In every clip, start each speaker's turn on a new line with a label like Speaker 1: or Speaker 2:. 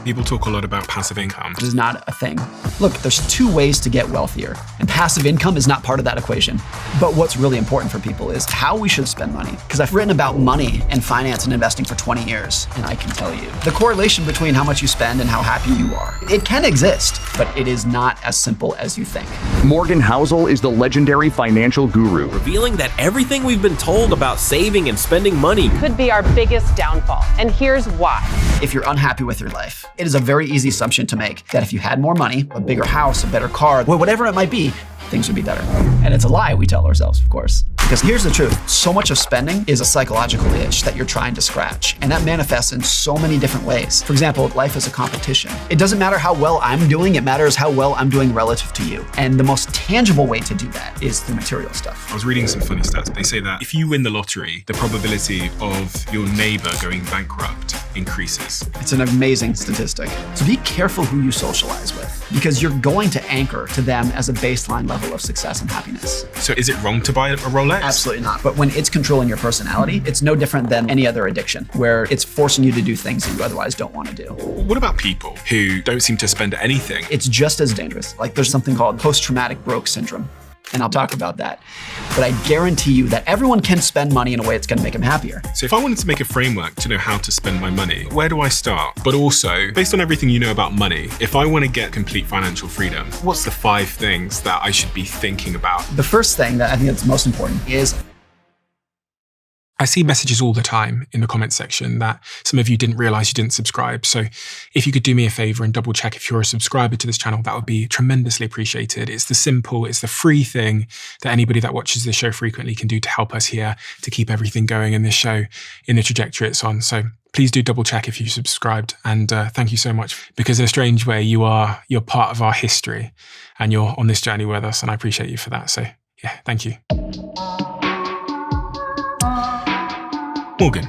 Speaker 1: People talk a lot about passive income.
Speaker 2: It is not a thing. Look, there's two ways to get wealthier, and passive income is not part of that equation. But what's really important for people is how we should spend money. Because I've written about money and finance and investing for 20 years, and I can tell you the correlation between how much you spend and how happy you are. It can exist, but it is not as simple as you think.
Speaker 3: Morgan Housel is the legendary financial guru,
Speaker 4: revealing that everything we've been told about saving and spending money
Speaker 5: could be our biggest downfall. And here's why.
Speaker 2: If you're unhappy with your life, it is a very easy assumption to make that if you had more money, a bigger house, a better car, whatever it might be, things would be better. And it's a lie we tell ourselves, of course. Because here's the truth, so much of spending is a psychological itch that you're trying to scratch. And that manifests in so many different ways. For example, life is a competition. It doesn't matter how well I'm doing, it matters how well I'm doing relative to you. And the most tangible way to do that is through material stuff.
Speaker 1: I was reading some funny stats. They say that if you win the lottery, the probability of your neighbor going bankrupt increases.
Speaker 2: It's an amazing statistic. So be careful who you socialize with, because you're going to anchor to them as a baseline level of success and happiness.
Speaker 1: So is it wrong to buy a Rolex?
Speaker 2: Absolutely not. But when it's controlling your personality, it's no different than any other addiction, where it's forcing you to do things that you otherwise don't want to do.
Speaker 1: What about people who don't seem to spend anything?
Speaker 2: It's just as dangerous. Like there's something called post-traumatic broke syndrome. And I'll talk about that. But I guarantee you that everyone can spend money in a way that's gonna make them happier.
Speaker 1: So if I wanted to make a framework to know how to spend my money, where do I start? But also, based on everything you know about money, if I wanna get complete financial freedom, what's the 5 things that I should be thinking about?
Speaker 2: The first thing that I think that's most important is
Speaker 1: I see messages all the time in the comment section that some of you didn't realize you didn't subscribe. So if you could do me a favor and double check if you're a subscriber to this channel, that would be tremendously appreciated. It's the free thing that anybody that watches this show frequently can do to help us here, to keep everything going in this show in the trajectory it's on. So please do double check if you subscribed. And thank you so much, because in a strange way, you're part of our history and you're on this journey with us. And I appreciate you for that. So yeah, thank you. Morgan,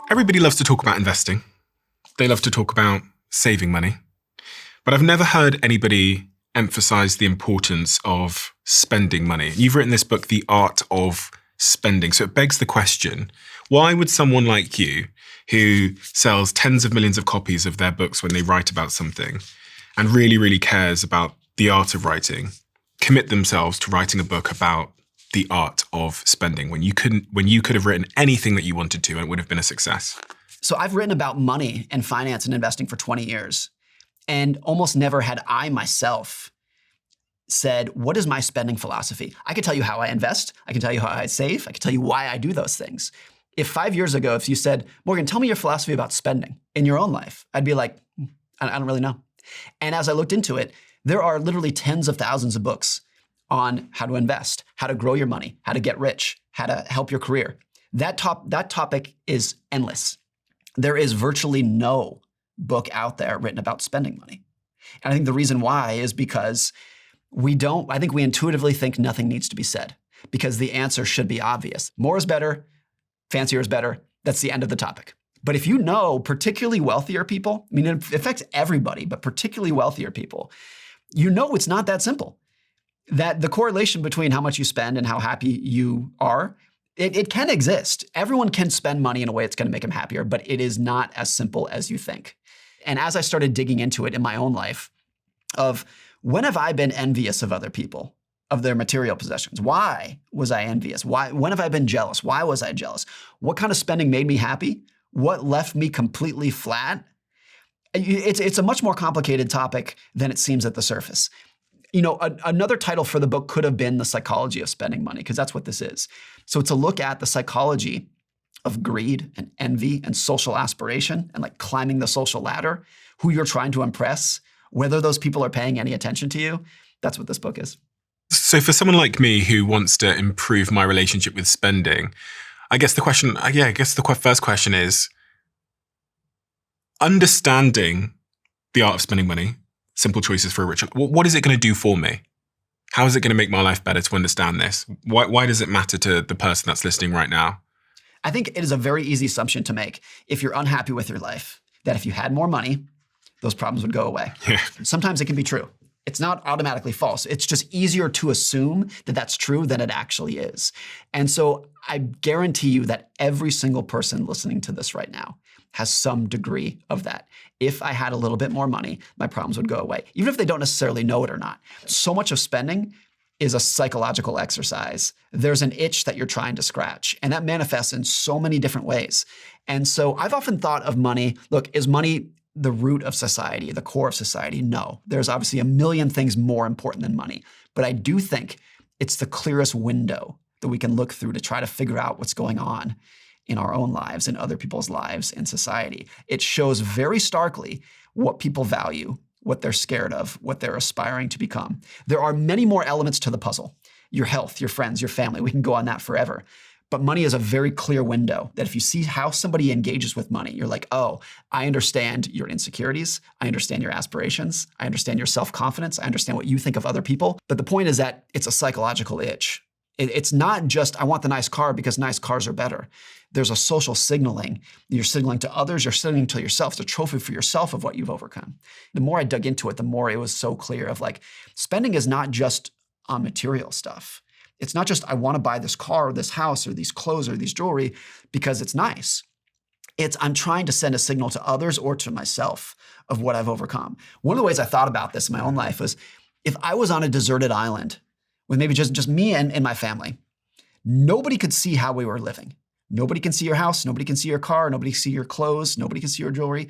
Speaker 1: everybody loves to talk about investing. They love to talk about saving money. But I've never heard anybody emphasize the importance of spending money. You've written this book, The Art of Spending. So it begs the question, why would someone like you, who sells tens of millions of copies of their books when they write about something and really, really cares about the art of writing, commit themselves to writing a book about the art of spending when you could have written anything that you wanted to and it would have been a success?
Speaker 2: So I've written about money and finance and investing for 20 years, and almost never had I myself said, what is my spending philosophy? I can tell you how I invest. I can tell you how I save. I can tell you why I do those things. If 5 years ago, if you said, Morgan, tell me your philosophy about spending in your own life, I'd be like, I don't really know. And as I looked into it, there are literally tens of thousands of books on how to invest, how to grow your money, how to get rich, how to help your career. That topic is endless. There is virtually no book out there written about spending money. And I think the reason why is because I think we intuitively think nothing needs to be said, because the answer should be obvious. More is better, fancier is better. That's the end of the topic. But if you know particularly wealthier people, I mean, it affects everybody, but particularly wealthier people, you know it's not that simple. That the correlation between how much you spend and how happy you are, it can exist. Everyone can spend money in a way that's going to make them happier, but it is not as simple as you think. And as I started digging into it in my own life, of when have I been envious of other people, of their material possessions? Why was I envious? When have I been jealous? Why was I jealous? What kind of spending made me happy? What left me completely flat? It's a much more complicated topic than it seems at the surface. You know, another title for the book could have been The Psychology of Spending Money, because that's what this is. So it's a look at the psychology of greed and envy and social aspiration and like climbing the social ladder, who you're trying to impress, whether those people are paying any attention to you. That's what this book is.
Speaker 1: So for someone like me who wants to improve my relationship with spending, I guess the first question is, understanding the art of spending money, simple choices for a richer life. What is it going to do for me? How is it going to make my life better to understand this? Why does it matter to the person that's listening right now?
Speaker 2: I think it is a very easy assumption to make if you're unhappy with your life, that if you had more money, those problems would go away.
Speaker 1: Yeah.
Speaker 2: Sometimes it can be true. It's not automatically false. It's just easier to assume that that's true than it actually is. And so I guarantee you that every single person listening to this right now has some degree of that. If I had a little bit more money, my problems would go away, even if they don't necessarily know it or not. So much of spending is a psychological exercise. There's an itch that you're trying to scratch, and that manifests in so many different ways. And so I've often thought of money, look, is money the root of society, the core of society? No. There's obviously a million things more important than money. But I do think it's the clearest window that we can look through to try to figure out what's going on in our own lives, in other people's lives, in society. It shows very starkly what people value, what they're scared of, what they're aspiring to become. There are many more elements to the puzzle. Your health, your friends, your family. We can go on that forever. But money is a very clear window that if you see how somebody engages with money, you're like, oh, I understand your insecurities. I understand your aspirations. I understand your self-confidence. I understand what you think of other people. But the point is that it's a psychological itch. It's not just, I want the nice car because nice cars are better. There's a social signaling. You're signaling to others. You're signaling to yourself. It's a trophy for yourself of what you've overcome. The more I dug into it, the more it was so clear of like, spending is not just on material stuff. It's not just, I want to buy this car or this house or these clothes or these jewelry because it's nice. It's, I'm trying to send a signal to others or to myself of what I've overcome. One of the ways I thought about this in my own life was if I was on a deserted island with maybe just me and my family, nobody could see how we were living. Nobody can see your house. Nobody can see your car. Nobody can see your clothes. Nobody can see your jewelry.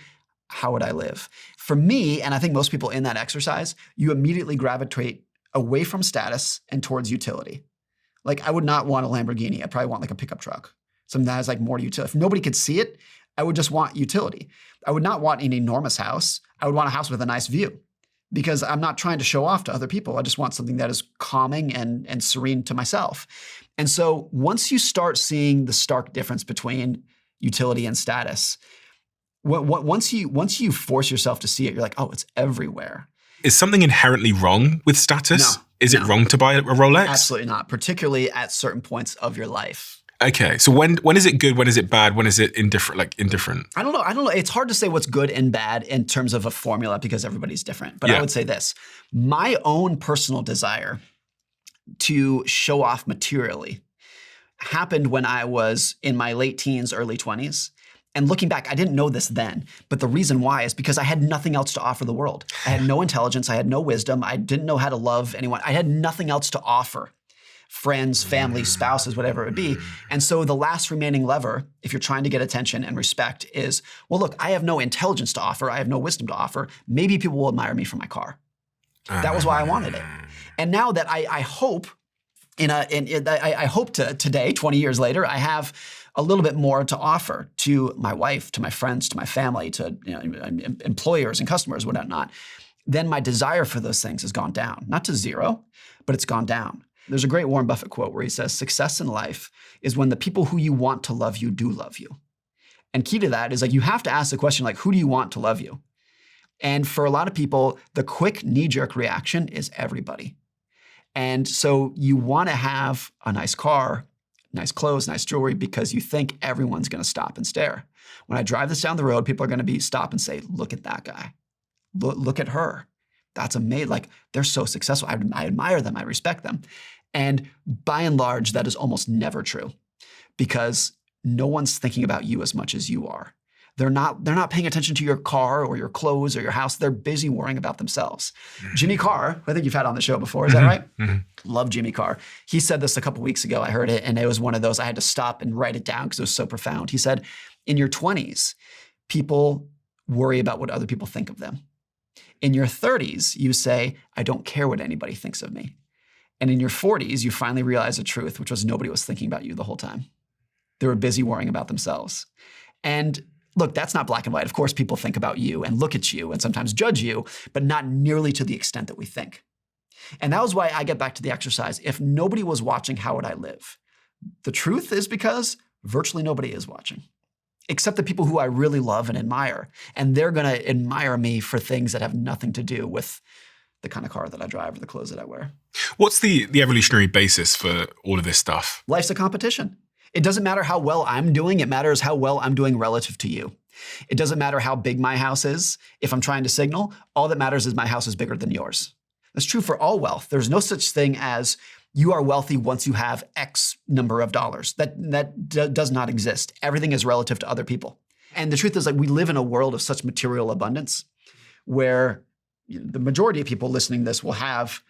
Speaker 2: How would I live? For me, and I think most people in that exercise, you immediately gravitate away from status and towards utility. Like, I would not want a Lamborghini. I'd probably want like a pickup truck, something that has like more utility. If nobody could see it, I would just want utility. I would not want an enormous house. I would want a house with a nice view because I'm not trying to show off to other people. I just want something that is calming and serene to myself. And so once you start seeing the stark difference between utility and status, once you force yourself to see it, you're like, oh, it's everywhere.
Speaker 1: Is something inherently wrong with status?
Speaker 2: No.
Speaker 1: Is it wrong to buy a Rolex?
Speaker 2: Absolutely not, particularly at certain points of your life.
Speaker 1: Okay, so when is it good? When is it bad? When is it indifferent? I
Speaker 2: don't know. It's hard to say what's good and bad in terms of a formula because everybody's different. But I would say this. My own personal desire to show off materially happened when I was in my late teens, early 20s. And looking back, I didn't know this then, but the reason why is because I had nothing else to offer the world. I had no intelligence. I had no wisdom. I didn't know how to love anyone. I had nothing else to offer. Friends, family, spouses, whatever it would be. And so the last remaining lever, if you're trying to get attention and respect, is, well, look, I have no intelligence to offer. I have no wisdom to offer. Maybe people will admire me for my car. That was why I wanted it. And now that I hope, I hope to today, 20 years later, I have a little bit more to offer to my wife, to my friends, to my family, to employers and customers, whatnot, then my desire for those things has gone down. Not to zero, but it's gone down. There's a great Warren Buffett quote where he says, success in life is when the people who you want to love you do love you. And key to that is like, you have to ask the question, like, who do you want to love you? And for a lot of people, the quick knee-jerk reaction is everybody. And so you want to have a nice car, nice clothes, nice jewelry, because you think everyone's going to stop and stare. When I drive this down the road, people are going to stop and say, look at that guy. Look at her. That's amazing. Like, they're so successful. I admire them. I respect them. And by and large, that is almost never true because no one's thinking about you as much as you are. They're not paying attention to your car or your clothes or your house. They're busy worrying about themselves. Jimmy Carr, who I think you've had on the show before, is that right? Love Jimmy Carr. He said this a couple weeks ago. I heard it, and it was one of those I had to stop and write it down because it was so profound. He said, in your 20s, people worry about what other people think of them. In your 30s, you say, I don't care what anybody thinks of me. And in your 40s, you finally realize the truth, which was nobody was thinking about you the whole time. They were busy worrying about themselves. And look, that's not black and white. Of course, people think about you and look at you and sometimes judge you, but not nearly to the extent that we think. And that was why I get back to the exercise. If nobody was watching, how would I live? The truth is because virtually nobody is watching, except the people who I really love and admire. And they're going to admire me for things that have nothing to do with the kind of car that I drive or the clothes that I wear.
Speaker 1: What's the evolutionary basis for all of this stuff?
Speaker 2: Life's a competition. It doesn't matter how well I'm doing. It matters how well I'm doing relative to you. It doesn't matter how big my house is. If I'm trying to signal, all that matters is my house is bigger than yours. That's true for all wealth. There's no such thing as you are wealthy once you have X number of dollars. That does not exist. Everything is relative to other people. And the truth is, like, we live in a world of such material abundance where the majority of people listening to this will have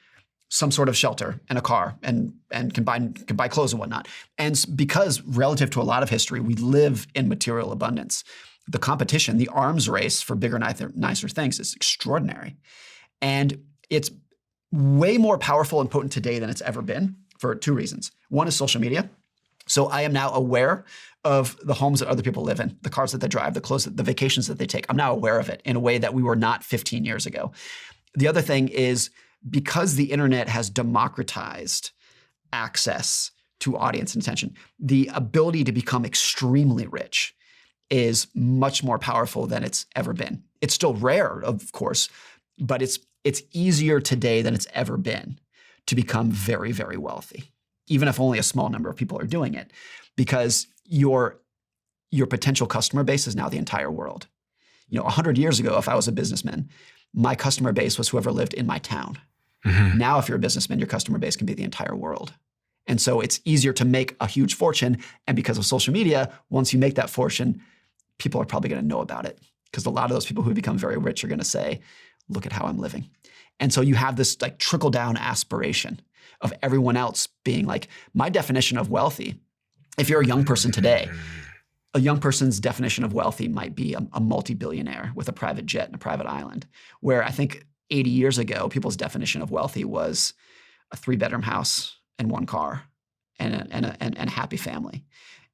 Speaker 2: some sort of shelter and a car and can buy clothes and whatnot. And because relative to a lot of history, we live in material abundance. The competition, the arms race for bigger, nicer things is extraordinary. And it's way more powerful and potent today than it's ever been for two reasons. One is social media. So I am now aware of the homes that other people live in, the cars that they drive, the clothes, the vacations that they take. I'm now aware of it in a way that we were not 15 years ago. The other thing is, because the internet has democratized access to audience and attention, the ability to become extremely rich is much more powerful than it's ever been. It's still rare, of course, but it's easier today than it's ever been to become very, very wealthy, even if only a small number of people are doing it, because your potential customer base is now the entire world. 100 years ago, if I was a businessman, my customer base was whoever lived in my town. Mm-hmm. Now, if you're a businessman, your customer base can be the entire world. And so it's easier to make a huge fortune. And because of social media, once you make that fortune, people are probably going to know about it, because a lot of those people who become very rich are going to say, look at how I'm living. And so you have this like trickle down aspiration of everyone else being like, my definition of wealthy, if you're a young person today, a young person's definition of wealthy might be a multi-billionaire with a private jet and a private island, where I think 80 years ago, people's definition of wealthy was a 3-bedroom house and 1 car and a happy family.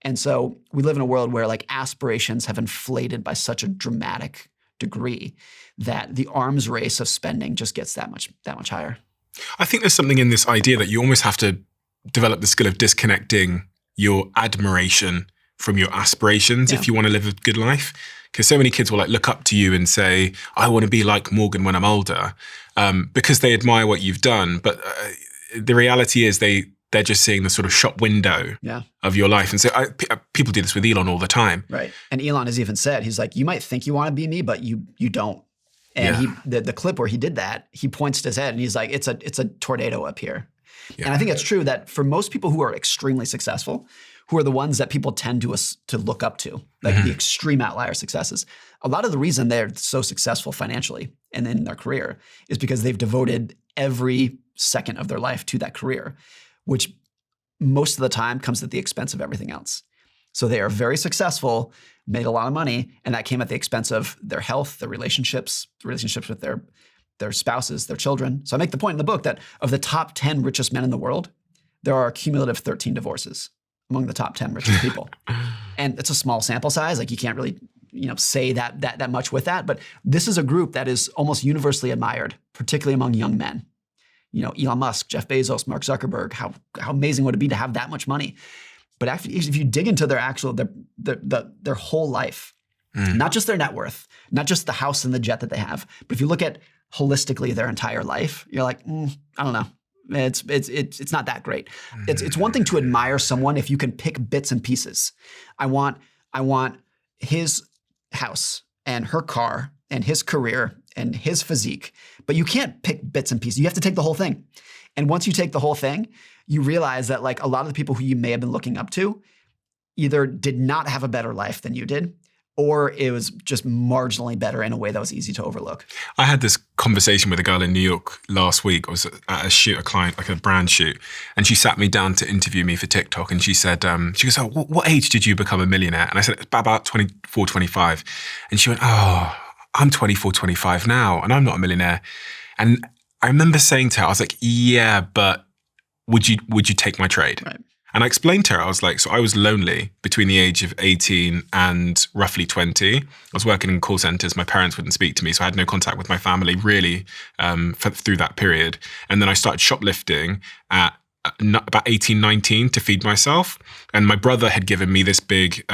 Speaker 2: And so we live in a world where like aspirations have inflated by such a dramatic degree that the arms race of spending just gets that much higher.
Speaker 1: I think there's something in this idea that you almost have to develop the skill of disconnecting your admiration from your aspirations if you want to live a good life. Because so many kids will like look up to you and say, I want to be like Morgan when I'm older, because they admire what you've done. But the reality is they're just seeing the sort of shop window of your life. And so people do this with Elon all the time.
Speaker 2: Right. And Elon has even said, he's like, you might think you want to be me, but you don't. And the clip where he did that, he points to his head and he's like, it's a tornado up here. Yeah. And I think it's true that for most people who are extremely successful, who are the ones that people tend to look up to, like the extreme outlier successes, a lot of the reason they're so successful financially and in their career is because they've devoted every second of their life to that career, which most of the time comes at the expense of everything else. So they are very successful, made a lot of money, and that came at the expense of their health, their relationships with their spouses, their children. So I make the point in the book that of the top 10 richest men in the world, there are a cumulative 13 divorces among the top 10 richest people. And it's a small sample size. Like you can't really, say that much with that. But this is a group that is almost universally admired, particularly among young men. Elon Musk, Jeff Bezos, Mark Zuckerberg, how amazing would it be to have that much money? But actually, if you dig into their their whole life, not just their net worth, not just the house and the jet that they have, but if you look at holistically their entire life, you're like, I don't know. It's not that great. It's one thing to admire someone if you can pick bits and pieces. I want his house and her car and his career and his physique, but you can't pick bits and pieces. You have to take the whole thing. And once you take the whole thing, you realize that like a lot of the people who you may have been looking up to either did not have a better life than you did, or it was just marginally better in a way that was easy to overlook. I
Speaker 1: had this conversation with a girl in New York last week. I was at a shoot, a client, like a brand shoot, and she sat me down to interview me for TikTok. And she said, she goes, oh, what age did you become a millionaire? And I said, about 24, 25. And she went, oh, I'm 24, 25 now, and I'm not a millionaire. And I remember saying to her, I was like, yeah, but would you take my trade?
Speaker 2: Right.
Speaker 1: And I explained to her, I was like, so I was lonely between the age of 18 and roughly 20. I was working in call centers. My parents wouldn't speak to me, so I had no contact with my family really through that period. And then I started shoplifting at about 18, 19 to feed myself. And my brother had given me this big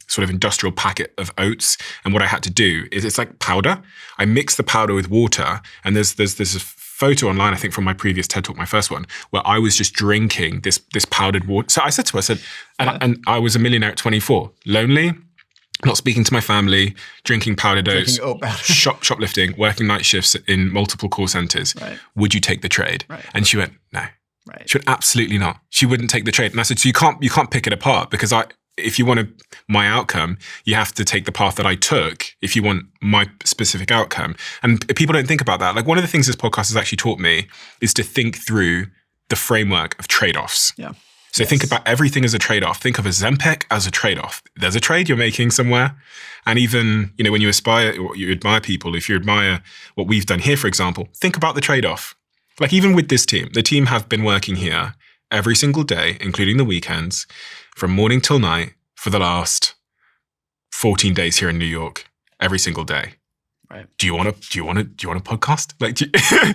Speaker 1: sort of industrial packet of oats. And what I had to do is it's like powder. I mix the powder with water. And there's a photo online, I think from my previous TED Talk, my first one, where I was just drinking this powdered water. So I said to her, and I was a millionaire at 24, lonely, not speaking to my family, drinking powdered oats,
Speaker 2: Drinking oat powder.
Speaker 1: shoplifting, working night shifts in multiple call centers.
Speaker 2: Right.
Speaker 1: Would you take the trade?
Speaker 2: Right.
Speaker 1: And she went, no.
Speaker 2: Right.
Speaker 1: She went, absolutely not. She wouldn't take the trade. And I said, so you can't pick it apart, because if you want my outcome, you have to take the path that I took if you want my specific outcome. And people don't think about that. Like, one of the things this podcast has actually taught me is to think through the framework of trade-offs.
Speaker 2: Yeah.
Speaker 1: So think about everything as a trade-off. Think of a Zempic as a trade-off. There's a trade you're making somewhere. And even, when you admire people, if you admire what we've done here, for example, think about the trade-off. Like, even with this team, the team have been working here every single day, including the weekends, from morning till night for the last 14 days here in New York, every single day.
Speaker 2: Right.
Speaker 1: Do you want a podcast? Like,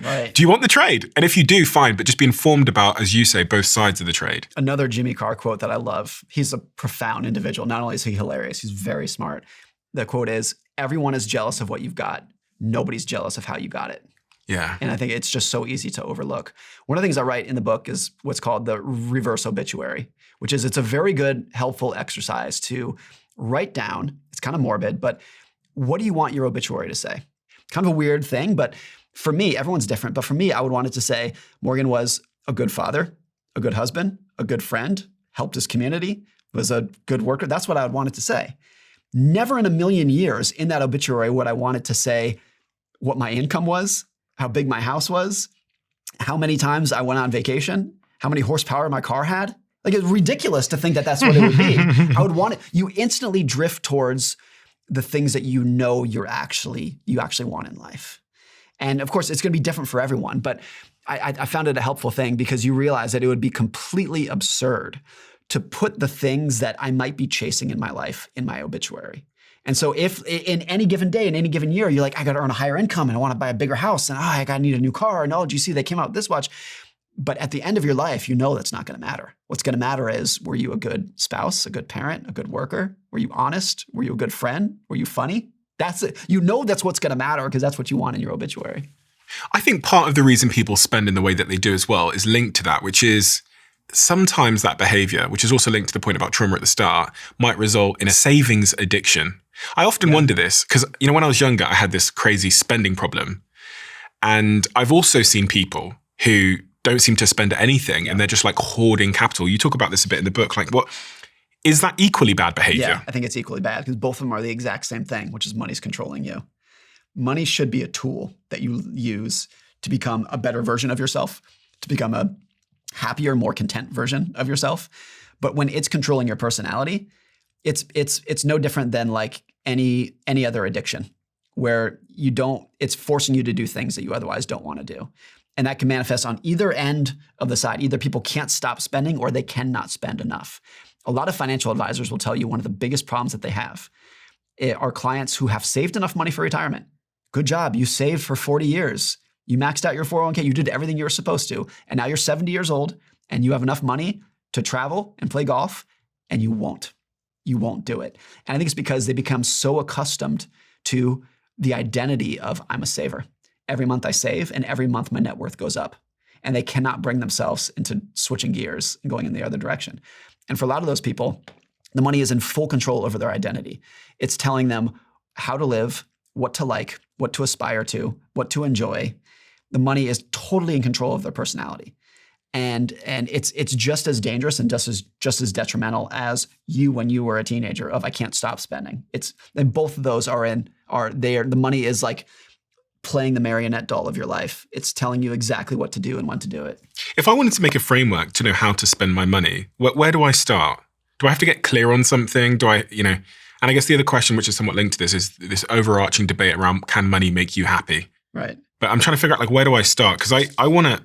Speaker 2: Right.
Speaker 1: do you want the trade? And if you do, fine, but just be informed about, as you say, both sides of the trade.
Speaker 2: Another Jimmy Carr quote that I love. He's a profound individual. Not only is he hilarious, he's very smart. The quote is, everyone is jealous of what you've got. Nobody's jealous of how you got it.
Speaker 1: Yeah.
Speaker 2: And I think it's just so easy to overlook. One of the things I write in the book is what's called the reverse obituary, which is, it's a very good, helpful exercise to write down. It's kind of morbid, but what do you want your obituary to say? Kind of a weird thing, but for me, everyone's different. But for me, I would want it to say, Morgan was a good father, a good husband, a good friend, helped his community, was a good worker. That's what I would want it to say. Never in a million years in that obituary would I want it to say what my income was, how big my house was, how many times I went on vacation, how many horsepower my car had. Like, it's ridiculous to think that that's what it would be. I would want it. You instantly drift towards the things that you actually want in life. And of course, it's going to be different for everyone, but I found it a helpful thing, because you realize that it would be completely absurd to put the things that I might be chasing in my life in my obituary. And so if in any given day, in any given year, you're like, I got to earn a higher income and I want to buy a bigger house, and I need a new car, and do you see they came out with this watch? But at the end of your life, that's not going to matter. What's going to matter is, were you a good spouse, a good parent, a good worker? Were you honest? Were you a good friend? Were you funny? That's it. That's what's going to matter, because that's what you want in your obituary.
Speaker 1: I think part of the reason people spend in the way that they do as well is linked to that, which is sometimes that behavior, which is also linked to the point about trauma at the start, might result in a savings addiction. I often wonder this, because, when I was younger, I had this crazy spending problem. And I've also seen people who don't seem to spend anything, and they're just like hoarding capital. You talk about this a bit in the book. Like, what is that equally bad behavior?
Speaker 2: Yeah, I think it's equally bad, because both of them are the exact same thing, which is money's controlling you. Money should be a tool that you use to become a better version of yourself, to become a happier, more content version of yourself. But when it's controlling your personality, it's no different than like any other addiction, where it's forcing you to do things that you otherwise don't want to do. And that can manifest on either end of the side. Either people can't stop spending, or they cannot spend enough. A lot of financial advisors will tell you one of the biggest problems that they have are clients who have saved enough money for retirement. Good job. You saved for 40 years. You maxed out your 401k. You did everything you were supposed to. And now you're 70 years old and you have enough money to travel and play golf, and you won't. You won't do it. And I think it's because they become so accustomed to the identity of, I'm a saver. Every month I save, and every month my net worth goes up. And they cannot bring themselves into switching gears and going in the other direction. And for a lot of those people, the money is in full control over their identity. It's telling them how to live, what to like, what to aspire to, what to enjoy. The money is totally in control of their personality. And it's just as dangerous and just as detrimental as you when you were a teenager of, I can't stop spending. And both of those the money is like playing the marionette doll of your life. It's telling you exactly what to do and when to do it.
Speaker 1: If I wanted to make a framework to know how to spend my money, where do I start? Do I have to get clear on something? And I guess the other question, which is somewhat linked to this, is this overarching debate around, can money make you happy?
Speaker 2: Right.
Speaker 1: But I'm trying to figure out, like, where do I start? Because one of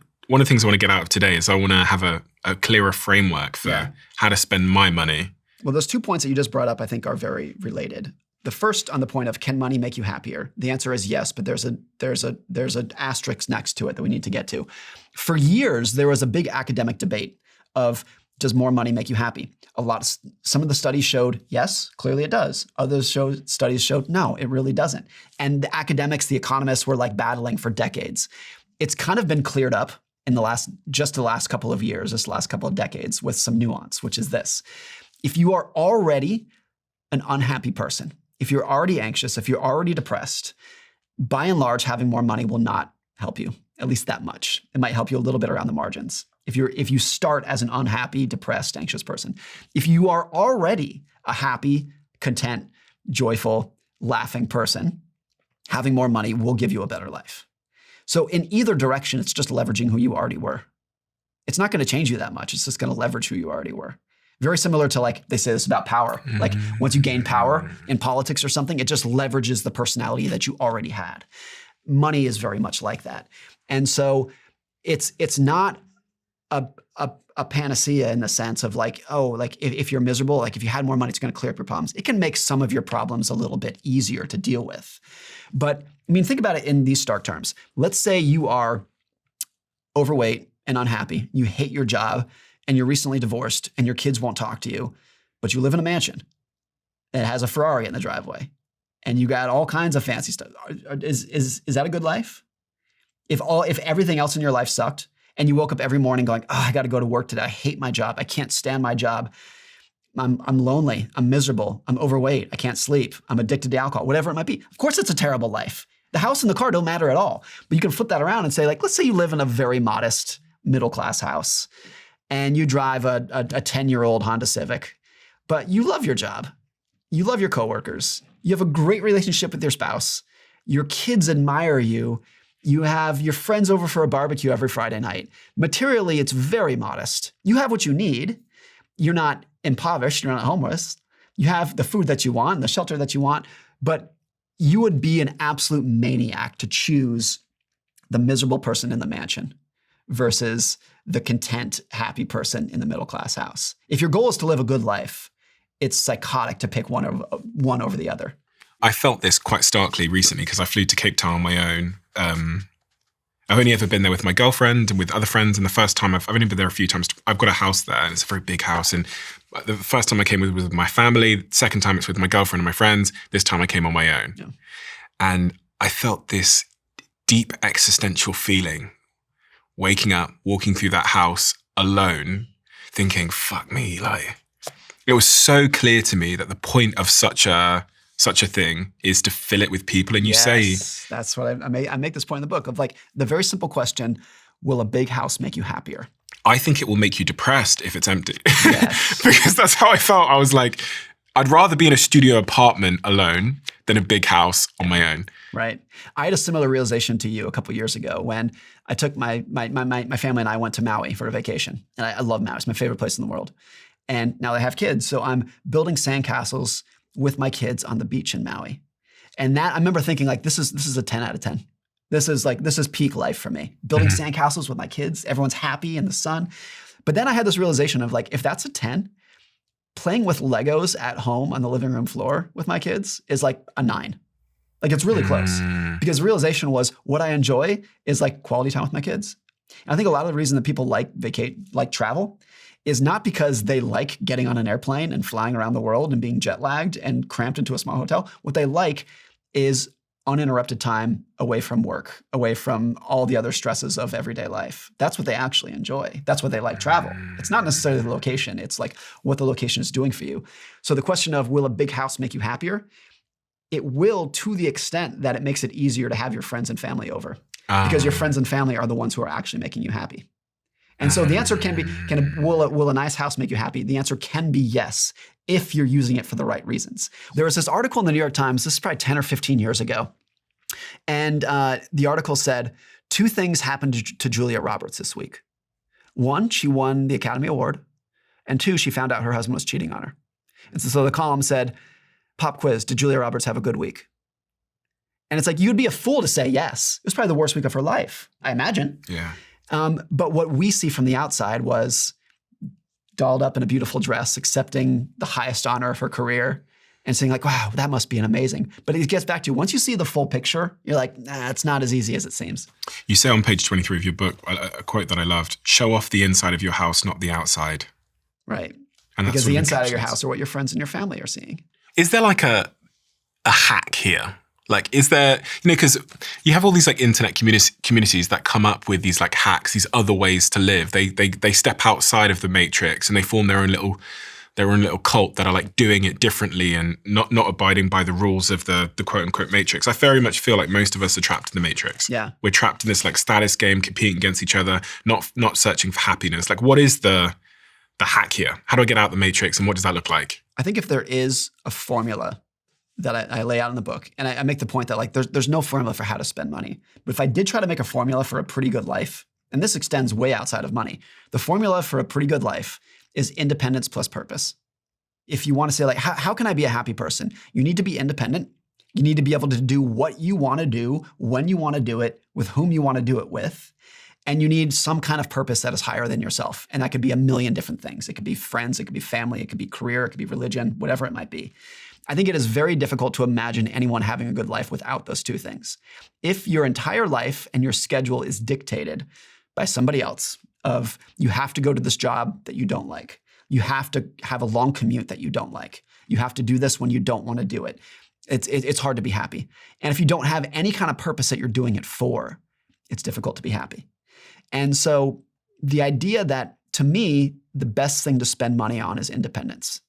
Speaker 1: the things I want to get out of today is I want to have a clearer framework for how to spend my money.
Speaker 2: Well, those 2 points that you just brought up, I think, are very related. The first, on the point of, can money make you happier? The answer is yes, but there's an asterisk next to it that we need to get to. For years, there was a big academic debate of, does more money make you happy? Some of the studies showed yes, clearly it does. Other studies showed no, it really doesn't. And the academics, the economists, were like battling for decades. It's kind of been cleared up in the last couple of years, this last couple of decades, with some nuance, which is this: if you are already an unhappy person, if you're already anxious, if you're already depressed, by and large, having more money will not help you, at least that much. It might help you a little bit around the margins. If you start as an unhappy, depressed, anxious person, if you are already a happy, content, joyful, laughing person, having more money will give you a better life. So in either direction, it's just leveraging who you already were. It's not going to change you that much. It's just going to leverage who you already were. Very similar to, like, they say this about power. Like, once you gain power in politics or something, it just leverages the personality that you already had. Money is very much like that. And so it's not a panacea in the sense of like, oh, like if you're miserable, like if you had more money, it's going to clear up your problems. It can make some of your problems a little bit easier to deal with. But I mean, think about it in these stark terms. Let's say you are overweight and unhappy. You hate your job and you're recently divorced and your kids won't talk to you, but you live in a mansion that has a Ferrari in the driveway and you got all kinds of fancy stuff. Is that a good life? If everything else in your life sucked, and you woke up every morning going, oh, I got to go to work today. I hate my job. I can't stand my job. I'm lonely. I'm miserable. I'm overweight. I can't sleep. I'm addicted to alcohol, whatever it might be. Of course, it's a terrible life. The house and the car don't matter at all. But you can flip that around and say, like, let's say you live in a very modest middle-class house and you drive a 10-year-old Honda Civic, but you love your job. You love your coworkers. You have a great relationship with your spouse. Your kids admire you. You have your friends over for a barbecue every Friday night. Materially, it's very modest. You have what you need. You're not impoverished. You're not homeless. You have the food that you want, the shelter that you want, but you would be an absolute maniac to choose the miserable person in the mansion versus the content, happy person in the middle-class house. If your goal is to live a good life, it's psychotic to pick one over the other.
Speaker 1: I felt this quite starkly recently because I flew to Cape Town on my own. I've only ever been there with my girlfriend and with other friends. And the first time I've only been there a few times. I've got a house there and it's a very big house. And the first time I came was with my family. Second time it's with my girlfriend and my friends. This time I came on my own. Yeah. And I felt this deep existential feeling waking up, walking through that house alone, thinking, fuck me. Like, it was so clear to me that the point of such a thing is to fill it with people. And you say,
Speaker 2: that's what I make this point in the book of, like, the very simple question, will a big house make you happier?
Speaker 1: I think it will make you depressed if it's empty.
Speaker 2: Yes.
Speaker 1: Because that's how I felt. I was like, I'd rather be in a studio apartment alone than a big house on my own.
Speaker 2: Right. I had a similar realization to you a couple of years ago when I took my family and I went to Maui for a vacation. And I love Maui. It's my favorite place in the world. And now I have kids. So I'm building sandcastles with my kids on the beach in Maui. And that, I remember thinking, like, this is a 10 out of 10. This is peak life for me. Building sandcastles with my kids, everyone's happy in the sun. But then I had this realization of, like, if that's a 10, playing with Legos at home on the living room floor with my kids is like a 9. Like, it's really close. Because the realization was, what I enjoy is, like, quality time with my kids. And I think a lot of the reason that people like travel is not because they like getting on an airplane and flying around the world and being jet lagged and cramped into a small hotel. What they like is uninterrupted time away from work, away from all the other stresses of everyday life. That's what they actually enjoy. That's what they like travel. It's not necessarily the location. It's like what the location is doing for you. So the question of, will a big house make you happier? It will, to the extent that it makes it easier to have your friends and family over. Because your friends and family are the ones who are actually making you happy. And so the answer can be, will a nice house make you happy? The answer can be yes, if you're using it for the right reasons. There was this article in the New York Times, this is probably 10 or 15 years ago. And the article said, 2 things happened to Julia Roberts this week. 1, she won the Academy Award. And 2, she found out her husband was cheating on her. And so the column said, pop quiz, did Julia Roberts have a good week? And it's like, you'd be a fool to say yes. It was probably the worst week of her life, I imagine.
Speaker 1: Yeah.
Speaker 2: But what we see from the outside was dolled up in a beautiful dress, accepting the highest honor of her career and saying, like, wow, that must be an amazing. But it gets back to, once you see the full picture, you're like, nah, it's not as easy as it seems.
Speaker 1: You say on page 23 of your book, a quote that I loved, show off the inside of your house, not the outside.
Speaker 2: Right.
Speaker 1: And
Speaker 2: because the inside of your house are what your friends and your family are seeing.
Speaker 1: Is there like a hack here? Like, is there, because you have all these like internet communities that come up with these like hacks, these other ways to live. They step outside of the matrix and they form their own their own little cult that are like doing it differently and not abiding by the rules of the quote unquote matrix. I very much feel like most of us are trapped in the matrix.
Speaker 2: Yeah.
Speaker 1: We're trapped in this like status game, competing against each other, not searching for happiness. Like, what is the hack here? How do I get out of the matrix, and what does that look like?
Speaker 2: I think if there is a formula that I lay out in the book, and I make the point that like there's no formula for how to spend money. But if I did try to make a formula for a pretty good life, and this extends way outside of money, the formula for a pretty good life is independence plus purpose. If you want to say like, how can I be a happy person? You need to be independent. You need to be able to do what you want to do, when you want to do it, with whom you want to do it with. And you need some kind of purpose that is higher than yourself. And that could be a million different things. It could be friends, it could be family, it could be career, it could be religion, whatever it might be. I think it is very difficult to imagine anyone having a good life without those two things. If your entire life and your schedule is dictated by somebody else, of you have to go to this job that you don't like, you have to have a long commute that you don't like, you have to do this when you don't want to do it, it's hard to be happy. And if you don't have any kind of purpose that you're doing it for, it's difficult to be happy. And so the idea that, to me, the best thing to spend money on is independence.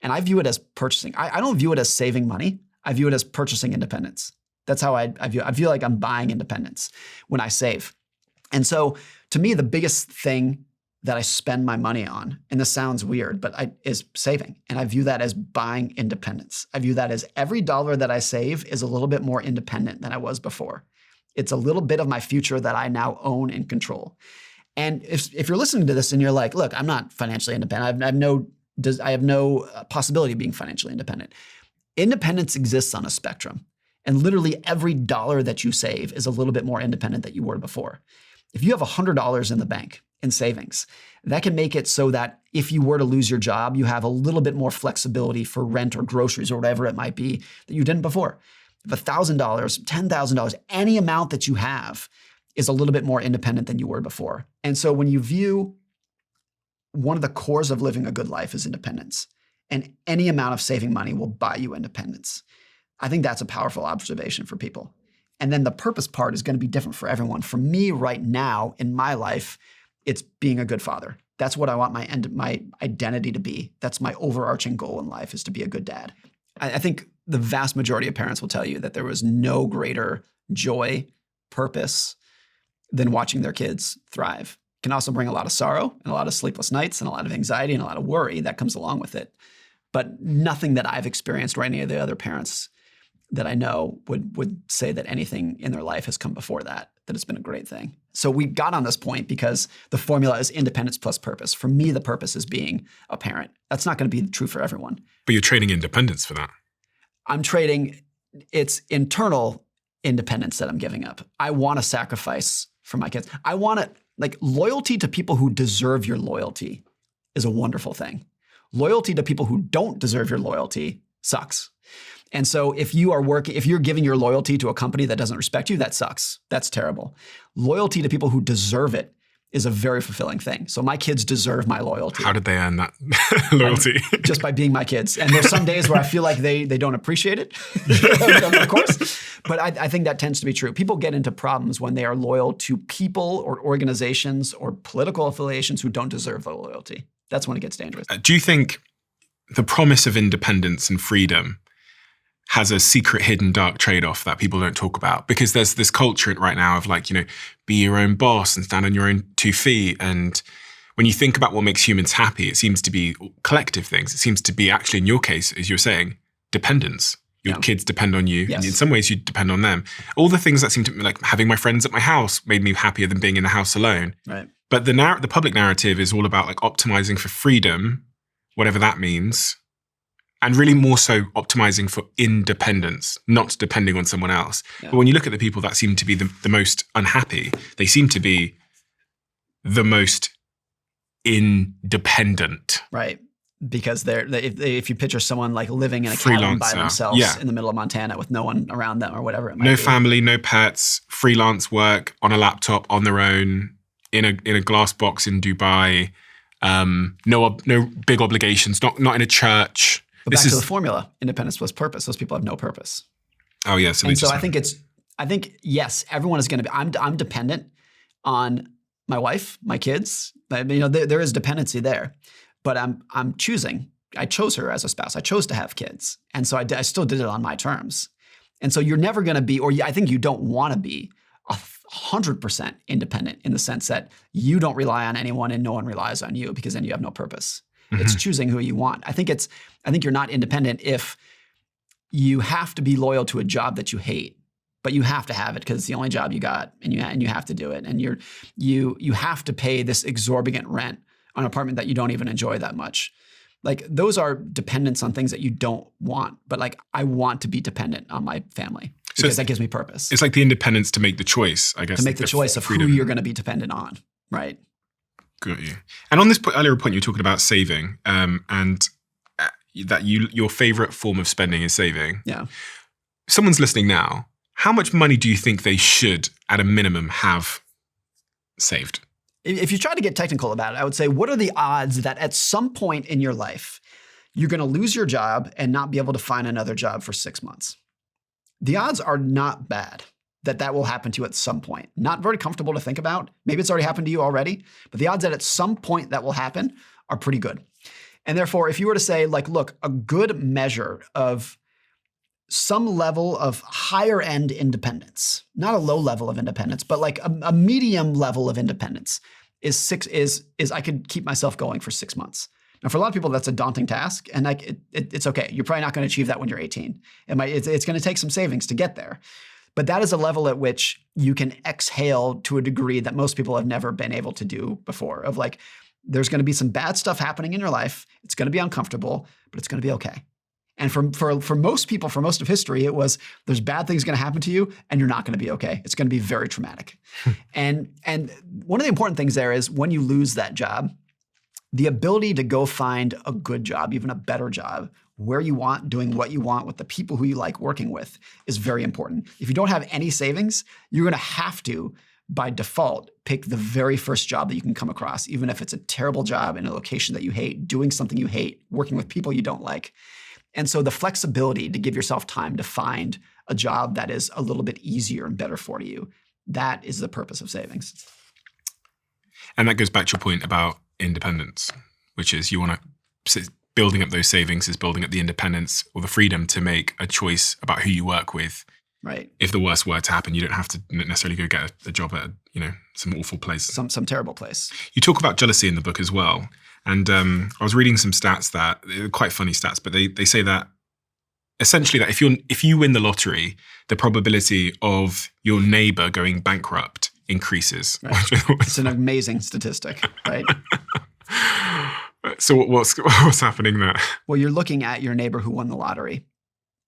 Speaker 2: And I view it as purchasing. I don't view it as saving money. I view it as purchasing independence. That's how I view it. I feel like I'm buying independence when I save. And so to me, the biggest thing that I spend my money on, and this sounds weird, but is saving. And I view that as buying independence. I view that as every dollar that I save is a little bit more independent than I was before. It's a little bit of my future that I now own and control. And if you're listening to this and you're like, look, I'm not financially independent. I have no possibility of being financially independent. Independence exists on a spectrum. And literally every dollar that you save is a little bit more independent than you were before. If you have $100 in the bank in savings, that can make it so that if you were to lose your job, you have a little bit more flexibility for rent or groceries or whatever it might be that you didn't before. If $1,000, $10,000, any amount that you have is a little bit more independent than you were before. And so when you view one of the cores of living a good life is independence, and any amount of saving money will buy you independence, I think that's a powerful observation for people. And then the purpose part is going to be different for everyone. For me right now in my life, it's being a good father. That's what I want my identity to be. That's my overarching goal in life, is to be a good dad. I think the vast majority of parents will tell you that there was no greater joy, purpose than watching their kids thrive. It can also bring a lot of sorrow and a lot of sleepless nights and a lot of anxiety and a lot of worry that comes along with it. But nothing that I've experienced or any of the other parents that I know would say that anything in their life has come before that it's been a great thing. So we got on this point because the formula is independence plus purpose. For me, the purpose is being a parent. That's not going to be true for everyone.
Speaker 1: But you're trading independence for that.
Speaker 2: I'm trading, it's internal independence that I'm giving up. I want to sacrifice for my kids. I want to, like, loyalty to people who deserve your loyalty is a wonderful thing. Loyalty to people who don't deserve your loyalty sucks. And so if you're giving your loyalty to a company that doesn't respect you, that sucks. That's terrible. Loyalty to people who deserve it is a very fulfilling thing. So my kids deserve my loyalty.
Speaker 1: How did they earn that loyalty?
Speaker 2: Just by being my kids. And there's some days where I feel like they don't appreciate it, of course. But I think that tends to be true. People get into problems when they are loyal to people or organizations or political affiliations who don't deserve the loyalty. That's when it gets dangerous.
Speaker 1: Do you think the promise of independence and freedom has a secret, hidden, dark trade-off that people don't talk about? Because there's this culture right now of like, be your own boss and stand on your own 2 feet. And when you think about what makes humans happy, it seems to be collective things. It seems to be actually, in your case, as you're saying, dependence. Your kids depend on you.
Speaker 2: Yes.
Speaker 1: And in some ways, you depend on them. All the things that seem to be like having my friends at my house made me happier than being in the house alone.
Speaker 2: Right.
Speaker 1: But the public narrative is all about like optimizing for freedom, whatever that means. And really more so optimizing for independence, not depending on someone else. Yeah. But when you look at the people that seem to be the most unhappy, they seem to be the most independent.
Speaker 2: Right. Because if you picture someone like living in a cabin by themselves in the middle of Montana with no one around them or whatever it might be.
Speaker 1: No family, no pets, freelance work on a laptop on their own, in a glass box in Dubai, no big obligations, not in a church.
Speaker 2: But back to the formula, independence plus purpose. Those people have no purpose.
Speaker 1: Oh yeah. So
Speaker 2: I think yes, everyone is going to be. I'm dependent on my wife, my kids. There is dependency there, but I'm choosing I chose her as a spouse. I chose to have kids. And so I still did it on my terms. And so you're never going to be, or I think you don't want to be 100% independent in the sense that you don't rely on anyone and no one relies on you, because then you have no purpose. Mm-hmm. It's choosing who you want. I think you're not independent if you have to be loyal to a job that you hate, but you have to have it because it's the only job you got, and you have to do it. And you have to pay this exorbitant rent on an apartment that you don't even enjoy that much. Like, those are dependents on things that you don't want. But like, I want to be dependent on my family because that gives me purpose.
Speaker 1: It's like the independence to make the choice, I guess.
Speaker 2: To make the choice of freedom. Who you're going to be dependent on, right?
Speaker 1: Got you. And on this earlier point, you were talking about saving, and that your favorite form of spending is saving.
Speaker 2: Yeah.
Speaker 1: Someone's listening now. How much money do you think they should, at a minimum, have saved?
Speaker 2: If you try to get technical about it, I would say, what are the odds that at some point in your life, you're going to lose your job and not be able to find another job for 6 months? The odds are not bad that will happen to you at some point. Not very comfortable to think about. Maybe it's already happened to you already, but the odds that at some point that will happen are pretty good. And therefore, if you were to say, like, look, a good measure of some level of higher end independence, not a low level of independence, but like a medium level of independence is I could keep myself going for 6 months. Now, for a lot of people, that's a daunting task, and like it's okay. You're probably not going to achieve that when you're 18. It's going to take some savings to get there. But that is a level at which you can exhale to a degree that most people have never been able to do before, of like, there's going to be some bad stuff happening in your life. It's going to be uncomfortable, but it's going to be okay. And for most people, for most of history, it was, there's bad things going to happen to you and you're not going to be okay. It's going to be very traumatic. And one of the important things there is, when you lose that job, the ability to go find a good job, even a better job, where you want, doing what you want with the people who you like working with, is very important. If you don't have any savings, you're going to have to, by default, pick the very first job that you can come across, even if it's a terrible job in a location that you hate, doing something you hate, working with people you don't like. And so the flexibility to give yourself time to find a job that is a little bit easier and better for you, that is the purpose of savings.
Speaker 1: And that goes back to your point about independence, which is you want to, building up those savings is building up the independence or the freedom to make a choice about who you work with.
Speaker 2: Right.
Speaker 1: If the worst were to happen, you don't have to necessarily go get a job at some awful place.
Speaker 2: Some terrible place.
Speaker 1: You talk about jealousy in the book as well. And I was reading some stats that are quite funny stats, but they say that essentially that if you win the lottery, the probability of your neighbor going bankrupt increases.
Speaker 2: Right. It's an amazing statistic, right?
Speaker 1: So what's happening there?
Speaker 2: Well, you're looking at your neighbor who won the lottery,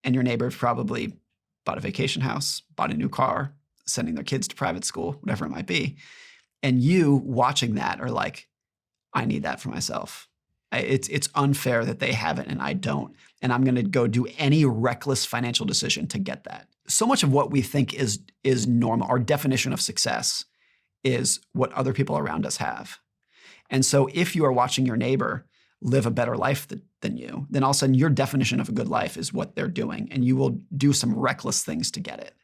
Speaker 2: and your neighbor probably bought a vacation house, bought a new car, sending their kids to private school, whatever it might be. And you watching that are like, I need that for myself. It's unfair that they have it and I don't. And I'm going to go do any reckless financial decision to get that. So much of what we think is normal, our definition of success, is what other people around us have. And so if you are watching your neighbor live a better life than you, then all of a sudden your definition of a good life is what they're doing, and you will do some reckless things to get it.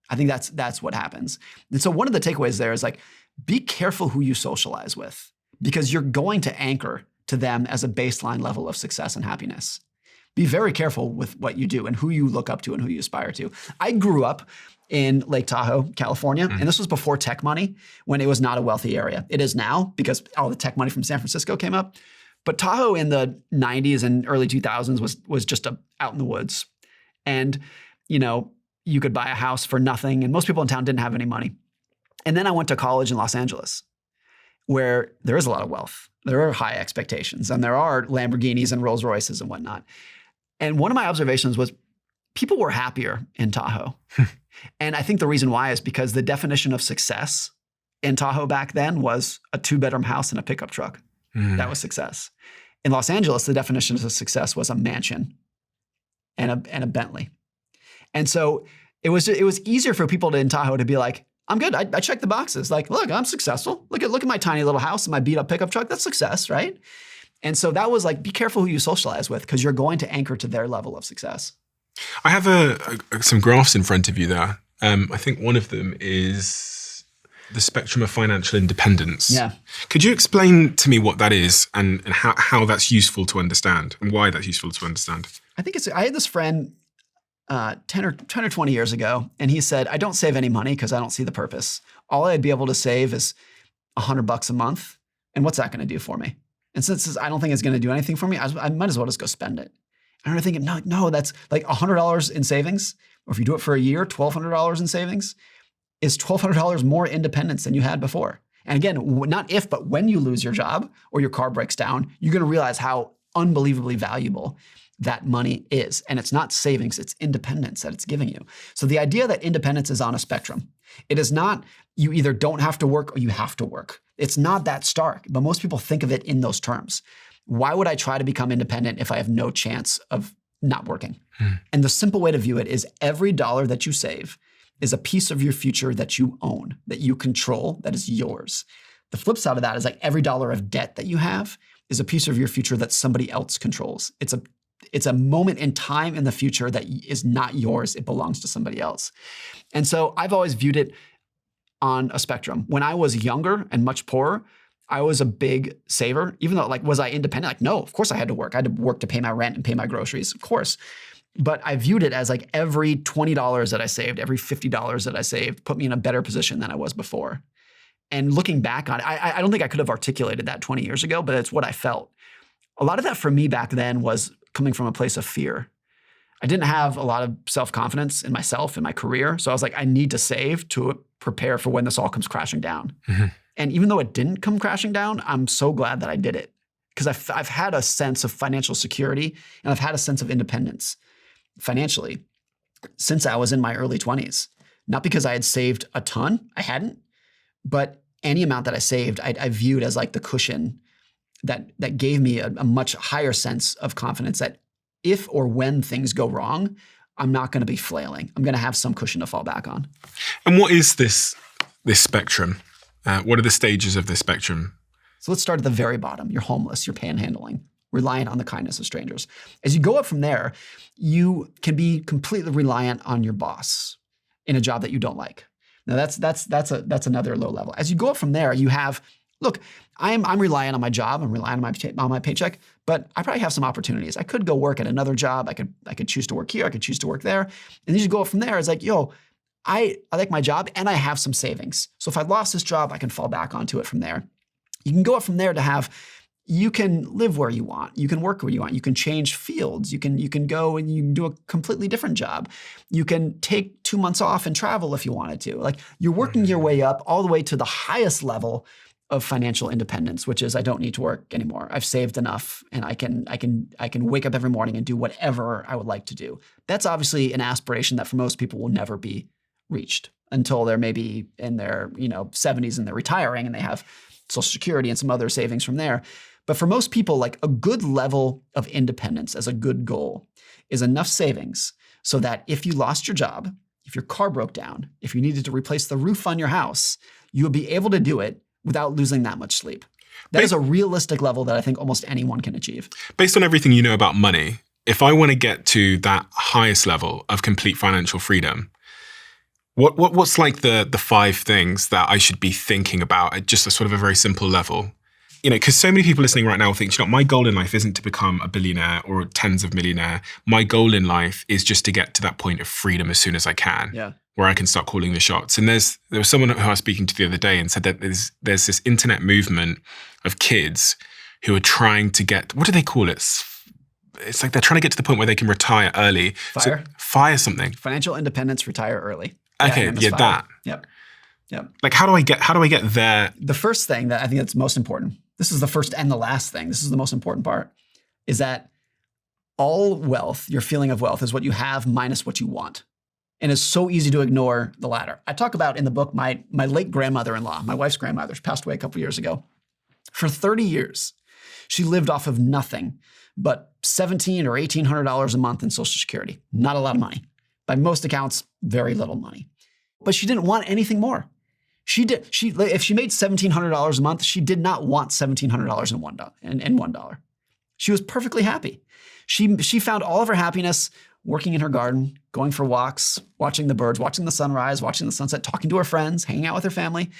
Speaker 2: I think that's what happens. And so one of the takeaways there is, like, be careful who you socialize with, because you're going to anchor to them as a baseline level of success and happiness. Be very careful with what you do and who you look up to and who you aspire to. I grew up in Lake Tahoe, California, and this was before tech money, when it was not a wealthy area. It is now, because all the tech money from San Francisco came up. But Tahoe in the 90s and early 2000s was just out in the woods. And, you could buy a house for nothing, and most people in town didn't have any money. And then I went to college in Los Angeles, where there is a lot of wealth. There are high expectations, and there are Lamborghinis and Rolls Royces and whatnot. And one of my observations was people were happier in Tahoe. And I think the reason why is because the definition of success in Tahoe back then was a 2-bedroom house and a pickup truck. That was success. In Los Angeles, the definition of success was a mansion and a Bentley. And so it was easier for people in Tahoe to be like, I'm good. I check the boxes. Like, look, I'm successful. Look at my tiny little house and my beat up pickup truck. That's success, right? And so that was like, be careful who you socialize with, because you're going to anchor to their level of success.
Speaker 1: I have some graphs in front of you there. I think one of them is the spectrum of financial independence.
Speaker 2: Yeah.
Speaker 1: Could you explain to me what that is and how that's useful to understand and why that's useful to understand?
Speaker 2: I had this friend 10 or 20 years ago, and he said, I don't save any money because I don't see the purpose. All I'd be able to save is $100 a month. And what's that going to do for me? And since I don't think it's going to do anything for me, I might as well just go spend it. And I'm thinking, no, that's like $100 in savings. Or if you do it for a year, $1,200 in savings is $1,200 more independence than you had before. And again, not if, but when you lose your job or your car breaks down, you're going to realize how unbelievably valuable that money is. And it's not savings, it's independence that it's giving you. So the idea that independence is on a spectrum, it is not you either don't have to work or you have to work. It's not that stark, but most people think of it in those terms. Why would I try to become independent if I have no chance of not working? And the simple way to view it is every dollar that you save is a piece of your future that you own, that you control, that is yours. The flip side of that is like every dollar of debt that you have is a piece of your future that somebody else controls. It's a moment in time in the future that is not yours. It belongs to somebody else. And so I've always viewed it on a spectrum. When I was younger and much poorer, I was a big saver, even though was I independent? Like, no, of course I had to work. I had to work to pay my rent and pay my groceries, of course. But I viewed it as like every $20 that I saved, every $50 that I saved put me in a better position than I was before. And looking back on it, I don't think I could have articulated that 20 years ago, but it's what I felt. A lot of that for me back then was coming from a place of fear. I didn't have a lot of self-confidence in myself, in my career. So I was like, I need to save to prepare for when this all comes crashing down. Mm-hmm. And even though it didn't come crashing down, I'm so glad that I did it because I've had a sense of financial security and I've had a sense of independence financially since I was in my early 20s. Not because I had saved a ton, I hadn't, but any amount that I saved, I viewed as like the cushion that gave me a much higher sense of confidence that if or when things go wrong, I'm not going to be flailing. I'm going to have some cushion to fall back on.
Speaker 1: And what is this spectrum? What are the stages of this spectrum?
Speaker 2: So let's start at the very bottom. You're homeless, you're panhandling, reliant on the kindness of strangers. As you go up from there, you can be completely reliant on your boss in a job that you don't like. Now that's another low level. As you go up from there, you have, look, I'm reliant on my job, I'm reliant on my paycheck, but I probably have some opportunities. I could go work at another job. I could choose to work here, I could choose to work there. And then you go up from there, it's like, I like my job and I have some savings. So if I lost this job, I can fall back onto it from there. You can go up from there to have, you can live where you want. You can work where you want. You can change fields. You can go and you can do a completely different job. You can take 2 months off and travel if you wanted to. Like you're working your way up all the way to the highest level of financial independence, which is I don't need to work anymore. I've saved enough and I can wake up every morning and do whatever I would like to do. That's obviously an aspiration that for most people will never be reached until they're maybe in their 70s and they're retiring and they have Social Security and some other savings from there. But for most people, like a good level of independence as a good goal is enough savings so that if you lost your job, if your car broke down, if you needed to replace the roof on your house, you would be able to do it without losing that much sleep. That is a realistic level that I think almost anyone can achieve.
Speaker 1: Based on everything you know about money, if I want to get to that highest level of complete financial freedom, what's like the 5 things that I should be thinking about at just a sort of a very simple level? Because so many people listening right now think, my goal in life isn't to become a billionaire or tens of millionaire. My goal in life is just to get to that point of freedom as soon as I can, where I can start calling the shots. And there was someone who I was speaking to the other day and said that there's this internet movement of kids who are trying to get, what do they call it? It's like they're trying to get to the point where they can retire early. Fire something.
Speaker 2: Financial independence, retire early.
Speaker 1: Okay, that.
Speaker 2: Yep.
Speaker 1: Like how do I get there?
Speaker 2: The first thing that I think that's most important, this is the first and the last thing, this is the most important part, is that all wealth, your feeling of wealth, is what you have minus what you want. And it's so easy to ignore the latter. I talk about in the book my late grandmother-in-law, my wife's grandmother, she passed away a couple years ago. For 30 years, she lived off of nothing but $1,700 or $1,800 a month in Social Security. Not a lot of money. By most accounts, very little money. But she didn't want anything more. If she made $1,700 a month, she did not want $1,700 in $1. She was perfectly happy. She found all of her happiness working in her garden, going for walks, watching the birds, watching the sunrise, watching the sunset, talking to her friends, hanging out with her family.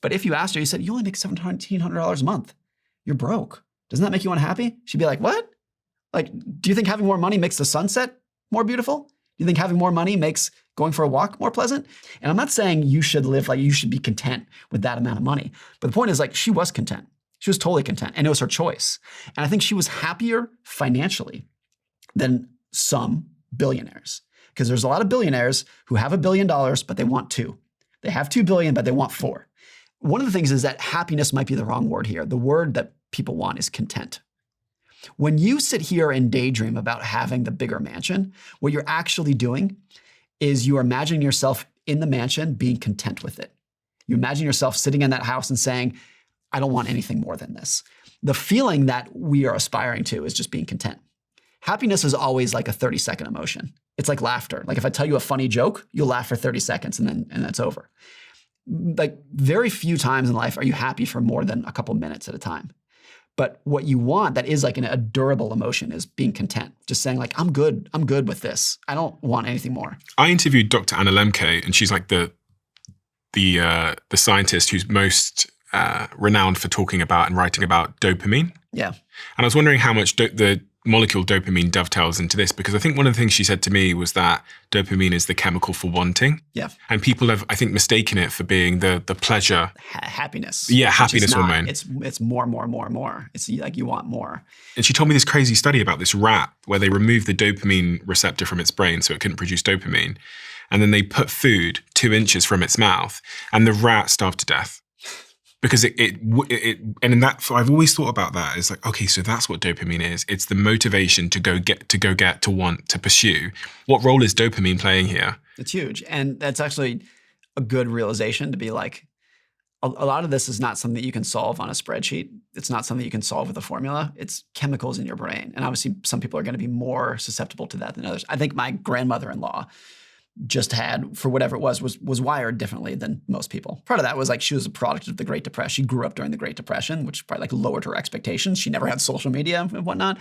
Speaker 2: But if you asked her, you said, you only make $1,700 a month. You're broke. Doesn't that make you unhappy? She'd be like, what? Like, do you think having more money makes the sunset more beautiful? Do you think having more money makes going for a walk more pleasant? And I'm not saying you should live like you should be content with that amount of money. But the point is, like, she was content. She was totally content, and it was her choice. And I think she was happier financially than some billionaires. Because there's a lot of billionaires who have $1 billion, but they want 2. They have 2 billion, but they want 4. One of the things is that happiness might be the wrong word here. The word that people want is content. When you sit here and daydream about having the bigger mansion, what you're actually doing is you are imagining yourself in the mansion being content with it. You imagine yourself sitting in that house and saying, I don't want anything more than this. The feeling that we are aspiring to is just being content. Happiness is always like a 30-second emotion. It's like laughter. Like if I tell you a funny joke, you'll laugh for 30 seconds and that's over. Like very few times in life are you happy for more than a couple minutes at a time. But what you want that is like a durable emotion is being content. Just saying like, I'm good with this. I don't want anything more. I
Speaker 1: interviewed Dr. Anna Lemke, and she's like the scientist who's most renowned for talking about and writing about dopamine.
Speaker 2: Yeah.
Speaker 1: And I was wondering how much the molecule dopamine dovetails into this, because I think one of the things she said to me was that dopamine is the chemical for wanting.
Speaker 2: Yeah.
Speaker 1: And people have, I think, mistaken it for being the pleasure.
Speaker 2: Happiness.
Speaker 1: Yeah, happiness hormone.
Speaker 2: It's more. It's like you want more.
Speaker 1: And she told me this crazy study about this rat where they removed the dopamine receptor from its brain so it couldn't produce dopamine. And then they put food 2 inches from its mouth, and the rat starved to death. Because and in that, I've always thought about that. It's like, okay, so that's what dopamine is. It's the motivation to go get, to want, to pursue. What role is dopamine playing here?
Speaker 2: It's huge. And that's actually a good realization to be like, a lot of this is not something that you can solve on a spreadsheet. It's not something you can solve with a formula. It's chemicals in your brain. And obviously some people are going to be more susceptible to that than others. I think my grandmother-in-law just had, for whatever it was wired differently than most people. Part of that was like she was a product of the Great Depression. She grew up during the Great Depression, which probably like lowered her expectations. She never had social media and whatnot.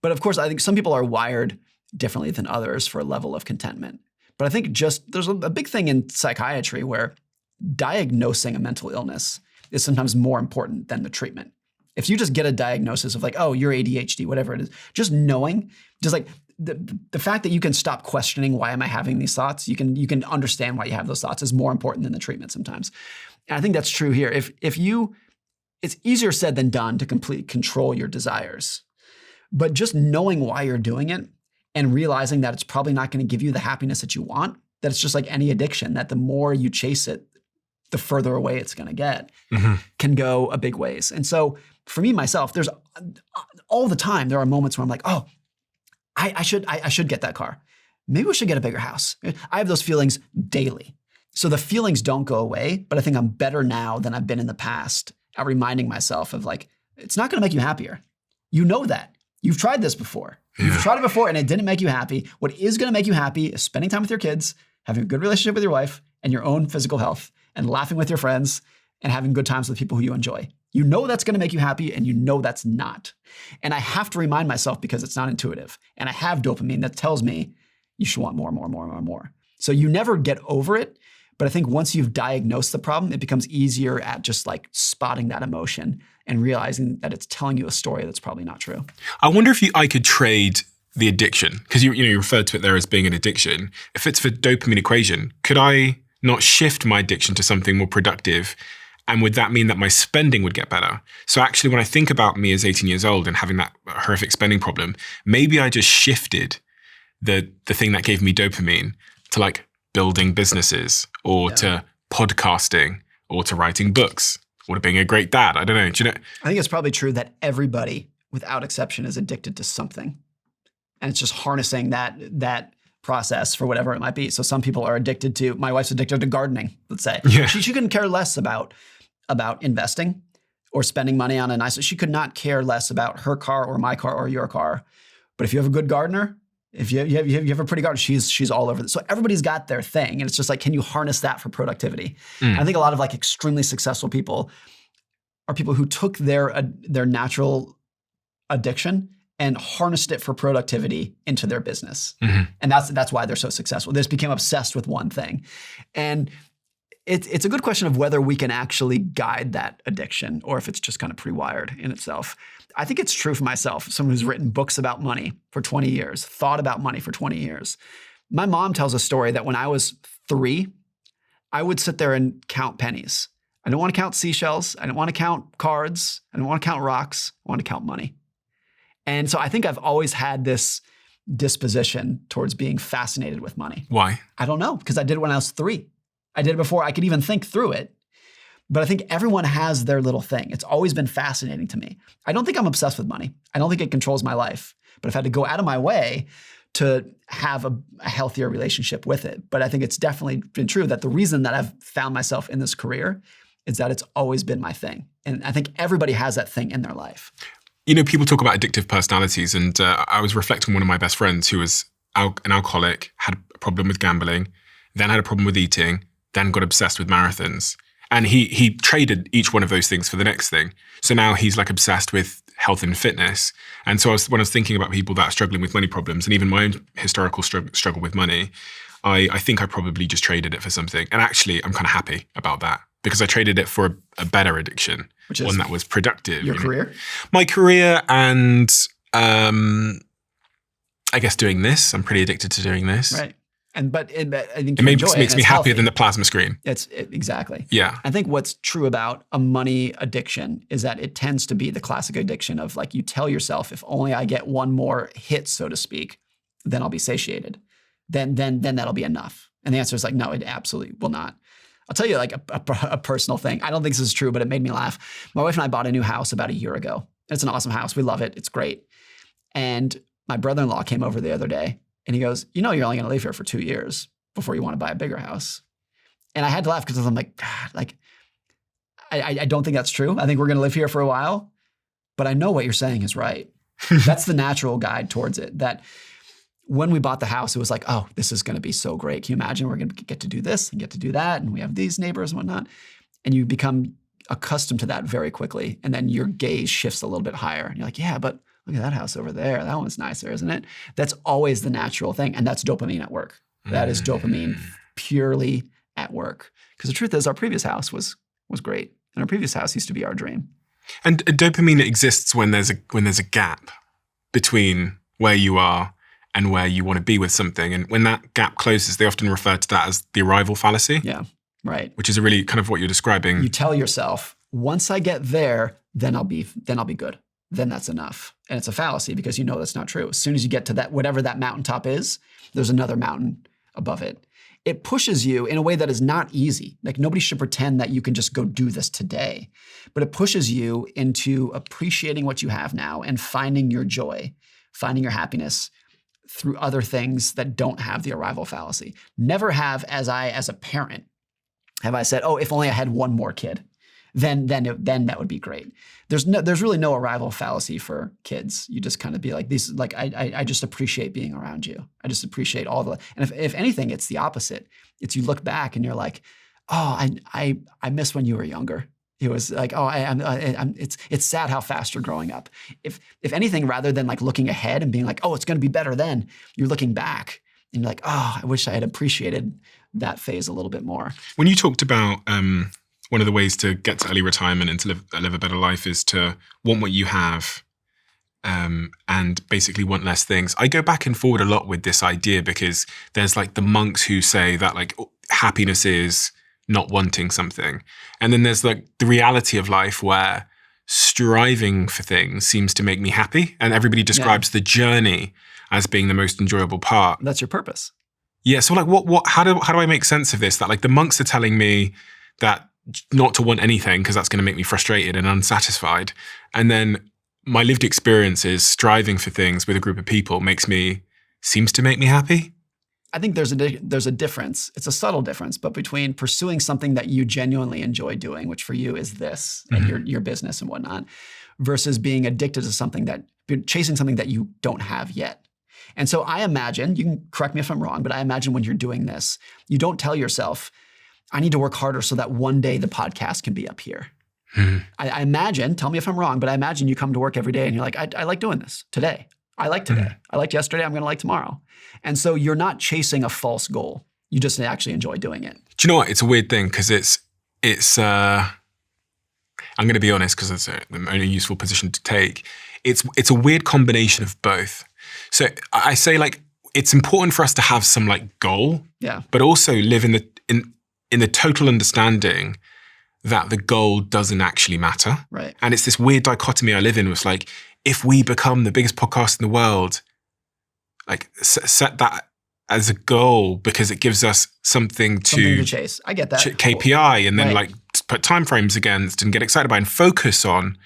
Speaker 2: But of course, I think some people are wired differently than others for a level of contentment. But I think there's a big thing in psychiatry where diagnosing a mental illness is sometimes more important than the treatment. If you just get a diagnosis of like, oh, you're ADHD, whatever it is, just knowing, just like, the fact that you can stop questioning why am I having these thoughts, you can understand why you have those thoughts is more important than the treatment sometimes. And I think that's true here. It's easier said than done to completely control your desires, but just knowing why you're doing it and realizing that it's probably not going to give you the happiness that you want, that it's just like any addiction, that the more you chase it, the further away it's going to get, can go a big ways. And so for me, myself, there's all the time, there are moments where I'm like, oh, I should get that car. Maybe we should get a bigger house. I have those feelings daily. So the feelings don't go away, but I think I'm better now than I've been in the past at reminding myself of like, it's not going to make you happier. You know that. You've tried this before. Yeah. You've tried it before and it didn't make you happy. What is going to make you happy is spending time with your kids, having a good relationship with your wife and your own physical health, and laughing with your friends and having good times with people who you enjoy. You know that's going to make you happy and you know that's not. And I have to remind myself because it's not intuitive. And I have dopamine that tells me you should want more. So you never get over it. But I think once you've diagnosed the problem, it becomes easier at just like spotting that emotion and realizing that it's telling you a story that's probably not true.
Speaker 1: I wonder if I could trade the addiction, because you referred to it there as being an addiction. If it's for dopamine equation, could I not shift my addiction to something more productive? And would that mean that my spending would get better? So actually, when I think about me as 18 years old and having that horrific spending problem, maybe I just shifted the thing that gave me dopamine to like building businesses or to podcasting or to writing books or to being a great dad. I don't know. Do you know?
Speaker 2: I think it's probably true that everybody, without exception, is addicted to something. And it's just harnessing that process for whatever it might be. So some people are addicted to, my wife's addicted to gardening, let's say. Yeah. She couldn't care less about investing or spending money on a nice, she could not care less about her car or my car or your car. But if you have a good gardener, if you have a pretty garden, she's all over this. So everybody's got their thing. And it's just like, can you harness that for productivity? I think a lot of like extremely successful people are people who took their natural addiction and harnessed it for productivity into their business. And that's why they're so successful. They just became obsessed with one thing. And it's a good question of whether we can actually guide that addiction or if it's just kind of pre-wired in itself. I think it's true for myself, someone who's written books about money for 20 years, thought about money for 20 years. My mom tells a story that when I was 3, I would sit there and count pennies. I don't want to count seashells. I don't want to count cards. I don't want to count rocks. I want to count money. And so I think I've always had this disposition towards being fascinated with money.
Speaker 1: Why?
Speaker 2: I don't know, because I did it when I was 3. I did it before I could even think through it. But I think everyone has their little thing. It's always been fascinating to me. I don't think I'm obsessed with money. I don't think it controls my life. But I've had to go out of my way to have a healthier relationship with it. But I think it's definitely been true that the reason that I've found myself in this career is that it's always been my thing. And I think everybody has that thing in their life.
Speaker 1: You know, people talk about addictive personalities, and I was reflecting on one of my best friends who was an alcoholic, had a problem with gambling, then had a problem with eating, then got obsessed with marathons. And he traded each one of those things for the next thing. So now he's like obsessed with health and fitness. And so when I was thinking about people that are struggling with money problems, and even my own historical struggle with money, I think I probably just traded it for something. And actually, I'm kind of happy about that because I traded it for a better addiction, which is one that was productive.
Speaker 2: Your career?
Speaker 1: My career and I guess doing this. I'm pretty addicted to doing this.
Speaker 2: Right. But I think
Speaker 1: it makes me happier than the plasma screen.
Speaker 2: Exactly.
Speaker 1: Yeah.
Speaker 2: I think what's true about a money addiction is that it tends to be the classic addiction of like you tell yourself, if only I get one more hit, so to speak, then I'll be satiated. Then that'll be enough. And the answer is like, no, it absolutely will not. I'll tell you like a personal thing. I don't think this is true, but it made me laugh. My wife and I bought a new house about a year ago. It's an awesome house. We love it. It's great. And my brother-in-law came over the other day. And he goes, you know, you're only going to live here for 2 years before you want to buy a bigger house. And I had to laugh because I'm like, God, like, I don't think that's true. I think we're going to live here for a while. But I know what you're saying is right. That's the natural guide towards it. That when we bought the house, it was like, oh, this is going to be so great. Can you imagine we're going to get to do this and get to do that? And we have these neighbors and whatnot. And you become accustomed to that very quickly. And then your gaze shifts a little bit higher. And you're like, yeah, but look at that house over there. That one's nicer, isn't it? That's always the natural thing. And that's dopamine at work. That is dopamine purely at work. Because the truth is our previous house was great. And our previous house used to be our dream.
Speaker 1: And dopamine exists when there's a gap between where you are and where you want to be with something. And when that gap closes, they often refer to that as the arrival fallacy.
Speaker 2: Yeah, right.
Speaker 1: Which is a really kind of what you're describing.
Speaker 2: You tell yourself, once I get there, then I'll be good. Then that's enough. And it's a fallacy because you know that's not true. As soon as you get to that, whatever that mountaintop is, there's another mountain above it. It pushes you in a way that is not easy. Like nobody should pretend that you can just go do this today, but it pushes you into appreciating what you have now and finding your joy, finding your happiness through other things that don't have the arrival fallacy. Never have, as a parent, have I said, oh, if only I had one more kid. Then that would be great. There's really no arrival fallacy for kids. You just kind of be like these. Like I just appreciate being around you. I just appreciate all the. And if anything, it's the opposite. It's you look back and you're like, oh, I miss when you were younger. It was like, oh, it's sad how fast you're growing up. If anything, rather than like looking ahead and being like, oh, it's going to be better then, you're looking back and you're like, oh, I wish I had appreciated that phase a little bit more.
Speaker 1: When you talked about one of the ways to get to early retirement and to live a better life is to want what you have and basically want less things. I go back and forward a lot with this idea because there's like the monks who say that like happiness is not wanting something. And then there's like the reality of life where striving for things seems to make me happy. And everybody describes the journey as being the most enjoyable part.
Speaker 2: That's your purpose.
Speaker 1: Yeah. So like how do I make sense of this? That like the monks are telling me that not to want anything because that's going to make me frustrated and unsatisfied. And then my lived experience is striving for things with a group of people seems to make me happy.
Speaker 2: I think there's a difference. It's a subtle difference, but between pursuing something that you genuinely enjoy doing, which for you is this, like your business and whatnot, versus being addicted to chasing something that you don't have yet. And so I imagine, you can correct me if I'm wrong, but I imagine when you're doing this, you don't tell yourself, I need to work harder so that one day the podcast can be up here. I imagine, tell me if I'm wrong, but I imagine you come to work every day and you're like, I like doing this today. I like today. I liked yesterday. I'm going to like tomorrow. And so you're not chasing a false goal. You just actually enjoy doing it.
Speaker 1: Do you know what? It's a weird thing because I'm going to be honest because it's the only useful position to take. It's a weird combination of both. So I say like, it's important for us to have some like goal, but also live in the total understanding that the goal doesn't actually matter.
Speaker 2: Right.
Speaker 1: And it's this weird dichotomy I live in, was like, if we become the biggest podcast in the world, like set that as a goal because it gives us something to
Speaker 2: chase. I get that.
Speaker 1: KPI, and then like put timeframes against and get excited by and focus on,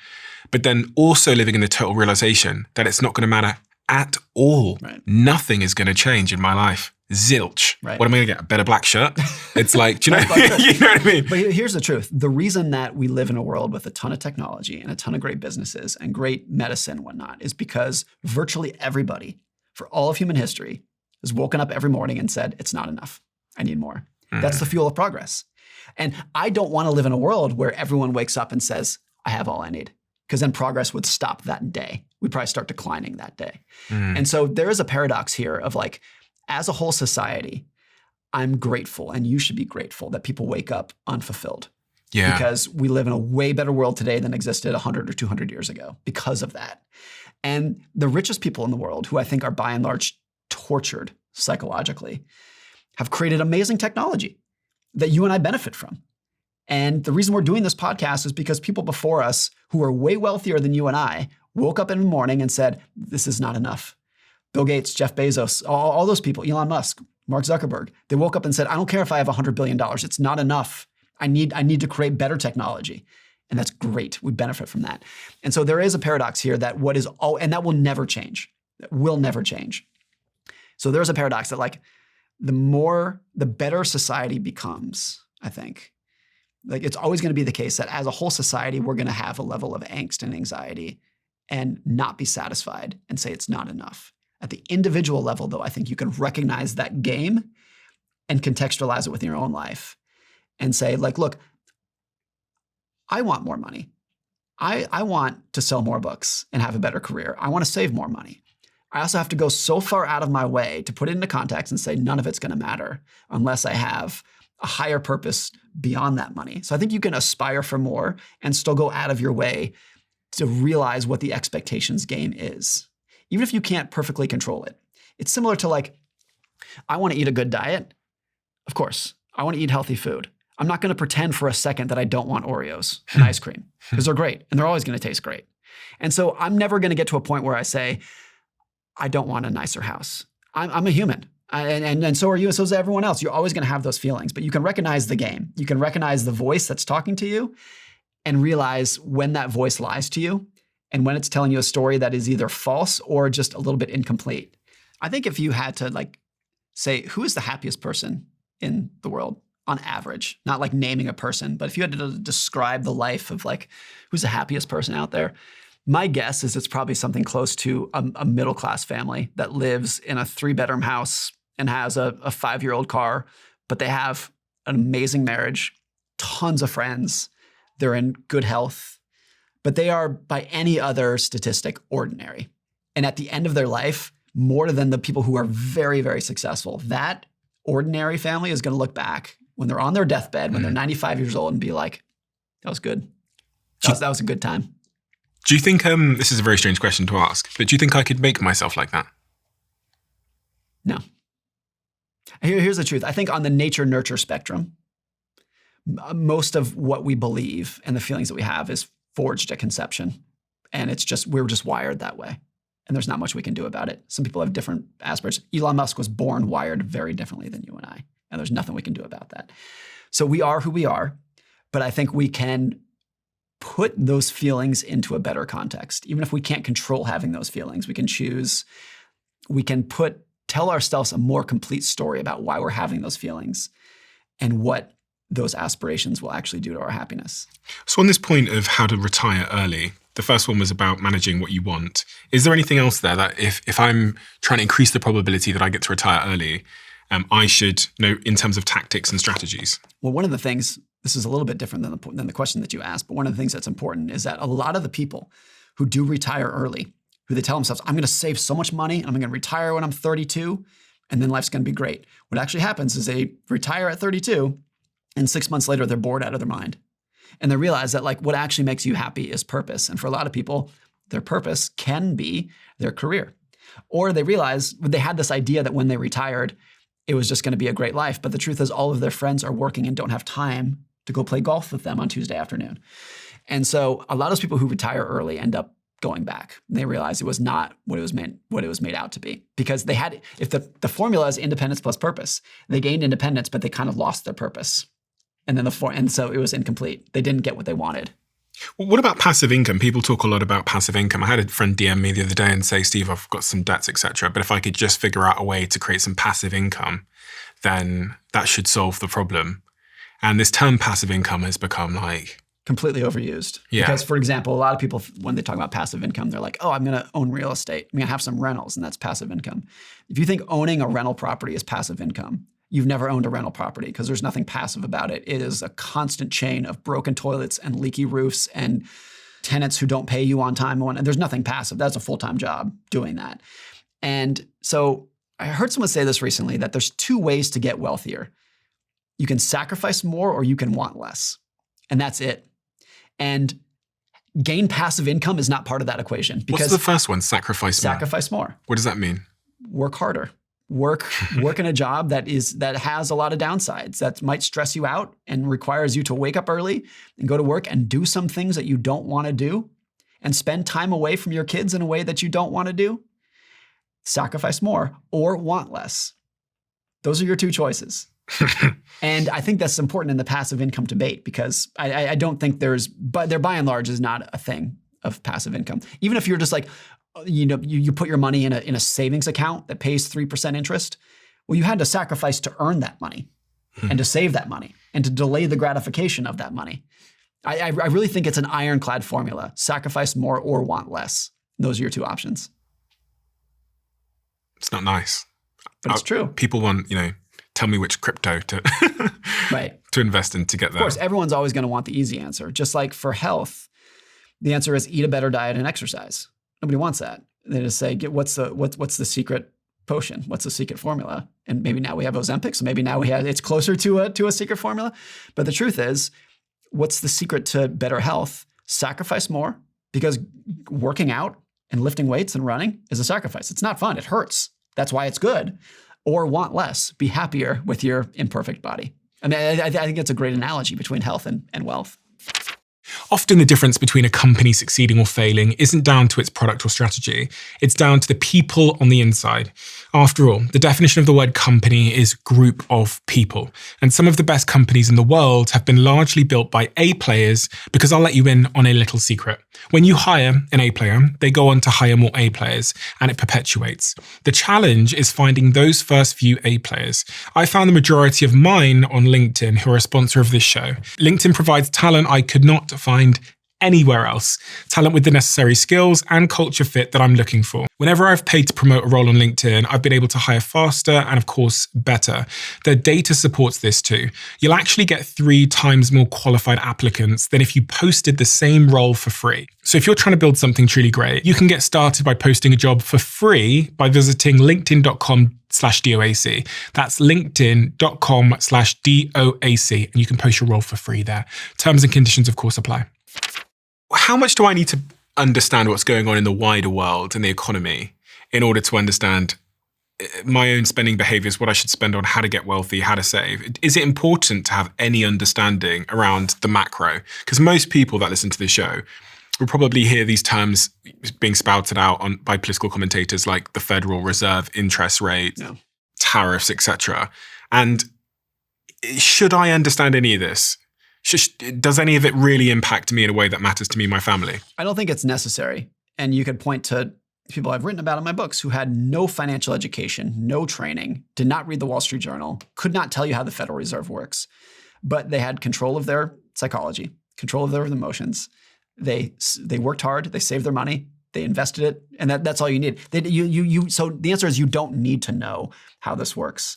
Speaker 1: but then also living in the total realization that it's not going to matter at all.
Speaker 2: Right.
Speaker 1: Nothing is going to change in my life. Zilch.
Speaker 2: Right.
Speaker 1: What am I going to get? A better black shirt? It's like, do you know, you know what I mean?
Speaker 2: But here's the truth. The reason that we live in a world with a ton of technology and a ton of great businesses and great medicine and whatnot is because virtually everybody for all of human history has woken up every morning and said, it's not enough. I need more. That's the fuel of progress. And I don't want to live in a world where everyone wakes up and says, I have all I need. Because then progress would stop that day. We'd probably start declining that day. And so there is a paradox here of like, as a whole society, I'm grateful, and you should be grateful that people wake up unfulfilled. Yeah. Because we live in a way better world today than existed 100 or 200 years ago because of that. And the richest people in the world, who I think are by and large tortured psychologically, have created amazing technology that you and I benefit from. And the reason we're doing this podcast is because people before us who are way wealthier than you and I woke up in the morning and said, this is not enough. Bill Gates, Jeff Bezos, all those people, Elon Musk, Mark Zuckerberg, they woke up and said, I don't care if I have $100 billion. It's not enough. I need to create better technology. And that's great. We benefit from that. And so there is a paradox here that and that will never change. That will never change. So there's a paradox that like the better society becomes, I think. Like it's always going to be the case that as a whole society, we're going to have a level of angst and anxiety and not be satisfied and say it's not enough. At the individual level, though, I think you can recognize that game and contextualize it within your own life and say, like, look, I want more money. I want to sell more books and have a better career. I want to save more money. I also have to go so far out of my way to put it into context and say none of it's going to matter unless I have a higher purpose beyond that money. So I think you can aspire for more and still go out of your way to realize what the expectations game is, even if you can't perfectly control it. It's similar to like, I want to eat a good diet. Of course, I want to eat healthy food. I'm not going to pretend for a second that I don't want Oreos and ice cream because they're great and they're always going to taste great. And so I'm never going to get to a point where I say, I don't want a nicer house. I'm a human. And so are you, and so is everyone else. You're always going to have those feelings, but you can recognize the game. You can recognize the voice that's talking to you and realize when that voice lies to you and when it's telling you a story that is either false or just a little bit incomplete. I think if you had to like say, who is the happiest person in the world on average, not like naming a person, but if you had to describe the life of like, who's the happiest person out there, my guess is it's probably something close to a middle-class family that lives in a 3-bedroom house and has a 5-year-old car, but they have an amazing marriage, tons of friends, they're in good health, but they are, by any other statistic, ordinary. And at the end of their life, more than the people who are very, very successful, that ordinary family is going to look back when they're on their deathbed, when they're 95 years old and be like, that was good. That was a good time.
Speaker 1: Do you think, this is a very strange question to ask, but do you think I could make myself like that?
Speaker 2: No. Here's the truth. I think on the nature-nurture spectrum, most of what we believe and the feelings that we have is forged at conception. And we're just wired that way. And there's not much we can do about it. Some people have different aspirations. Elon Musk was born wired very differently than you and I. And there's nothing we can do about that. So we are who we are, but I think we can put those feelings into a better context. Even if we can't control having those feelings, we can tell ourselves a more complete story about why we're having those feelings and what those aspirations will actually do to our happiness.
Speaker 1: So on this point of how to retire early, the first one was about managing what you want. Is there anything else there that if I'm trying to increase the probability that I get to retire early, I should know in terms of tactics and strategies?
Speaker 2: Well, one of the things, this is a little bit different than the question that you asked, but one of the things that's important is that a lot of the people who do retire early, who they tell themselves, I'm going to save so much money, and I'm going to retire when I'm 32, and then life's going to be great. What actually happens is they retire at 32, and 6 months later, they're bored out of their mind. And they realize that like what actually makes you happy is purpose. And for a lot of people, their purpose can be their career. Or they realize they had this idea that when they retired, it was just going to be a great life. But the truth is all of their friends are working and don't have time to go play golf with them on Tuesday afternoon. And so a lot of those people who retire early end up going back. And they realize it was not what it was made out to be. Because they had, if the formula is independence plus purpose, they gained independence, but they kind of lost their purpose. And then and so it was incomplete. They didn't get what they wanted.
Speaker 1: Well, what about passive income? People talk a lot about passive income. I had a friend DM me the other day and say, Steve, I've got some debts, etc. But if I could just figure out a way to create some passive income, then that should solve the problem. And this term passive income has become like
Speaker 2: completely overused.
Speaker 1: Yeah.
Speaker 2: Because, for example, a lot of people, when they talk about passive income, they're like, oh, I'm going to own real estate. I'm going to have some rentals, and that's passive income. If you think owning a rental property is passive income, you've never owned a rental property because there's nothing passive about it. It is a constant chain of broken toilets and leaky roofs and tenants who don't pay you on time. And there's nothing passive. That's a full-time job doing that. And so I heard someone say this recently, that there's two ways to get wealthier. You can sacrifice more or you can want less. And that's it. And gain passive income is not part of that equation. Because
Speaker 1: what's the first one? Sacrifice more.
Speaker 2: Sacrifice more.
Speaker 1: What does that mean?
Speaker 2: Work harder. Work in a job that has a lot of downsides, that might stress you out and requires you to wake up early and go to work and do some things that you don't want to do and spend time away from your kids in a way that you don't want to do. Sacrifice more or want less. Those are your two choices. And I think that's important in the passive income debate, because I don't think but there by and large is not a thing of passive income. Even if you're just like, you put your money in a savings account that pays 3% interest. Well, you had to sacrifice to earn that money and to save that money and to delay the gratification of that money. I really think it's an ironclad formula. Sacrifice more or want less. Those are your two options.
Speaker 1: It's not nice.
Speaker 2: But it's true.
Speaker 1: People want, tell me which crypto to
Speaker 2: right.
Speaker 1: to invest in to get that.
Speaker 2: Of course, everyone's always going to want the easy answer. Just like for health, the answer is eat a better diet and exercise. Nobody wants that. They just say, what's the secret potion? What's the secret formula? And maybe now we have Ozempic, so maybe now it's closer to a secret formula. But the truth is, what's the secret to better health? Sacrifice more, because working out and lifting weights and running is a sacrifice. It's not fun. It hurts. That's why it's good. Or want less. Be happier with your imperfect body. I mean, I think it's a great analogy between health and wealth.
Speaker 1: Often the difference between a company succeeding or failing isn't down to its product or strategy. It's down to the people on the inside. After all, the definition of the word company is group of people. And some of the best companies in the world have been largely built by A players, because I'll let you in on a little secret. When you hire an A player, they go on to hire more A players, and it perpetuates. The challenge is finding those first few A players. I found the majority of mine on LinkedIn, who are a sponsor of this show. LinkedIn provides talent I could not find anywhere else. Talent with the necessary skills and culture fit that I'm looking for. Whenever I've paid to promote a role on LinkedIn, I've been able to hire faster and, of course, better. The data supports this too. You'll actually get 3 times more qualified applicants than if you posted the same role for free. So if you're trying to build something truly great, you can get started by posting a job for free by visiting linkedin.com/DOAC. That's linkedin.com/DOAC, and you can post your role for free there. Terms and conditions, of course, apply. How much do I need to understand what's going on in the wider world and the economy in order to understand my own spending behaviors, what I should spend on, how to get wealthy, how to save? Is it important to have any understanding around the macro? Because most people that listen to the show will probably hear these terms being spouted out by political commentators like the Federal Reserve, interest rate, tariffs, etc. And should I understand any of this? Does any of it really impact me in a way that matters to me and my family?
Speaker 2: I don't think it's necessary. And you could point to people I've written about in my books who had no financial education, no training, did not read the Wall Street Journal, could not tell you how the Federal Reserve works, but they had control of their psychology, control of their emotions. They worked hard, they saved their money, they invested it, and that's all you need. So the answer is you don't need to know how this works.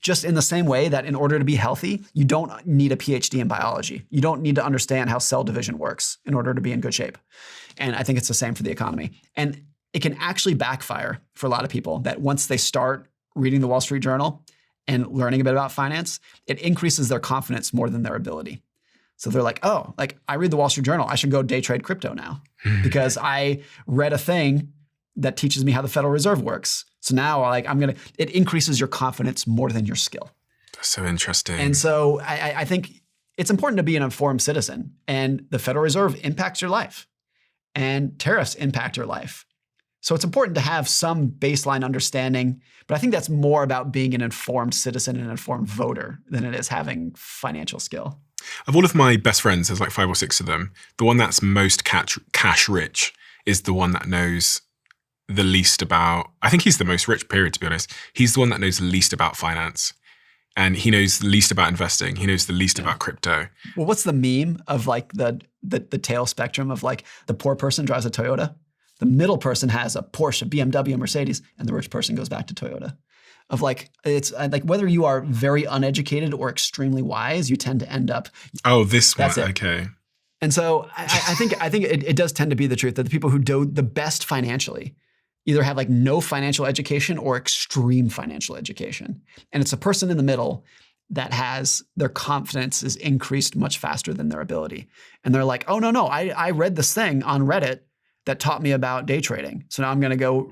Speaker 2: just in the same way that in order to be healthy, you don't need a PhD in biology. You don't need to understand how cell division works in order to be in good shape. And I think it's the same for the economy. And it can actually backfire for a lot of people that once they start reading the Wall Street Journal and learning a bit about finance, it increases their confidence more than their ability. So they're like, oh, like I read the Wall Street Journal, I should go day trade crypto now because I read a thing that teaches me how the Federal Reserve works. So now like it increases your confidence more than your skill.
Speaker 1: That's so interesting.
Speaker 2: And so I think it's important to be an informed citizen, and the Federal Reserve impacts your life and tariffs impact your life. So it's important to have some baseline understanding, but I think that's more about being an informed citizen and an informed voter than it is having financial skill.
Speaker 1: Of all of my best friends, there's like 5 or 6 of them, the one that's most cash rich is the one that knows the least about, I think he's the most rich, period, to be honest. He's the one that knows the least about finance. And he knows the least about investing. He knows the least about crypto.
Speaker 2: Well, what's the meme of like the tail spectrum of like the poor person drives a Toyota? The middle person has a Porsche, BMW, Mercedes, and the rich person goes back to Toyota. Of like, it's like whether you are very uneducated or extremely wise, you tend to end up.
Speaker 1: Oh, this one,
Speaker 2: it.
Speaker 1: okay.
Speaker 2: And so I think it does tend to be the truth that the people who do the best financially either have like no financial education or extreme financial education. And it's a person in the middle that has their confidence is increased much faster than their ability. And they're like, oh, no, I read this thing on Reddit that taught me about day trading. So now I'm going to go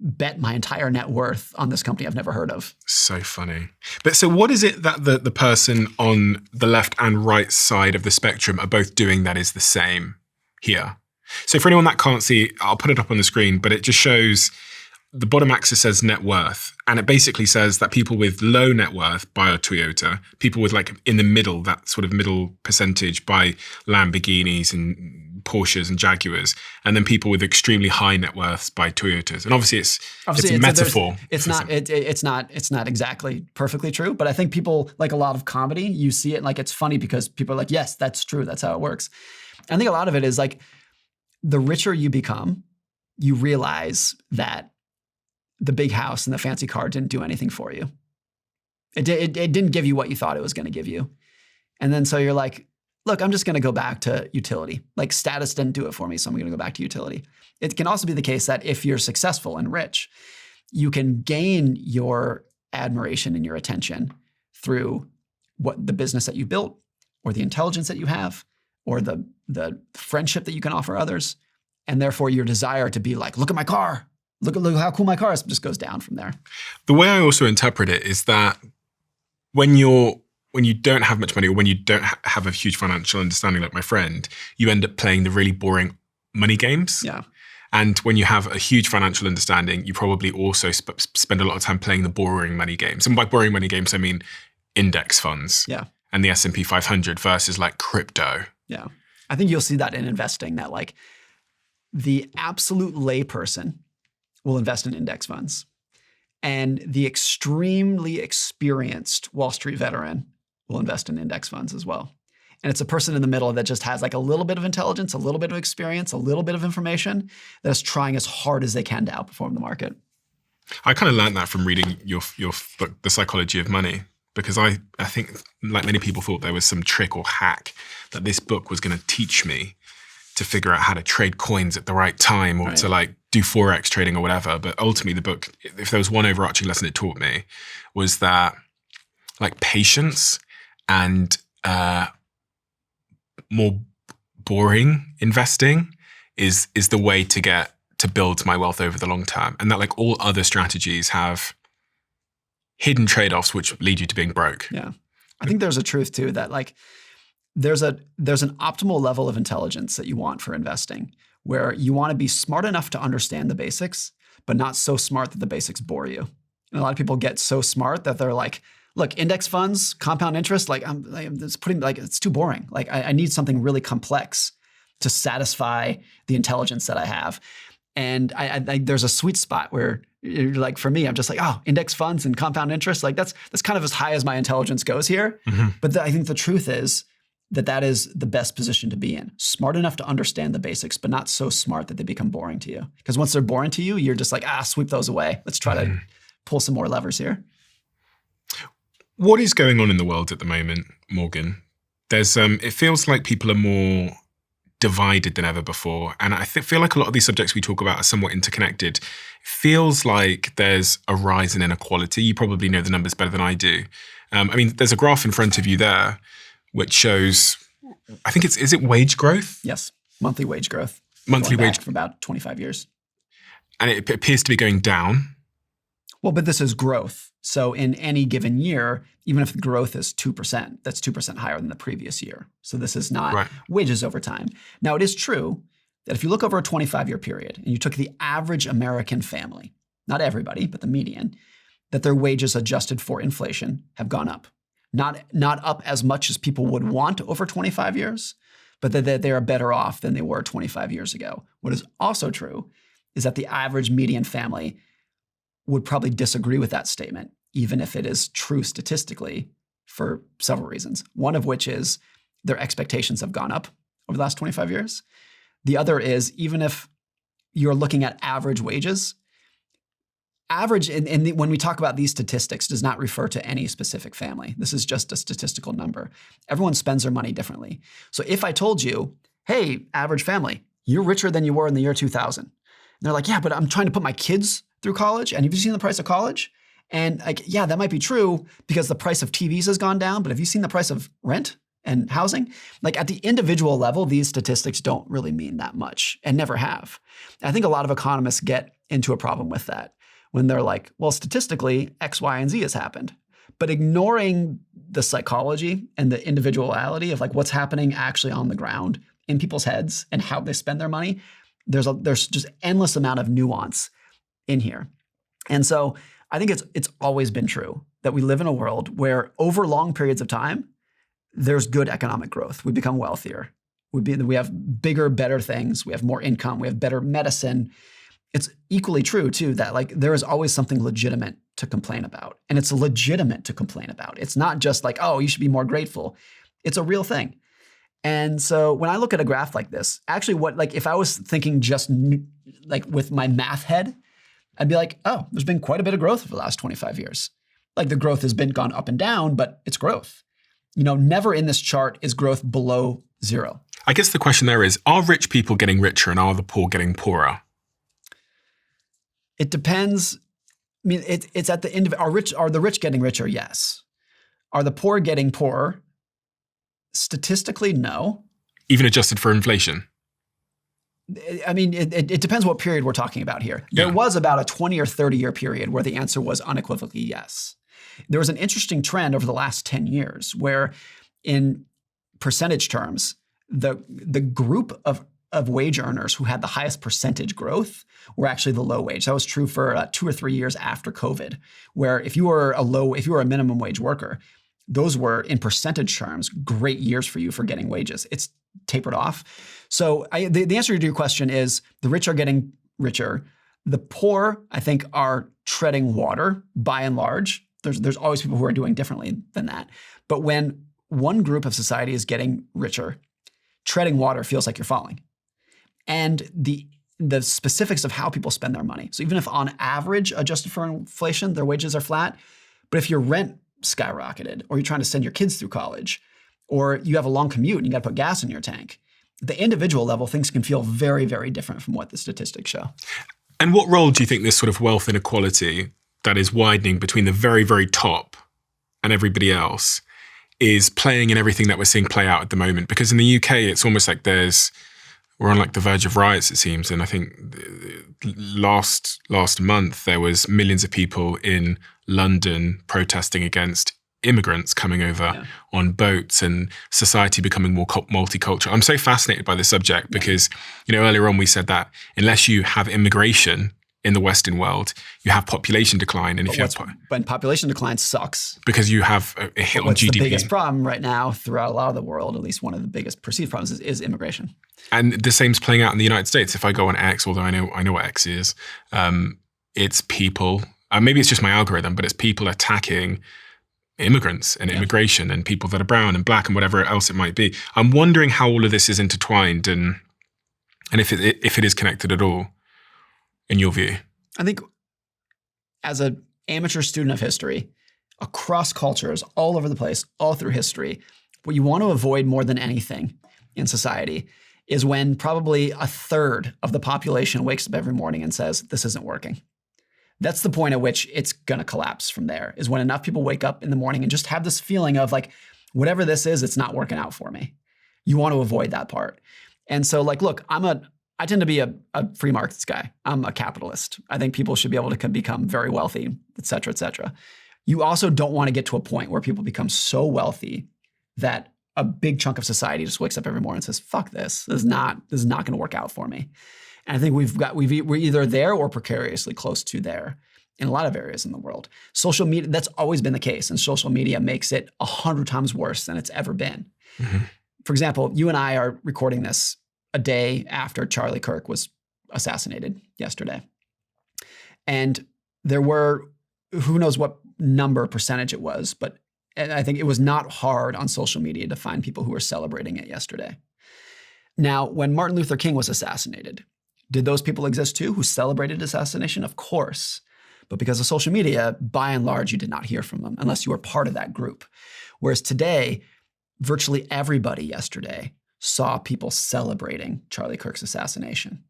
Speaker 2: bet my entire net worth on this company I've never heard of.
Speaker 1: So funny. But so what is it that the person on the left and right side of the spectrum are both doing that is the same here? So for anyone that can't see, I'll put it up on the screen, but it just shows the bottom axis says net worth. And it basically says that people with low net worth buy a Toyota, people with like in the middle, that sort of middle percentage buy Lamborghinis and Porsches and Jaguars, and then people with extremely high net worths buy Toyotas. And obviously it's a metaphor.
Speaker 2: It's not exactly perfectly true, but I think people, like a lot of comedy, you see it like it's funny because people are like, yes, that's true. That's how it works. I think a lot of it is like the richer you become, you realize that the big house and the fancy car didn't do anything for you. It didn't give you what you thought it was going to give you. And then so you're like, look, I'm just going to go back to utility. Like status didn't do it for me, so I'm going to go back to utility. It can also be the case that if you're successful and rich, you can gain your admiration and your attention through what the business that you built or the intelligence that you have or the friendship that you can offer others. And therefore your desire to be like, look at my car. Look how cool my car is, just goes down from there.
Speaker 1: The way I also interpret it is that when you don't have much money or when you don't have a huge financial understanding like my friend, you end up playing the really boring money games.
Speaker 2: Yeah.
Speaker 1: And when you have a huge financial understanding, you probably also spend a lot of time playing the boring money games. And by boring money games, I mean index funds.
Speaker 2: Yeah.
Speaker 1: And the S&P 500 versus like crypto.
Speaker 2: Yeah. I think you'll see that in investing, that like the absolute layperson will invest in index funds. And the extremely experienced Wall Street veteran will invest in index funds as well. And it's a person in the middle that just has like a little bit of intelligence, a little bit of experience, a little bit of information that's trying as hard as they can to outperform the market.
Speaker 1: I kind of learned that from reading your book, The Psychology of Money, because I think, like many people, thought there was some trick or hack that this book was going to teach me to figure out how to trade coins at the right time or to like do Forex trading or whatever. But ultimately the book, if there was one overarching lesson it taught me, was that like patience and more boring investing is the way to build my wealth over the long term. And that like all other strategies have hidden trade-offs which lead you to being broke.
Speaker 2: Yeah. I think there's a truth too that like there's an optimal level of intelligence that you want for investing, where you want to be smart enough to understand the basics, but not so smart that the basics bore you. And a lot of people get so smart that they're like, look, index funds, compound interest, it's too boring. Like I need something really complex to satisfy the intelligence that I have. And I there's a sweet spot where you're like, for me, I'm just like, oh, index funds and compound interest, like that's kind of as high as my intelligence goes here. Mm-hmm. But I think the truth is that is the best position to be in. Smart enough to understand the basics, but not so smart that they become boring to you. Because once they're boring to you, you're just like, sweep those away. Let's try to pull some more levers here.
Speaker 1: What is going on in the world at the moment, Morgan? There's it feels like people are more divided than ever before. And I feel like a lot of these subjects we talk about are somewhat interconnected. It feels like there's a rise in inequality. You probably know the numbers better than I do. I mean, there's a graph in front of you there which shows, I think is it wage growth?
Speaker 2: Yes, monthly wage growth.
Speaker 1: Monthly wage
Speaker 2: for about 25 years.
Speaker 1: And it appears to be going down.
Speaker 2: Well, but this is growth. So in any given year, even if the growth is 2%, that's 2% higher than the previous year. So this is not wages over time. Now, it is true that if you look over a 25-year period and you took the average American family, not everybody, but the median, that their wages adjusted for inflation have gone up. Not up as much as people would want over 25 years, but that they are better off than they were 25 years ago. What is also true is that the average median family would probably disagree with that statement, even if it is true statistically, for several reasons. One of which is their expectations have gone up over the last 25 years. The other is, even if you're looking at average wages, average, when we talk about these statistics, does not refer to any specific family. This is just a statistical number. Everyone spends their money differently. So if I told you, hey, average family, you're richer than you were in the year 2000. And they're like, yeah, but I'm trying to put my kids through college. And have you seen the price of college? And like, yeah, that might be true because the price of TVs has gone down. But have you seen the price of rent and housing? Like at the individual level, these statistics don't really mean that much and never have. I think a lot of economists get into a problem with that when they're like, well, statistically, X, Y, and Z has happened. But ignoring the psychology and the individuality of like what's happening actually on the ground in people's heads and how they spend their money, there's just endless amount of nuance in here. And so I think it's always been true that we live in a world where over long periods of time, there's good economic growth. We become wealthier. We have bigger, better things. We have more income. We have better medicine. It's equally true too that like there is always something legitimate to complain about. And it's legitimate to complain about. It's not just like, oh, you should be more grateful. It's a real thing. And so when I look at a graph like this, actually if I was thinking just like with my math head, I'd be like, oh, there's been quite a bit of growth over the last 25 years. Like the growth has been gone up and down, but it's growth. Never in this chart is growth below zero.
Speaker 1: I guess the question there is, are rich people getting richer and are the poor getting poorer?
Speaker 2: It depends. I mean, it's at the end of are the rich getting richer? Yes. Are the poor getting poorer? Statistically, no.
Speaker 1: Even adjusted for inflation?
Speaker 2: I mean, it depends what period we're talking about here.
Speaker 1: Yeah.
Speaker 2: There was about a 20 or 30-year period where the answer was unequivocally yes. There was an interesting trend over the last 10 years where in percentage terms, the group of wage earners who had the highest percentage growth were actually the low wage. That was true for 2 or 3 years after COVID, where if you were a minimum wage worker, those were in percentage terms great years for you for getting wages. It's tapered off. So the answer to your question is the rich are getting richer. The poor, I think, are treading water by and large. There's always people who are doing differently than that. But when one group of society is getting richer, treading water feels like you're falling. And the specifics of how people spend their money. So even if on average, adjusted for inflation, their wages are flat, but if your rent skyrocketed, or you're trying to send your kids through college, or you have a long commute and you got to put gas in your tank, the individual level, things can feel very, very different from what the statistics show.
Speaker 1: And what role do you think this sort of wealth inequality that is widening between the very, very top and everybody else is playing in everything that we're seeing play out at the moment? Because in the UK, it's almost like we're on like the verge of riots, it seems. And I think last month, there was millions of people in London protesting against immigrants coming over on boats and society becoming more multicultural. I'm so fascinated by this subject because, earlier on we said that unless you have immigration in the Western world, you have population decline. And
Speaker 2: but population decline sucks.
Speaker 1: Because you have a hit on GDP.
Speaker 2: The biggest problem right now throughout a lot of the world, at least one of the biggest perceived problems is immigration.
Speaker 1: And the same's playing out in the United States. If I go on X, although I know what X is, it's people, maybe it's just my algorithm, but it's people attacking immigrants and immigration and people that are brown and black and whatever else it might be. I'm wondering how all of this is intertwined and if it is connected at all, in your view.
Speaker 2: I think as an amateur student of history, across cultures, all over the place, all through history. What you want to avoid more than anything in society is when probably a third of the population wakes up every morning and says, this isn't working. That's the point at which it's going to collapse from there, is when enough people wake up in the morning and just have this feeling of like, whatever this is, it's not working out for me. You want to avoid that part. And so like, look, I tend to be a free markets guy. I'm a capitalist. I think people should be able to become very wealthy, et cetera, et cetera. You also don't want to get to a point where people become so wealthy that a big chunk of society just wakes up every morning and says, fuck this. This is not going to work out for me. And I think we're either there or precariously close to there in a lot of areas in the world. Social media, that's always been the case. And social media makes it 100 times worse than it's ever been. Mm-hmm. For example, you and I are recording this a day after Charlie Kirk was assassinated yesterday. And there were, who knows what percentage it was, but I think it was not hard on social media to find people who were celebrating it yesterday. Now, when Martin Luther King was assassinated, did those people exist too who celebrated assassination? Of course. But because of social media, by and large, you did not hear from them unless you were part of that group. Whereas today, virtually everybody yesterday saw people celebrating Charlie Kirk's assassination.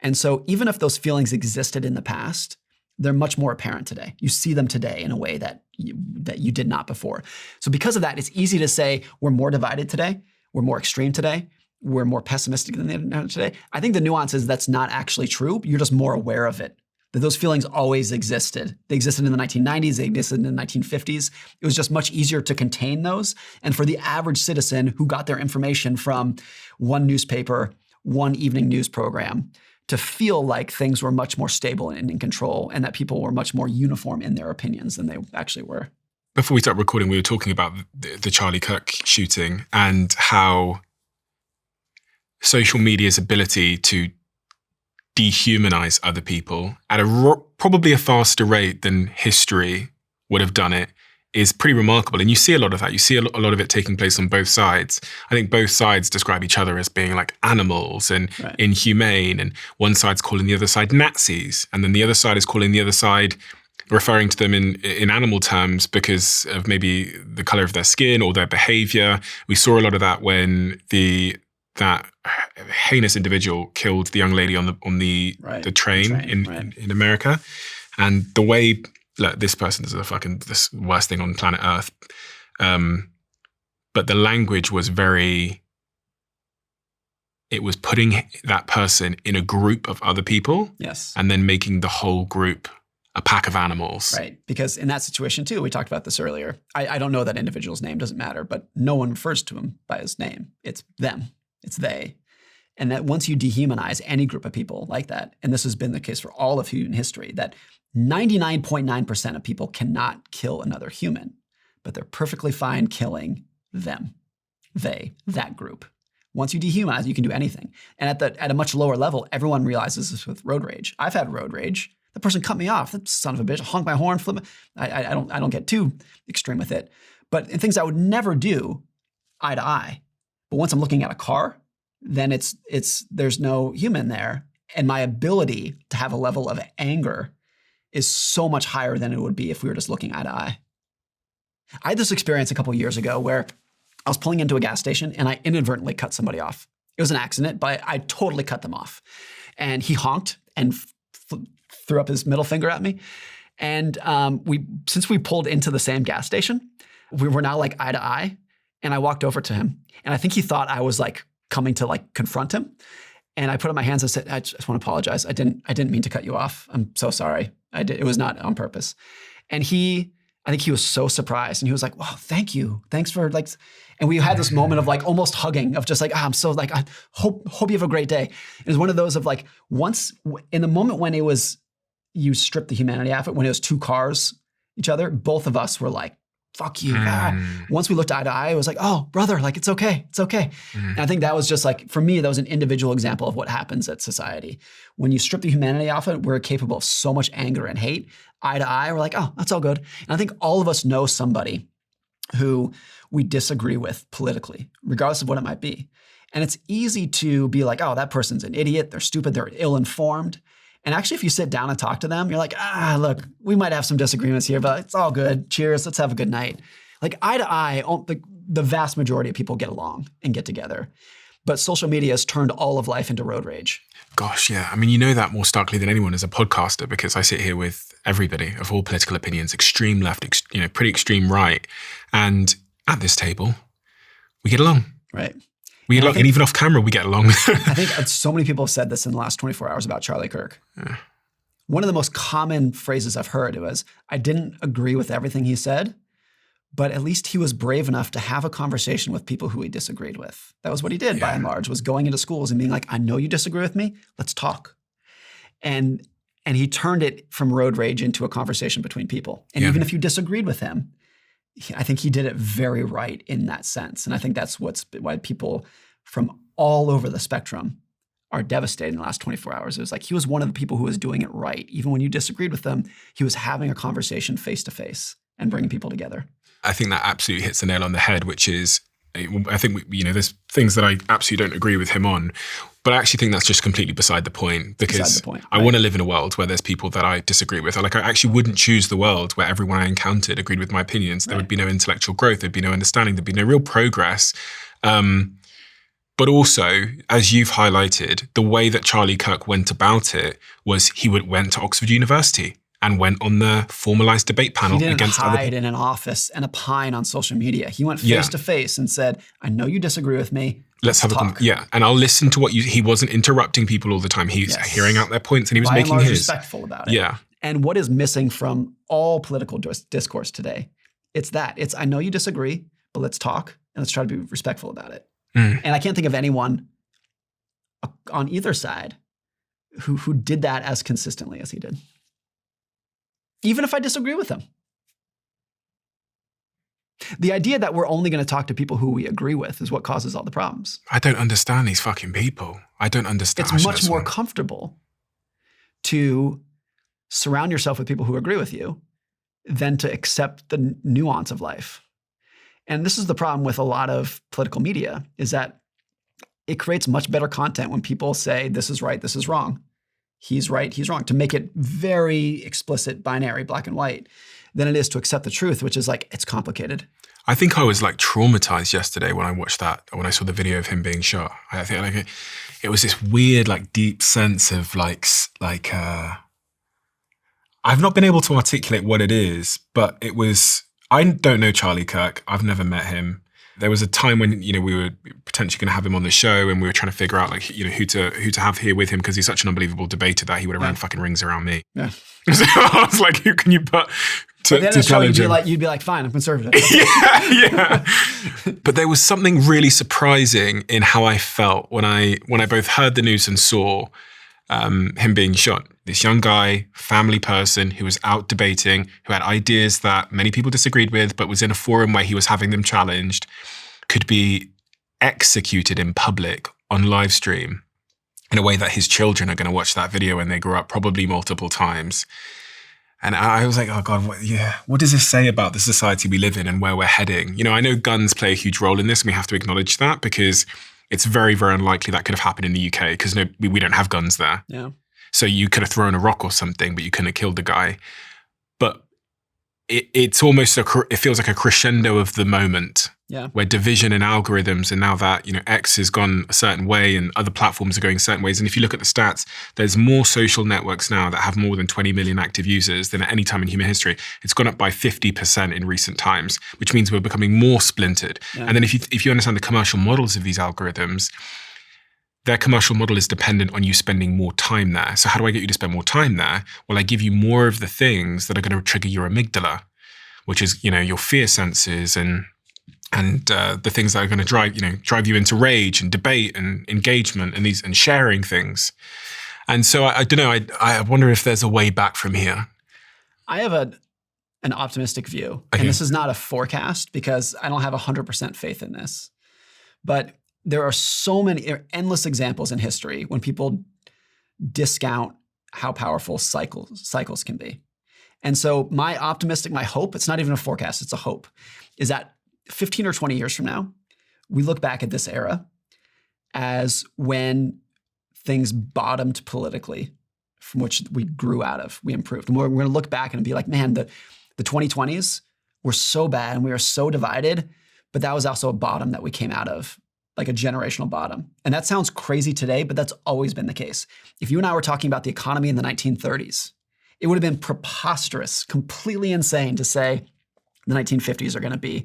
Speaker 2: And so even if those feelings existed in the past, they're much more apparent today. You see them today in a way that you did not before. So because of that, it's easy to say we're more divided today, we're more extreme today, we're more pessimistic than today. I think the nuance is that's not actually true. You're just more aware of it. That those feelings always existed. They existed in the 1990s, they existed in the 1950s. It was just much easier to contain those. And for the average citizen who got their information from one newspaper, one evening news program, to feel like things were much more stable and in control, and that people were much more uniform in their opinions than they actually were.
Speaker 1: Before we start recording, we were talking about the Charlie Kirk shooting and how social media's ability to dehumanize other people at probably a faster rate than history would have done it is pretty remarkable. And you see a lot of that. You see a lot of it taking place on both sides. I think both sides describe each other as being like animals and inhumane. And one side's calling the other side Nazis. And then the other side is calling the other side, referring to them in animal terms because of maybe the color of their skin or their behavior. We saw a lot of that when that heinous individual killed the young lady on the train in America. And the way, look, this person is this worst thing on planet Earth. But the language was it was putting that person in a group of other people.
Speaker 2: Yes. And
Speaker 1: then making the whole group a pack of animals.
Speaker 2: Right. Because in that situation too, we talked about this earlier. I don't know that individual's name, doesn't matter, but no one refers to him by his name. It's them. It's they. And that once you dehumanize any group of people like that, and this has been the case for all of human history, that 99.9% of people cannot kill another human, but they're perfectly fine killing them, that group. Once you dehumanize, you can do anything. And at a much lower level, everyone realizes this with road rage. I've had road rage. The person cut me off. That son of a bitch, honk my horn, flip. I don't get too extreme with it. But in things I would never do eye to eye. But once I'm looking at a car, then there's no human there. And my ability to have a level of anger is so much higher than it would be if we were just looking eye to eye. I had this experience a couple of years ago where I was pulling into a gas station and I inadvertently cut somebody off. It was an accident, but I totally cut them off. And he honked and threw up his middle finger at me. And since we pulled into the same gas station, we were now like eye to eye. And I walked over to him, and I think he thought I was like coming to like confront him. And I put up my hands and said, "I just want to apologize. I didn't mean to cut you off. I'm so sorry. It was not on purpose." And I think he was so surprised, and he was like, "Wow, thank you. Thanks for like." And we had this moment of like almost hugging, of just like, I'm so like, I hope you have a great day. It was one of those of like, once in the moment when it was, you stripped the humanity out of it, when it was two cars each other, both of us were like, fuck you. Once we looked eye to eye, it was like, oh, brother, like, it's okay. It's okay. And I think that was just like, for me, that was an individual example of what happens at society. When you strip the humanity off it, we're capable of so much anger and hate. Eye to eye, we're like, oh, that's all good. And I think all of us know somebody who we disagree with politically, regardless of what it might be. And it's easy to be like, oh, that person's an idiot. They're stupid. They're ill-informed. And actually, if you sit down and talk to them, you're like, look, we might have some disagreements here, but it's all good. Cheers. Let's have a good night. Like eye to eye, the vast majority of people get along and get together. But social media has turned all of life into road rage.
Speaker 1: Gosh, yeah. I mean, you know that more starkly than anyone as a podcaster, because I sit here with everybody of all political opinions, extreme left, pretty extreme right. And at this table, we get along.
Speaker 2: Right.
Speaker 1: We get along, and even off camera, we get along.
Speaker 2: I think so many people have said this in the last 24 hours about Charlie Kirk. Yeah. One of the most common phrases I've heard was, I didn't agree with everything he said, but at least he was brave enough to have a conversation with people who he disagreed with. That was what he did, by and large, was going into schools and being like, I know you disagree with me, let's talk. And he turned it from road rage into a conversation between people. And even if you disagreed with him, I think he did it very right in that sense. And I think that's why people from all over the spectrum are devastated in the last 24 hours. It was like he was one of the people who was doing it right. Even when you disagreed with them, he was having a conversation face to face and bringing people together. I
Speaker 1: think that absolutely hits the nail on the head, which is, I think, there's things that I absolutely don't agree with him on, but I actually think that's just completely beside the point, because I want to live in a world where there's people that I disagree with. I actually wouldn't choose the world where everyone I encountered agreed with my opinions. There would be no intellectual growth. There'd be no understanding. There'd be no real progress. But also, as you've highlighted, the way that Charlie Kirk went about it was he went to Oxford University and went on the formalized debate panel against other people. He didn't hide
Speaker 2: in an office and opine on social media. He went face to face and said, I know you disagree with me.
Speaker 1: Let's have
Speaker 2: talk.
Speaker 1: And I'll listen to what he wasn't interrupting people all the time. He was hearing out their points and he was making his.
Speaker 2: Respectful about it. Yeah. And what is missing from all political discourse today? It's that. It's, I know you disagree, but let's talk and let's try to be respectful about it. And I can't think of anyone on either side who did that as consistently as he did. Even if I disagree with him. The idea that we're only going to talk to people who we agree with is what causes all the problems.
Speaker 1: I don't understand these fucking people. I don't understand.
Speaker 2: It's much more comfortable to surround yourself with people who agree with you than to accept the nuance of life. And this is the problem with a lot of political media, is that it creates much better content when people say, this is right, this is wrong. He's right, he's wrong, to make it very explicit, binary, black and white, than it is to accept the truth, which is like, it's complicated.
Speaker 1: I think I was like traumatized yesterday when I watched that, when I saw the video of him being shot. I think like it was this weird, like deep sense of I've not been able to articulate what it is, but it was, I don't know Charlie Kirk. I've never met him. There was a time when, we were potentially going to have him on the show and we were trying to figure out who to have here with him, because he's such an unbelievable debater that he would have ran fucking rings around me. Yeah. So I was like, who can you put to challenge him?
Speaker 2: You'd be like, fine, I'm conservative.
Speaker 1: yeah. But there was something really surprising in how I felt when I both heard the news and saw him being shot. This young guy, family person who was out debating, who had ideas that many people disagreed with, but was in a forum where he was having them challenged, could be executed in public on live stream in a way that his children are going to watch that video when they grow up, probably multiple times. And I was like, oh God, what does this say about the society we live in and where we're heading? I know guns play a huge role in this, and we have to acknowledge that, because it's very, very unlikely that could have happened in the UK, because we don't have guns there.
Speaker 2: Yeah.
Speaker 1: So you could have thrown a rock or something, but you couldn't have killed the guy. But it's almost it feels like a crescendo of the moment, where division and algorithms, and now that X has gone a certain way and other platforms are going certain ways. And if you look at the stats, there's more social networks now that have more than 20 million active users than at any time in human history. It's gone up by 50% in recent times, which means we're becoming more splintered. Yeah. And then if you understand the commercial models of these algorithms, their commercial model is dependent on you spending more time there. So how do I get you to spend more time there? Well, I give you more of the things that are going to trigger your amygdala, which is, your fear senses and the things that are going to drive you into rage and debate and engagement and sharing things. And so I don't know. I wonder if there's a way back from here.
Speaker 2: I have an optimistic view, and this is not a forecast because I don't have 100% faith in this, but there are endless examples in history when people discount how powerful cycles can be. And so my hope, it's not even a forecast, it's a hope, is that 15 or 20 years from now, we look back at this era as when things bottomed politically from which we grew out of, we improved. And we're going to look back and be like, man, the 2020s were so bad and we were so divided, but that was also a bottom that we came out of, like a generational bottom. And that sounds crazy today, but that's always been the case. If you and I were talking about the economy in the 1930s, it would have been preposterous, completely insane to say the 1950s are going to be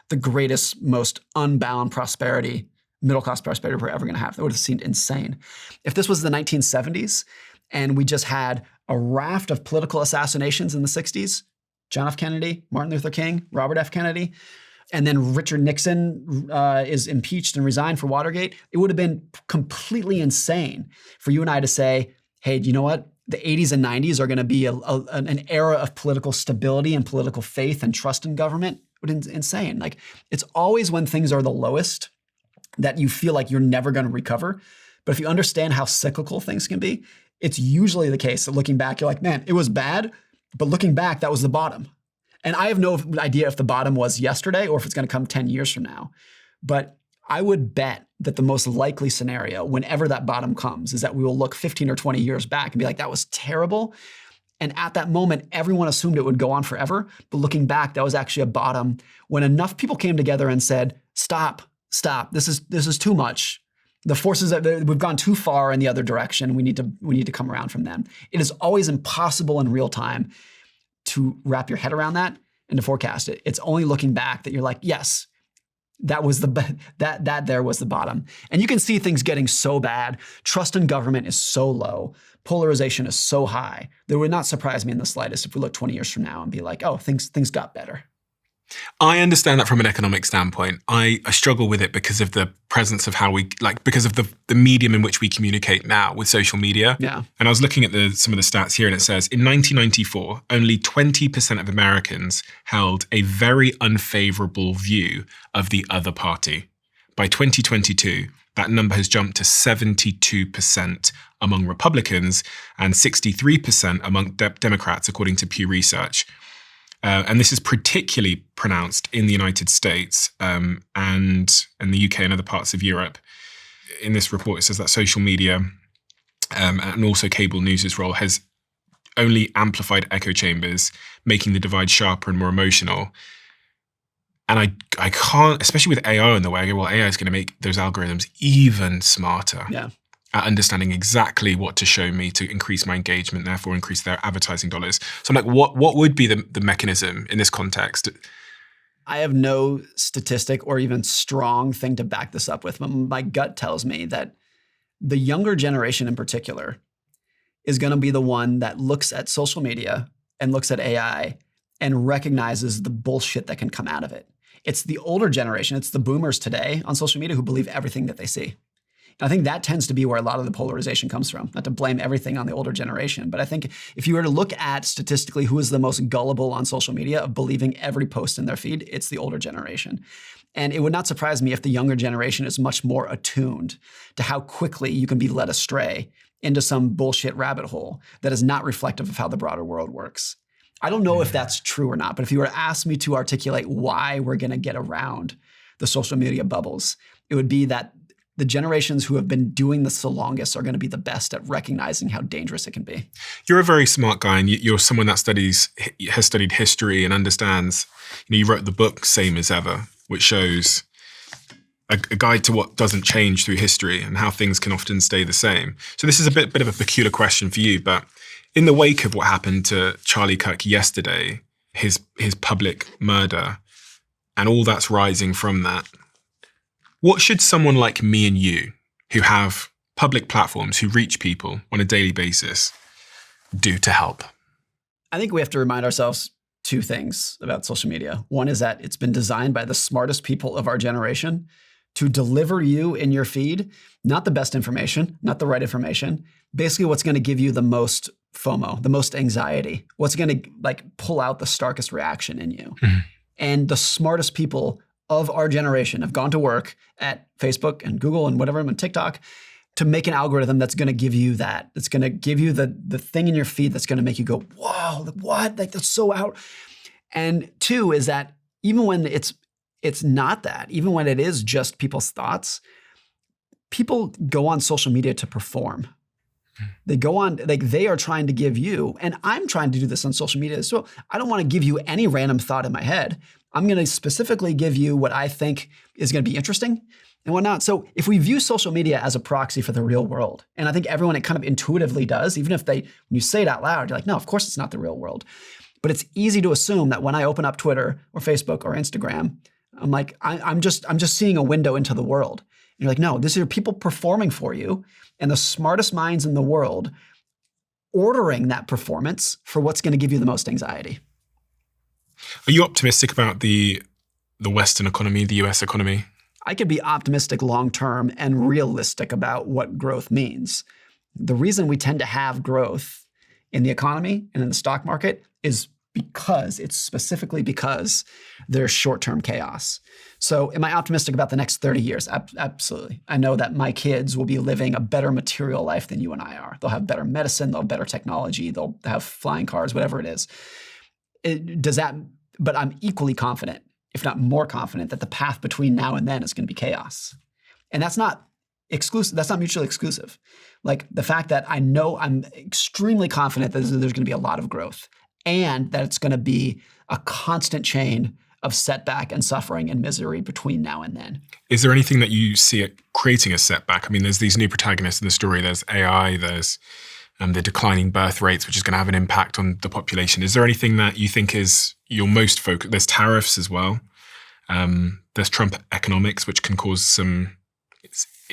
Speaker 2: the greatest, most unbound prosperity, middle-class prosperity we're ever going to have. That would have seemed insane. If this was the 1970s and we just had a raft of political assassinations in the 60s, John F. Kennedy, Martin Luther King, Robert F. Kennedy, and then Richard Nixon is impeached and resigned for Watergate, it would have been completely insane for you and I to say, hey, you know what? The 80s and 90s are going to be an era of political stability and political faith and trust in government. It would be insane. Like, it's always when things are the lowest that you feel like you're never going to recover. But if you understand how cyclical things can be, it's usually the case that looking back, you're like, man, it was bad, but looking back, that was the bottom. And I have no idea if the bottom was yesterday or if it's going to come 10 years from now. But I would bet that the most likely scenario, whenever that bottom comes, is that we will look 15 or 20 years back and be like, that was terrible. And at that moment, everyone assumed it would go on forever. But looking back, that was actually a bottom when enough people came together and said, stop, this is too much. The forces that we've gone too far in the other direction. We need to come around from them. It is always impossible in real time to wrap your head around that and to forecast it. It's only looking back that you're like, yes, that was that there was the bottom. And you can see things getting so bad. Trust in government is so low. Polarization is so high. That would not surprise me in the slightest if we look 20 years from now and be like, oh, things got better.
Speaker 1: I understand that from an economic standpoint. I struggle with it because of the presence of how because of the medium in which we communicate now with social media.
Speaker 2: Yeah.
Speaker 1: And I was looking at some of the stats here, and it says in 1994, only 20% of Americans held a very unfavorable view of the other party. By 2022, that number has jumped to 72% among Republicans and 63% among Democrats, according to Pew Research. And this is particularly pronounced in the United States and the UK and other parts of Europe. In this report, it says that social media and also cable news' role has only amplified echo chambers, making the divide sharper and more emotional. And I can't, especially with AI in the way, I go, well, AI is going to make those algorithms even smarter.
Speaker 2: Yeah.
Speaker 1: At understanding exactly what to show me to increase my engagement, therefore increase their advertising dollars. So I'm like, what would be the mechanism in this context?
Speaker 2: I have no statistic or even strong thing to back this up with, but my gut tells me that the younger generation in particular is going to be the one that looks at social media and looks at AI and recognizes the bullshit that can come out of it. It's the older generation, it's the boomers today on social media who believe everything that they see. And I think that tends to be where a lot of the polarization comes from. Not to blame everything on the older generation, but I think if you were to look at statistically who is the most gullible on social media of believing every post in their feed, it's the older generation. And it would not surprise me if the younger generation is much more attuned to how quickly you can be led astray into some bullshit rabbit hole that is not reflective of how the broader world works. I don't know if that's true or not, but if you were to ask me to articulate why we're going to get around the social media bubbles, it would be that the generations who have been doing this the longest are going to be the best at recognizing how dangerous it can be.
Speaker 1: You're a very smart guy, and you're someone that has studied history and understands. You wrote the book Same as Ever, which shows a guide to what doesn't change through history and how things can often stay the same. So this is a bit of a peculiar question for you, but in the wake of what happened to Charlie Kirk yesterday, his public murder, and all that's rising from that, what should someone like me and you, who have public platforms, who reach people on a daily basis, do to help?
Speaker 2: I think we have to remind ourselves two things about social media. One is that it's been designed by the smartest people of our generation to deliver you in your feed, not the best information, not the right information, basically what's going to give you the most FOMO, the most anxiety, what's going to pull out the starkest reaction in you. Mm-hmm. And the smartest people of our generation have gone to work at Facebook and Google and whatever, and TikTok to make an algorithm that's going to give you that. It's going to give you the thing in your feed that's going to make you go, whoa, what? Like, that's so out. And two is that even when it's not that, even when it is just people's thoughts, people go on social media to perform. They go on, like they are trying to give you, and I'm trying to do this on social media. So I don't want to give you any random thought in my head. I'm going to specifically give you what I think is going to be interesting and whatnot. So if we view social media as a proxy for the real world, and I think everyone it kind of intuitively does, even if when you say it out loud, you're like, no, of course it's not the real world. But it's easy to assume that when I open up Twitter or Facebook or Instagram, I'm like, I'm just seeing a window into the world. And you're like, no, these are people performing for you and the smartest minds in the world ordering that performance for what's going to give you the most anxiety.
Speaker 1: Are you optimistic about the Western economy, the US economy?
Speaker 2: I could be optimistic long-term and realistic about what growth means. The reason we tend to have growth in the economy and in the stock market is specifically because there's short-term chaos. So am I optimistic about the next 30 years? Absolutely. I know that my kids will be living a better material life than you and I are. They'll have better medicine, they'll have better technology, they'll have flying cars, whatever it is. But I'm equally confident, if not more confident, that the path between now and then is going to be chaos. And that's not exclusive. That's not mutually exclusive. Like the fact that I know I'm extremely confident that there's going to be a lot of growth and that it's going to be a constant chain of setback and suffering and misery between now and then.
Speaker 1: Is there anything that you see it creating a setback? I mean, there's these new protagonists in the story. There's AI, there's the declining birth rates, which is going to have an impact on the population. Is there anything that you think is your most focused? There's tariffs as well. There's Trump economics, which can cause some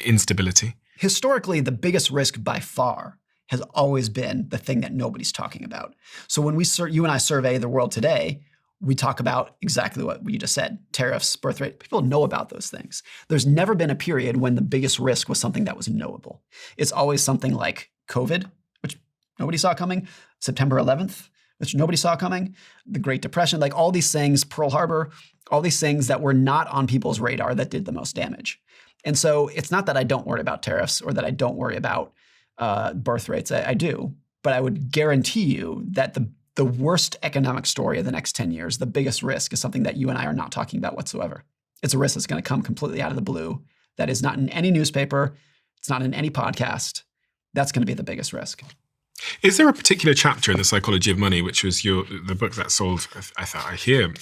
Speaker 1: instability.
Speaker 2: Historically, the biggest risk by far has always been the thing that nobody's talking about. So when you and I survey the world today, we talk about exactly what you just said, tariffs, birth rate. People know about those things. There's never been a period when the biggest risk was something that was knowable. It's always something like COVID, which nobody saw coming, September 11th, which nobody saw coming, the Great Depression, like all these things, Pearl Harbor, all these things that were not on people's radar that did the most damage. And so it's not that I don't worry about tariffs or that I don't worry about birth rates. I do, but I would guarantee you that the worst economic story of the next 10 years, the biggest risk, is something that you and I are not talking about whatsoever. It's a risk that's going to come completely out of the blue. That is not in any newspaper. It's not in any podcast. That's going to be the biggest risk.
Speaker 1: Is there a particular chapter in The Psychology of Money, which was the book that sold, I hear,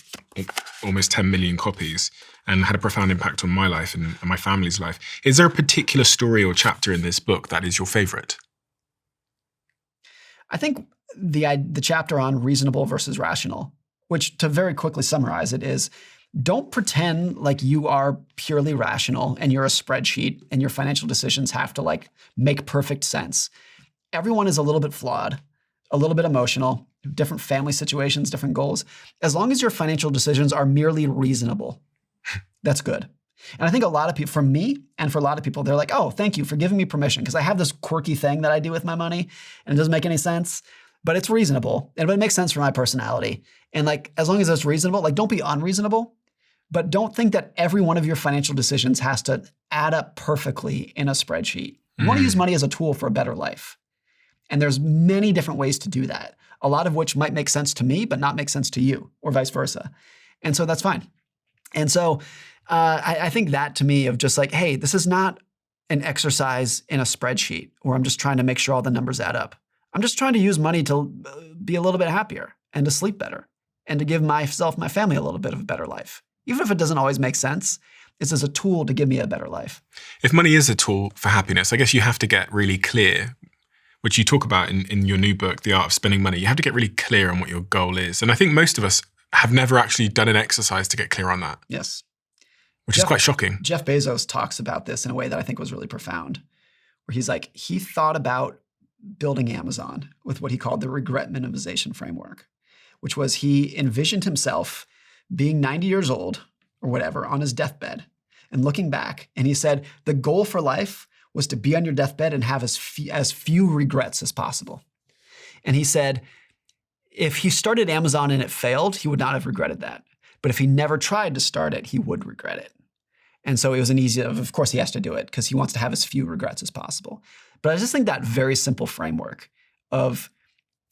Speaker 1: almost 10 million copies and had a profound impact on my life and my family's life? Is there a particular story or chapter in this book that is your favorite?
Speaker 2: I think the chapter on reasonable versus rational, which to very quickly summarize it is, don't pretend like you are purely rational and you're a spreadsheet and your financial decisions have to like make perfect sense. Everyone is a little bit flawed, a little bit emotional, different family situations, different goals. As long as your financial decisions are merely reasonable, that's good. And I think a lot of people, for me and for a lot of people, they're like, oh, thank you for giving me permission because I have this quirky thing that I do with my money and it doesn't make any sense, but it's reasonable and it makes sense for my personality. And like, as long as it's reasonable, like don't be unreasonable, but don't think that every one of your financial decisions has to add up perfectly in a spreadsheet. You want to use money as a tool for a better life. And there's many different ways to do that, a lot of which might make sense to me, but not make sense to you or vice versa. And so that's fine. And so I think that to me of just like, hey, this is not an exercise in a spreadsheet where I'm just trying to make sure all the numbers add up. I'm just trying to use money to be a little bit happier and to sleep better and to give myself, my family a little bit of a better life. Even if it doesn't always make sense, it's as a tool to give me a better life.
Speaker 1: If money is a tool for happiness, I guess you have to get really clear, which you talk about in your new book, The Art of Spending Money. You have to get really clear on what your goal is. And I think most of us have never actually done an exercise to get clear on that.
Speaker 2: Yes.
Speaker 1: Which is quite shocking.
Speaker 2: Jeff Bezos talks about this in a way that I think was really profound, where he's like, he thought about building Amazon with what he called the regret minimization framework, which was he envisioned himself being 90 years old or whatever on his deathbed and looking back. And he said, the goal for life was to be on your deathbed and have as few regrets as possible. And he said, if he started Amazon and it failed, he would not have regretted that. But if he never tried to start it, he would regret it. And so it was an easy, of course he has to do it because he wants to have as few regrets as possible. But I just think that very simple framework of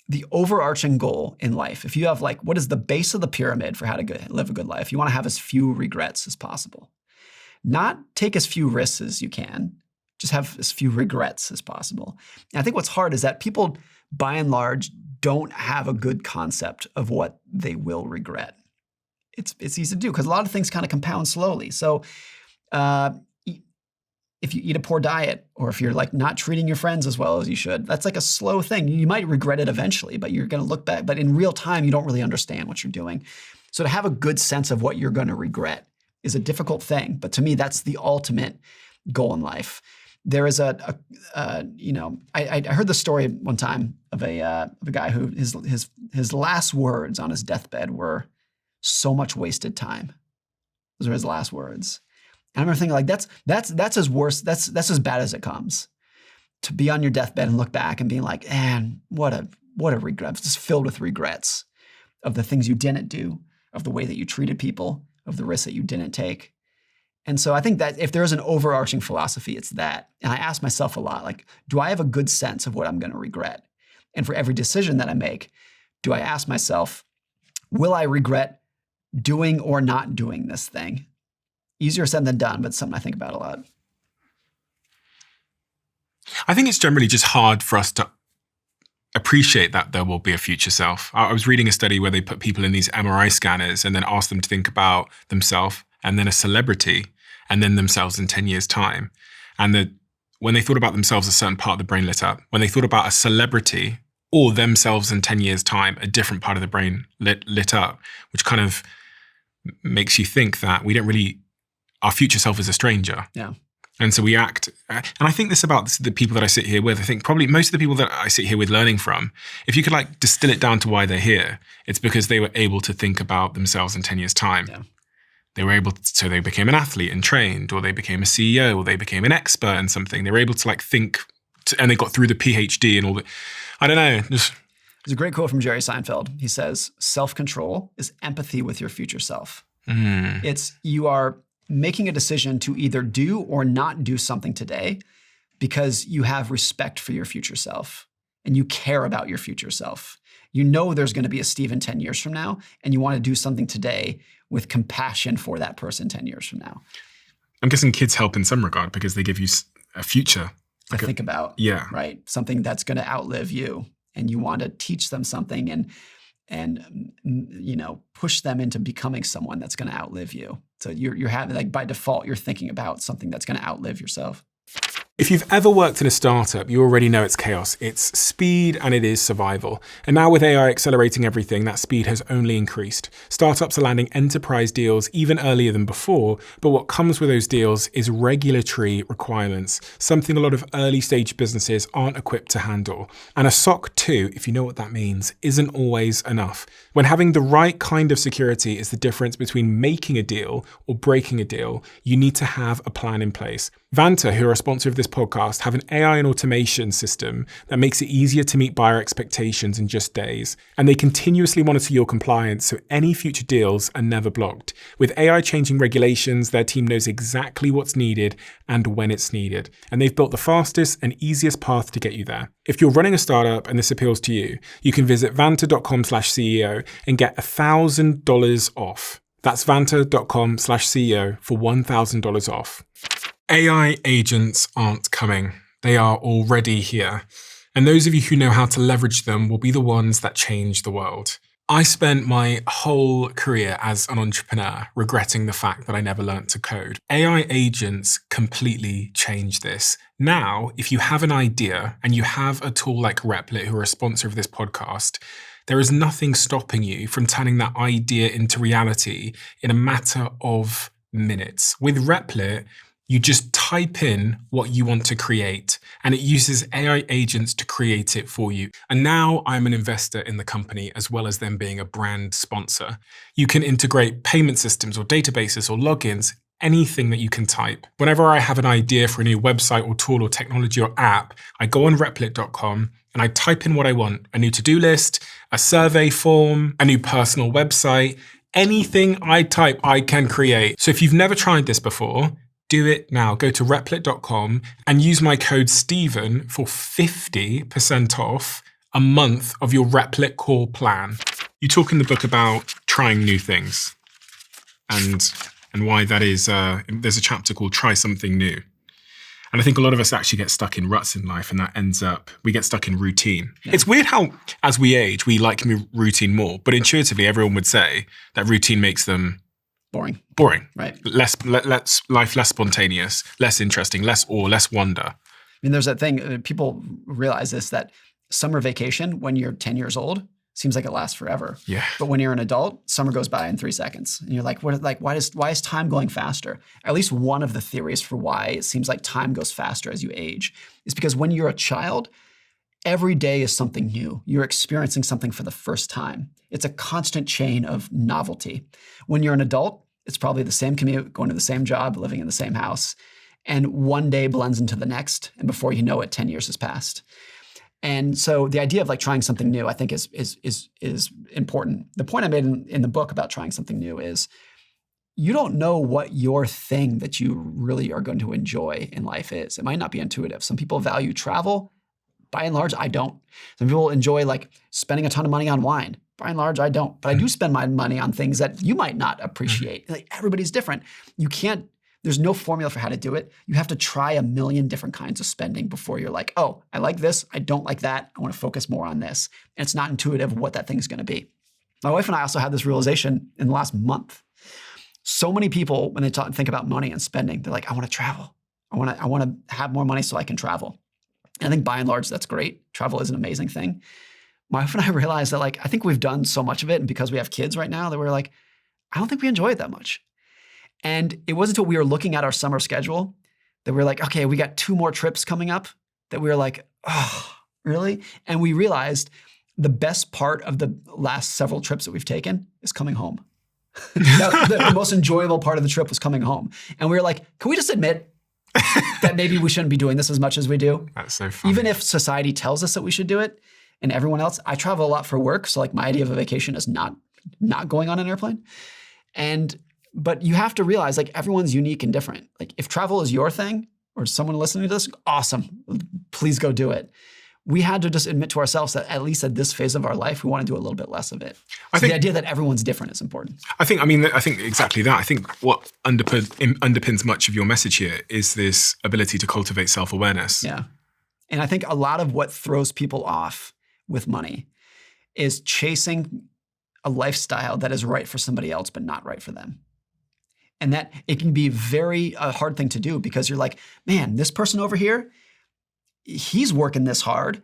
Speaker 2: the overarching goal in life, if you have like, what is the base of the pyramid for how to live a good life? You want to have as few regrets as possible. Not take as few risks as you can. just have as few regrets as possible. And I think what's hard is that people, by and large, don't have a good concept of what they will regret. It's easy to do because a lot of things kind of compound slowly. So if you eat a poor diet, or if you're like not treating your friends as well as you should, that's like a slow thing. You might regret it eventually, but you're going to look back. But in real time, you don't really understand what you're doing. So to have a good sense of what you're going to regret is a difficult thing. But to me, that's the ultimate goal in life. There is I heard the story one time of a guy who his last words on his deathbed were, "So much wasted time." Those are his last words. And I remember thinking, like, that's as worse. That's as bad as it comes. To be on your deathbed and look back and being like, man, what a regret. It's just filled with regrets of the things you didn't do, of the way that you treated people, of the risks that you didn't take. And so I think that if there's an overarching philosophy, it's that. And I ask myself a lot, like, do I have a good sense of what I'm going to regret? And for every decision that I make, do I ask myself, will I regret doing or not doing this thing? Easier said than done, but something I think about a lot.
Speaker 1: I think it's generally just hard for us to appreciate that there will be a future self. I was reading a study where they put people in these MRI scanners and then asked them to think about themselves and then a celebrity and then themselves in 10 years' time. And when they thought about themselves, a certain part of the brain lit up. When they thought about a celebrity or themselves in 10 years' time, a different part of the brain lit up, which kind of makes you think that our future self is a stranger.
Speaker 2: Yeah.
Speaker 1: And so we act, and I think this about the people that I sit here with. I think probably most of the people that I sit here with learning from, if you could like distill it down to why they're here, it's because they were able to think about themselves in 10 years' time.
Speaker 2: Yeah.
Speaker 1: They were able to, so they became an athlete and trained, or they became a CEO, or they became an expert in something. They were able to like think, and they got through the PhD and all that. I don't know. There's
Speaker 2: a great quote from Jerry Seinfeld. He says, "Self-control is empathy with your future self." It's you are making a decision to either do or not do something today because you have respect for your future self and you care about your future self. You know there's going to be a Stephen 10 years from now, and you want to do something today with compassion for that person 10 years from now.
Speaker 1: I'm guessing kids help in some regard because they give you a future
Speaker 2: to think about.
Speaker 1: Yeah.
Speaker 2: Right? Something that's going to outlive you, and you want to teach them something and push them into becoming someone that's going to outlive you. So you're having, like, by default, you're thinking about something that's going to outlive yourself.
Speaker 1: If you've ever worked in a startup, you already know it's chaos. It's speed and it is survival. And now with AI accelerating everything, that speed has only increased. Startups are landing enterprise deals even earlier than before, but what comes with those deals is regulatory requirements, something a lot of early stage businesses aren't equipped to handle. And a SOC 2, if you know what that means, isn't always enough. When having the right kind of security is the difference between making a deal or breaking a deal, you need to have a plan in place. Vanta, who are a sponsor of this podcast, have an AI and automation system that makes it easier to meet buyer expectations in just days. And they continuously monitor your compliance so any future deals are never blocked. With AI changing regulations, their team knows exactly what's needed and when it's needed. And they've built the fastest and easiest path to get you there. If you're running a startup and this appeals to you, you can visit vanta.com/CEO and get $1,000 off. That's vanta.com/CEO for $1,000 off. AI agents aren't coming. They are already here. And those of you who know how to leverage them will be the ones that change the world. I spent my whole career as an entrepreneur regretting the fact that I never learned to code. AI agents completely change this. Now, if you have an idea and you have a tool like Replit, who are a sponsor of this podcast, there is nothing stopping you from turning that idea into reality in a matter of minutes. With Replit, you just type in what you want to create, and it uses AI agents to create it for you. And now I'm an investor in the company, as well as them being a brand sponsor. You can integrate payment systems or databases or logins, anything that you can type. Whenever I have an idea for a new website or tool or technology or app, I go on replit.com and I type in what I want: a new to-do list, a survey form, a new personal website. Anything I type, I can create. So if you've never tried this before, do it now. Go to replit.com and use my code Stephen for 50% off a month of your Replit core plan. You talk in the book about trying new things and why that is. There's a chapter called Try Something New. And I think a lot of us actually get stuck in ruts in life, and that ends up, we get stuck in routine. Yeah. It's weird how, as we age, we like routine more, but intuitively, everyone would say that routine makes them
Speaker 2: boring.
Speaker 1: Right. Life less spontaneous, less interesting, less awe, less wonder.
Speaker 2: I mean, there's that thing, people realize this, that summer vacation when you're 10 years old seems like it lasts forever.
Speaker 1: Yeah.
Speaker 2: But when you're an adult, summer goes by in 3 seconds. And you're like, why is time going faster? At least one of the theories for why it seems like time goes faster as you age is because when you're a child, every day is something new. You're experiencing something for the first time. It's a constant chain of novelty. When you're an adult, it's probably the same commute, going to the same job, living in the same house. And one day blends into the next. And before you know it, 10 years has passed. And so the idea of like trying something new, I think is important. The point I made in the book about trying something new is you don't know what your thing that you really are going to enjoy in life is. It might not be intuitive. Some people value travel. By and large, I don't. Some people enjoy like spending a ton of money on wine. By and large, I don't. But I do spend my money on things that you might not appreciate. Like everybody's different. There's no formula for how to do it. You have to try a million different kinds of spending before you're like, oh, I like this. I don't like that. I want to focus more on this. And it's not intuitive what that thing's going to be. My wife and I also had this realization in the last month. So many people, when they think about money and spending, they're like, I want to travel. I want to have more money so I can travel. And I think by and large, that's great. Travel is an amazing thing. My wife and I realized that I think we've done so much of it. And because we have kids right now, that we're like, I don't think we enjoy it that much. And it wasn't until we were looking at our summer schedule that we were like, okay, we got 2 more trips coming up, that we were like, oh, really? And we realized the best part of the last several trips that we've taken is coming home. The most enjoyable part of the trip was coming home. And we were like, can we just admit that maybe we shouldn't be doing this as much as we do?
Speaker 1: That's so funny.
Speaker 2: Even if society tells us that we should do it, and everyone else, I travel a lot for work, so my idea of a vacation is not going on an airplane. But you have to realize everyone's unique and different. If travel is your thing, or someone listening to this, awesome, please go do it. We had to just admit to ourselves that at least at this phase of our life, we want to do a little bit less of it. I think the idea that everyone's different is important.
Speaker 1: I think exactly that. I think what underpins much of your message here is this ability to cultivate self-awareness.
Speaker 2: Yeah. And I think a lot of what throws people off with money is chasing a lifestyle that is right for somebody else, but not right for them. And that it can be very hard thing to do because you're like, man, this person over here, he's working this hard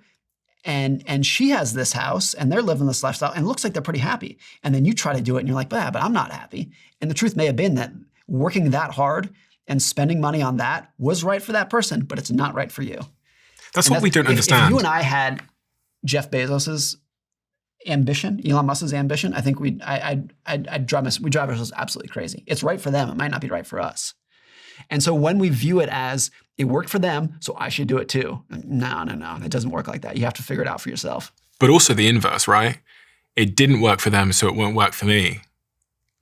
Speaker 2: and she has this house and they're living this lifestyle and it looks like they're pretty happy. And then you try to do it and you're like, but I'm not happy. And the truth may have been that working that hard and spending money on that was right for that person, but it's not right for you.
Speaker 1: That's what we don't understand.
Speaker 2: If you and I had Jeff Bezos's ambition, Elon Musk's ambition, I think we drive ourselves absolutely crazy. It's right for them. It might not be right for us. And so when we view it as it worked for them, so I should do it too. No. It doesn't work like that. You have to figure it out for yourself.
Speaker 1: But also the inverse, right? It didn't work for them, so it won't work for me.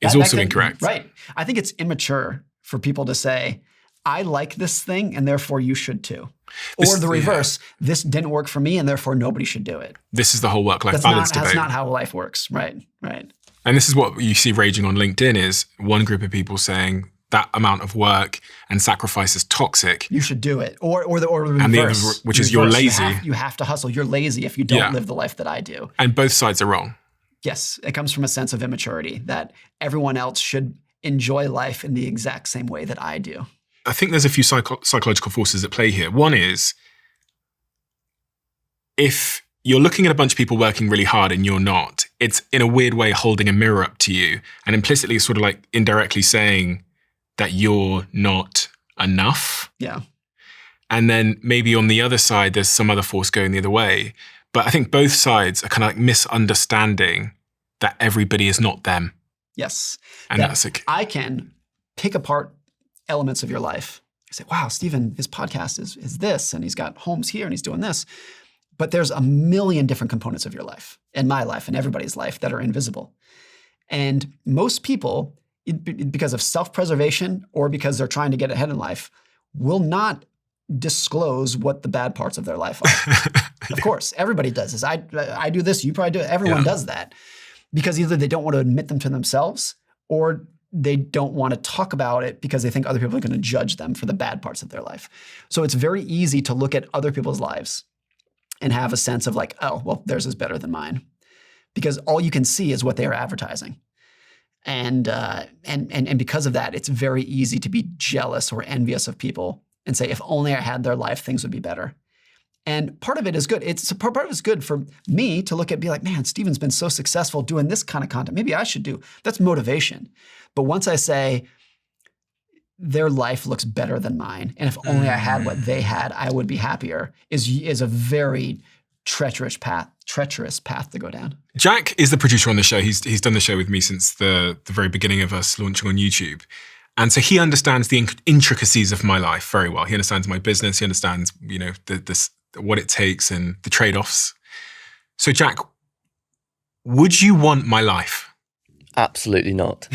Speaker 1: Is also incorrect.
Speaker 2: Right. I think it's immature for people to say, I like this thing and therefore you should too. Or the reverse, this didn't work for me and therefore nobody should do it.
Speaker 1: This is the whole work-life balance debate.
Speaker 2: That's not how life works. Right.
Speaker 1: And this is what you see raging on LinkedIn is one group of people saying that amount of work and sacrifice is toxic.
Speaker 2: You should do it. Or the reverse.
Speaker 1: And the other, which is you're lazy.
Speaker 2: You have to hustle. You're lazy if you don't live the life that I do.
Speaker 1: And both sides are wrong.
Speaker 2: Yes. It comes from a sense of immaturity that everyone else should enjoy life in the exact same way that I do.
Speaker 1: I think there's a few psychological forces at play here. One is if you're looking at a bunch of people working really hard and you're not, it's in a weird way holding a mirror up to you and implicitly sort of indirectly saying that you're not enough.
Speaker 2: Yeah.
Speaker 1: And then maybe on the other side, there's some other force going the other way. But I think both sides are kind of misunderstanding that everybody is not them.
Speaker 2: Yes.
Speaker 1: And that's
Speaker 2: I can pick apart elements of your life. I say, wow, Stephen, his podcast is this, and he's got homes here, and he's doing this. But there's a million different components of your life, and my life, and everybody's life that are invisible. And most people, because of self-preservation or because they're trying to get ahead in life, will not disclose what the bad parts of their life are. Of course, everybody does this. I do this, you probably do it. Everyone does that. Because either they don't want to admit them to themselves or they don't want to talk about it because they think other people are going to judge them for the bad parts of their life. So it's very easy to look at other people's lives and have a sense of like, oh, well, theirs is better than mine, because all you can see is what they are advertising. And because of that, it's very easy to be jealous or envious of people and say, if only I had their life, things would be better. And part of it is good. Part of it's good for me to look at, be like, man, Steven's been so successful doing this kind of content. Maybe I should do. That's motivation. But once I say their life looks better than mine, and if only I had what they had, I would be happier, is a very treacherous path to go down.
Speaker 1: Jack is the producer on the show. He's done the show with me since the very beginning of us launching on YouTube. And so he understands the intricacies of my life very well. He understands my business. He understands, what it takes and the trade-offs. So Jack, would you want my life?
Speaker 6: Absolutely not.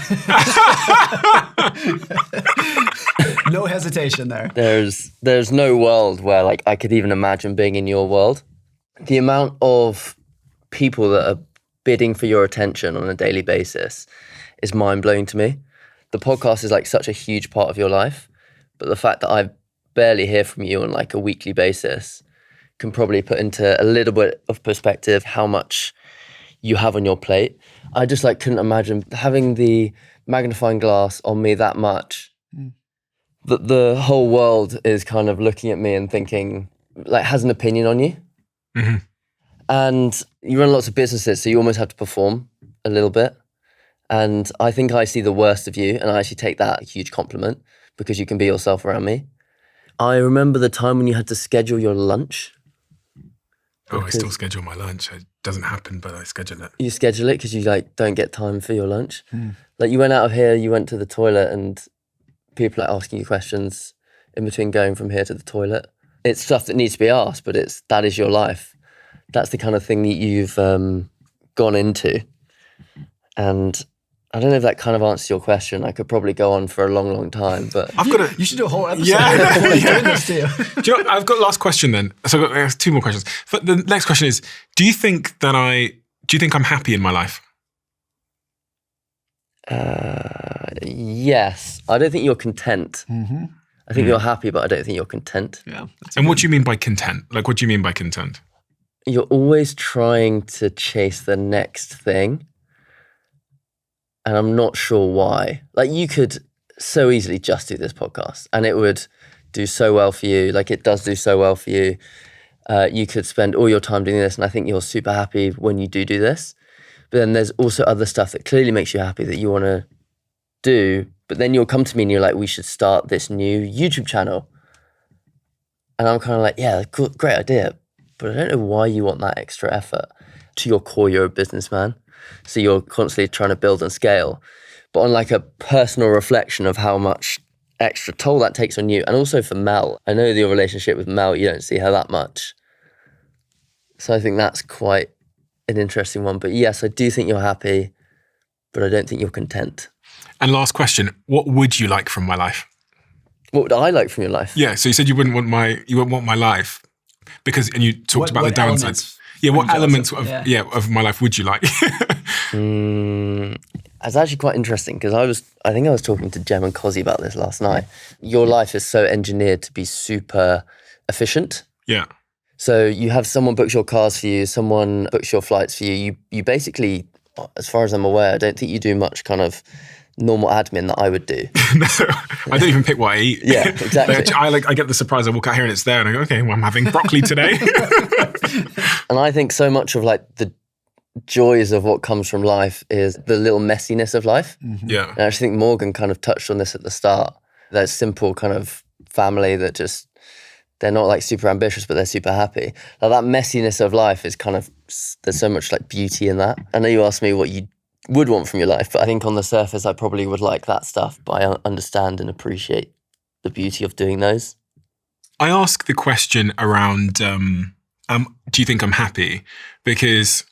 Speaker 2: No hesitation there.
Speaker 6: There's no world where like I could even imagine being in your world. The amount of people that are bidding for your attention on a daily basis is mind-blowing to me. The podcast is like such a huge part of your life, but the fact that I barely hear from you on like a weekly basis can probably put into a little bit of perspective how much you have on your plate. I just like couldn't imagine having the magnifying glass on me that much. That the whole world is kind of looking at me and thinking, like, has an opinion on you.
Speaker 1: Mm-hmm.
Speaker 6: And you run lots of businesses, so you almost have to perform a little bit. And I think I see the worst of you, and I actually take that a huge compliment because you can be yourself around me. I remember the time when you had to schedule your lunch.
Speaker 1: Oh, I still schedule my lunch. It doesn't happen, but I schedule it.
Speaker 6: You schedule it because you like don't get time for your lunch. Like you went out of here, you went to the toilet, and people are asking you questions in between going from here to the toilet. It's stuff that needs to be asked, but that is your life. That's the kind of thing that you've gone into. And I don't know if that kind of answers your question. I could probably go on for a long, long time, but
Speaker 2: You should do a whole episode.
Speaker 1: Yeah.
Speaker 2: Doing this to you.
Speaker 1: Do you know, I've got last question then. So I've got two more questions. But the next question is, do you think I'm happy in my life?
Speaker 6: Yes. I don't think you're content.
Speaker 2: Mm-hmm.
Speaker 6: I think you're happy, but I don't think you're content.
Speaker 2: Yeah.
Speaker 1: And what do you mean by content? Like, what do you mean by content?
Speaker 6: You're always trying to chase the next thing. And I'm not sure why. Like, you could so easily just do this podcast and it would do so well for you. Like, it does do so well for you. You could spend all your time doing this, and I think you're super happy when you do this. But then there's also other stuff that clearly makes you happy that you want to do. But then you'll come to me and you're like, we should start this new YouTube channel. And I'm kind of like, yeah, cool, great idea. But I don't know why you want that extra effort. To your core, you're a businessman. So you're constantly trying to build and scale. But on like a personal reflection of how much extra toll that takes on you, and also for Mel, I know your relationship with Mel, you don't see her that much. So I think that's quite an interesting one. But yes, I do think you're happy, but I don't think you're content.
Speaker 1: And last question, what would you like from my life?
Speaker 6: What would I like from your life?
Speaker 1: Yeah, so you said you wouldn't want my life because, and you talked about the downsides. Yeah, what elements of my life would you like?
Speaker 6: It's actually quite interesting because I think I was talking to Jem and Cozzy about this last night. Your life is so engineered to be super efficient.
Speaker 1: Yeah.
Speaker 6: So you have someone books your cars for you, someone books your flights for you. You basically, as far as I'm aware, I don't think you do much kind of normal admin that I would do.
Speaker 1: No, I don't even pick what I eat.
Speaker 6: Yeah, exactly.
Speaker 1: I get the surprise, I walk out here and it's there and I go, okay, well, I'm having broccoli today.
Speaker 6: And I think so much of like the joys of what comes from life is the little messiness of life.
Speaker 2: Mm-hmm.
Speaker 1: Yeah.
Speaker 6: And I actually think Morgan kind of touched on this at the start. That simple kind of family that just, they're not like super ambitious, but they're super happy. Like that messiness of life is kind of, there's so much like beauty in that. I know you asked me what you would want from your life, but I think on the surface, I probably would like that stuff, but I understand and appreciate the beauty of doing those.
Speaker 1: I ask the question around, do you think I'm happy? Because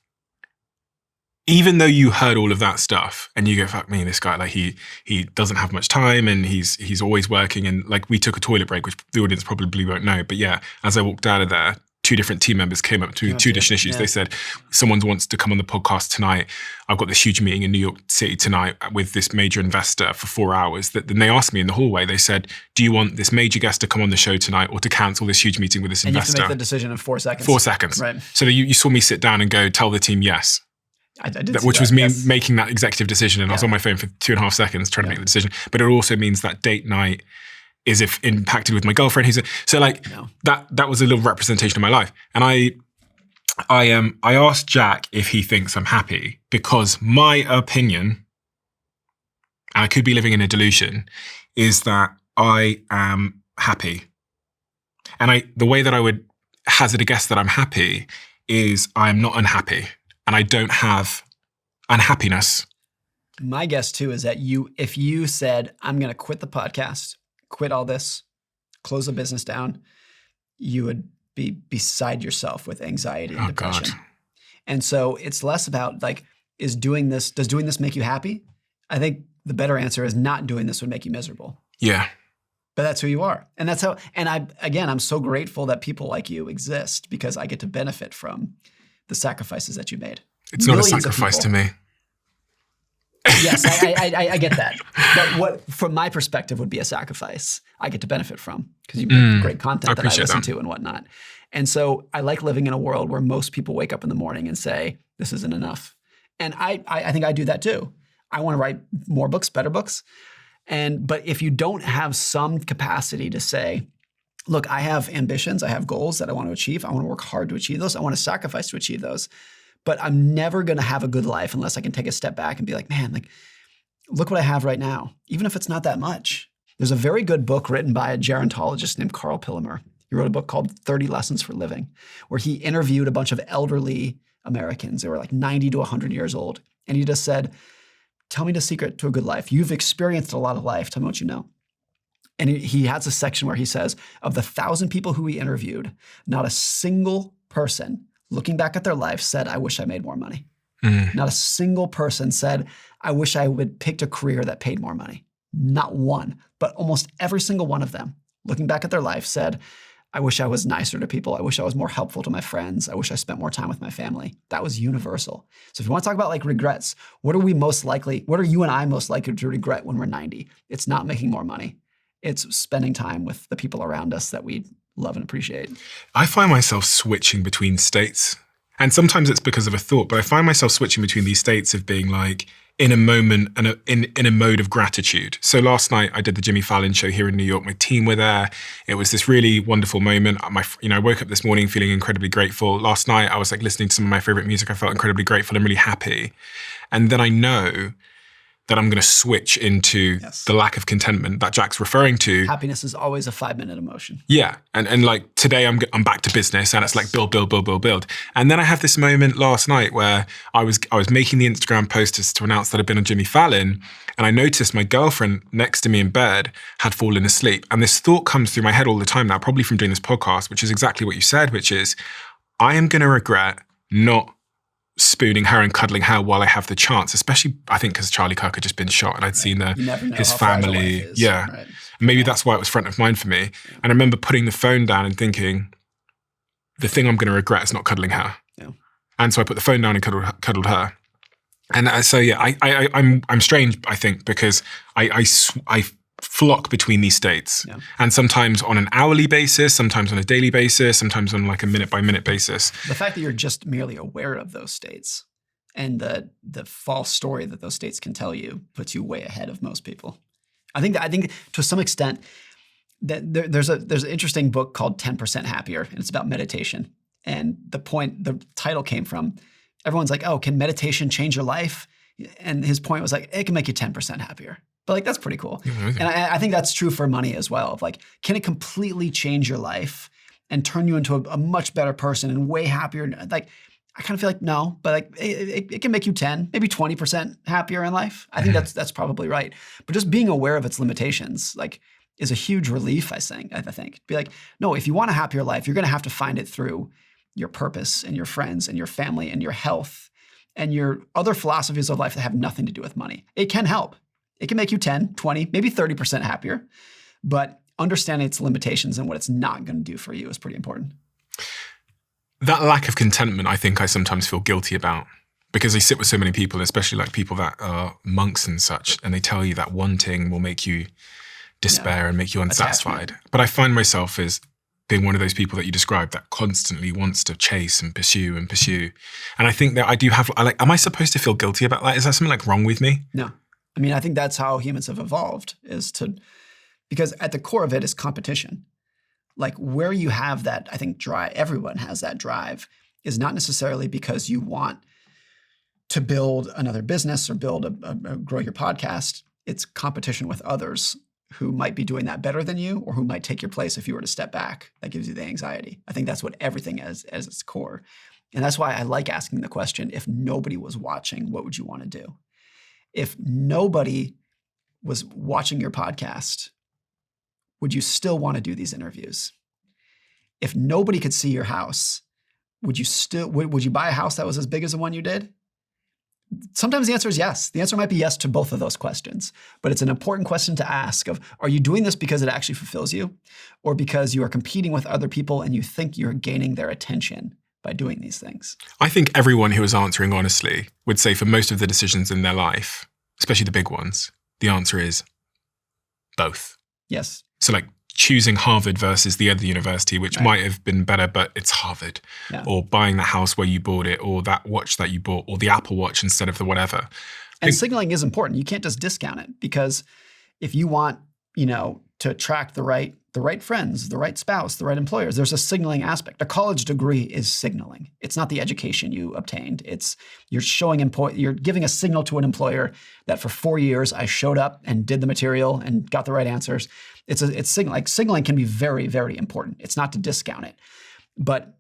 Speaker 1: even though you heard all of that stuff and you go, fuck me, this guy, like he doesn't have much time and he's always working, and like we took a toilet break, which the audience probably won't know. But yeah, as I walked out of there, two different team members came up to me with two different issues.
Speaker 2: Yeah.
Speaker 1: They said, someone wants to come on the podcast tonight. I've got this huge meeting in New York City tonight with this major investor for 4 hours. Then they asked me in the hallway, they said, do you want this major guest to come on the show tonight or to cancel this huge meeting with this
Speaker 2: And you
Speaker 1: investor?
Speaker 2: have to make the decision in 4 seconds.
Speaker 1: 4 seconds.
Speaker 2: Right.
Speaker 1: So you saw me sit down and go, tell the team yes.
Speaker 2: I did see
Speaker 1: Which
Speaker 2: that,
Speaker 1: was me
Speaker 2: yes.
Speaker 1: making that executive decision. And I was
Speaker 2: Yeah.
Speaker 1: on my phone for 2.5 seconds trying to make the decision. But it also means that date night is if impacted with my girlfriend. That was a little representation of my life. And I asked Jack if he thinks I'm happy, because my opinion, and I could be living in a delusion, is that I am happy. And the way that I would hazard a guess that I'm happy is I'm not unhappy, and I don't have unhappiness.
Speaker 2: My guess too is that if you said, I'm going to quit the podcast, quit all this, close the business down, you would be beside yourself with anxiety and depression.
Speaker 1: God.
Speaker 2: And so it's less about like, does doing this make you happy? I think the better answer is not doing this would make you miserable.
Speaker 1: Yeah.
Speaker 2: But that's who you are. And that's how, and I'm so grateful that people like you exist, because I get to benefit from the sacrifices that you made.
Speaker 1: It's not a
Speaker 2: Millions of
Speaker 1: sacrifice to
Speaker 2: people.
Speaker 1: me.
Speaker 2: Yes, I get that. But what, from my perspective, would be a sacrifice I get to benefit from, because you make great content that I
Speaker 1: appreciate
Speaker 2: listen
Speaker 1: that.
Speaker 2: to and whatnot. And so I like living in a world where most people wake up in the morning and say, this isn't enough. And I think I do that too. I want to write more books, better books. But if you don't have some capacity to say, look, I have ambitions, I have goals that I want to achieve. I want to work hard to achieve those. I want to sacrifice to achieve those. But I'm never going to have a good life unless I can take a step back and be like, man, like, look what I have right now, even if it's not that much. There's a very good book written by a gerontologist named Carl Pillemer. He wrote a book called 30 Lessons for Living, where he interviewed a bunch of elderly Americans. They were like 90 to 100 years old. And he just said, tell me the secret to a good life. You've experienced a lot of life. Tell me what you know. And he has a section where he says, of the 1,000 people who he interviewed, not a single person looking back at their life said, I wish I made more money. Not a single person said, I wish I would picked a career that paid more money. Not one. But almost every single one of them, looking back at their life, said, I wish I was nicer to people. I wish I was more helpful to my friends. I wish I spent more time with my family. That was universal. So if you want to talk about like regrets, what are you and I most likely to regret when we're 90? It's not making more money. It's spending time with the people around us that we love and appreciate.
Speaker 1: I find myself switching between states. And sometimes it's because of a thought, but I find myself switching between these states of being like in a moment and in a mode of gratitude. So last night I did the Jimmy Fallon show here in New York. My team were there. It was this really wonderful moment. I woke up this morning feeling incredibly grateful. Last night I was like listening to some of my favorite music. I felt incredibly grateful and really happy. And then I know that I'm going to switch into the lack of contentment that Jack's referring to.
Speaker 2: Happiness is always a 5-minute emotion.
Speaker 1: Yeah. And like today I'm back to business and it's like build. And then I have this moment last night where I was making the Instagram post to announce that I'd been on Jimmy Fallon, and I noticed my girlfriend next to me in bed had fallen asleep. And this thought comes through my head all the time now, probably from doing this podcast, which is exactly what you said, which is I am going to regret not spooning her and cuddling her while I have the chance, especially I think because Charlie Kirk had just been shot and I'd seen his family. Yeah.
Speaker 2: Right.
Speaker 1: Maybe that's why it was front of mind for me. And I remember putting the phone down and thinking, the thing I'm going to regret is not cuddling her.
Speaker 2: Yeah.
Speaker 1: And so I put the phone down and cuddled her. And so, yeah, I'm strange, I think, because I flock between these states. Yeah. And sometimes on an hourly basis, sometimes on a daily basis, sometimes on like a minute by minute basis.
Speaker 2: The fact that you're just merely aware of those states and the false story that those states can tell you puts you way ahead of most people. I think to some extent that there's an interesting book called 10% Happier, and it's about meditation. And the title came from, everyone's like, oh, can meditation change your life? And his point was like, it can make you 10% happier. But like, that's pretty cool. And I think that's true for money as well. Of like, can it completely change your life and turn you into a much better person and way happier? Like, I kind of feel like no, but like it can make you 10, maybe 20% happier in life. I think that's probably right. But just being aware of its limitations, like, is a huge relief, I think. Be like, no, if you want a happier life, you're going to have to find it through your purpose and your friends and your family and your health and your other philosophies of life that have nothing to do with money. It can help. It can make you 10, 20, maybe 30% happier, but understanding its limitations and what it's not going to do for you is pretty important.
Speaker 1: That lack of contentment, I think I sometimes feel guilty about, because I sit with so many people, especially like people that are monks and such, and they tell you that wanting will make you despair and make you unsatisfied. But I find myself as being one of those people that you described that constantly wants to chase and pursue and pursue. And I think that I do have, am I supposed to feel guilty about that? Is there something like wrong with me?
Speaker 2: No. I mean, I think that's how humans have evolved, because at the core of it is competition. Like where you have that, I think, drive, everyone has that drive, is not necessarily because you want to build another business or grow your podcast. It's competition with others who might be doing that better than you or who might take your place if you were to step back. That gives you the anxiety. I think that's what everything is as its core. And that's why I like asking the question, if nobody was watching, what would you want to do? If nobody was watching your podcast, would you still want to do these interviews? If nobody could see your house, would you buy a house that was as big as the one you did? Sometimes the answer is yes. The answer might be yes to both of those questions, but it's an important question to ask of, are you doing this because it actually fulfills you, or because you are competing with other people and you think you're gaining their attention by doing these things?
Speaker 1: I think everyone who is answering honestly would say for most of the decisions in their life, especially the big ones, the answer is both.
Speaker 2: Yes.
Speaker 1: So like choosing Harvard versus the other university, which might have been better, but it's Harvard.
Speaker 2: Yeah.
Speaker 1: Or buying the house where you bought it, or that watch that you bought, or the Apple Watch instead of the whatever.
Speaker 2: And signaling is important. You can't just discount it, because if you want, to attract the right friends, the right spouse, the right employers, there's a signaling aspect. A college degree is signaling. It's not the education you obtained. You're giving a signal to an employer that for 4 years I showed up and did the material and got the right answers. It's signaling. Like, signaling can be very, very important. It's not to discount it, but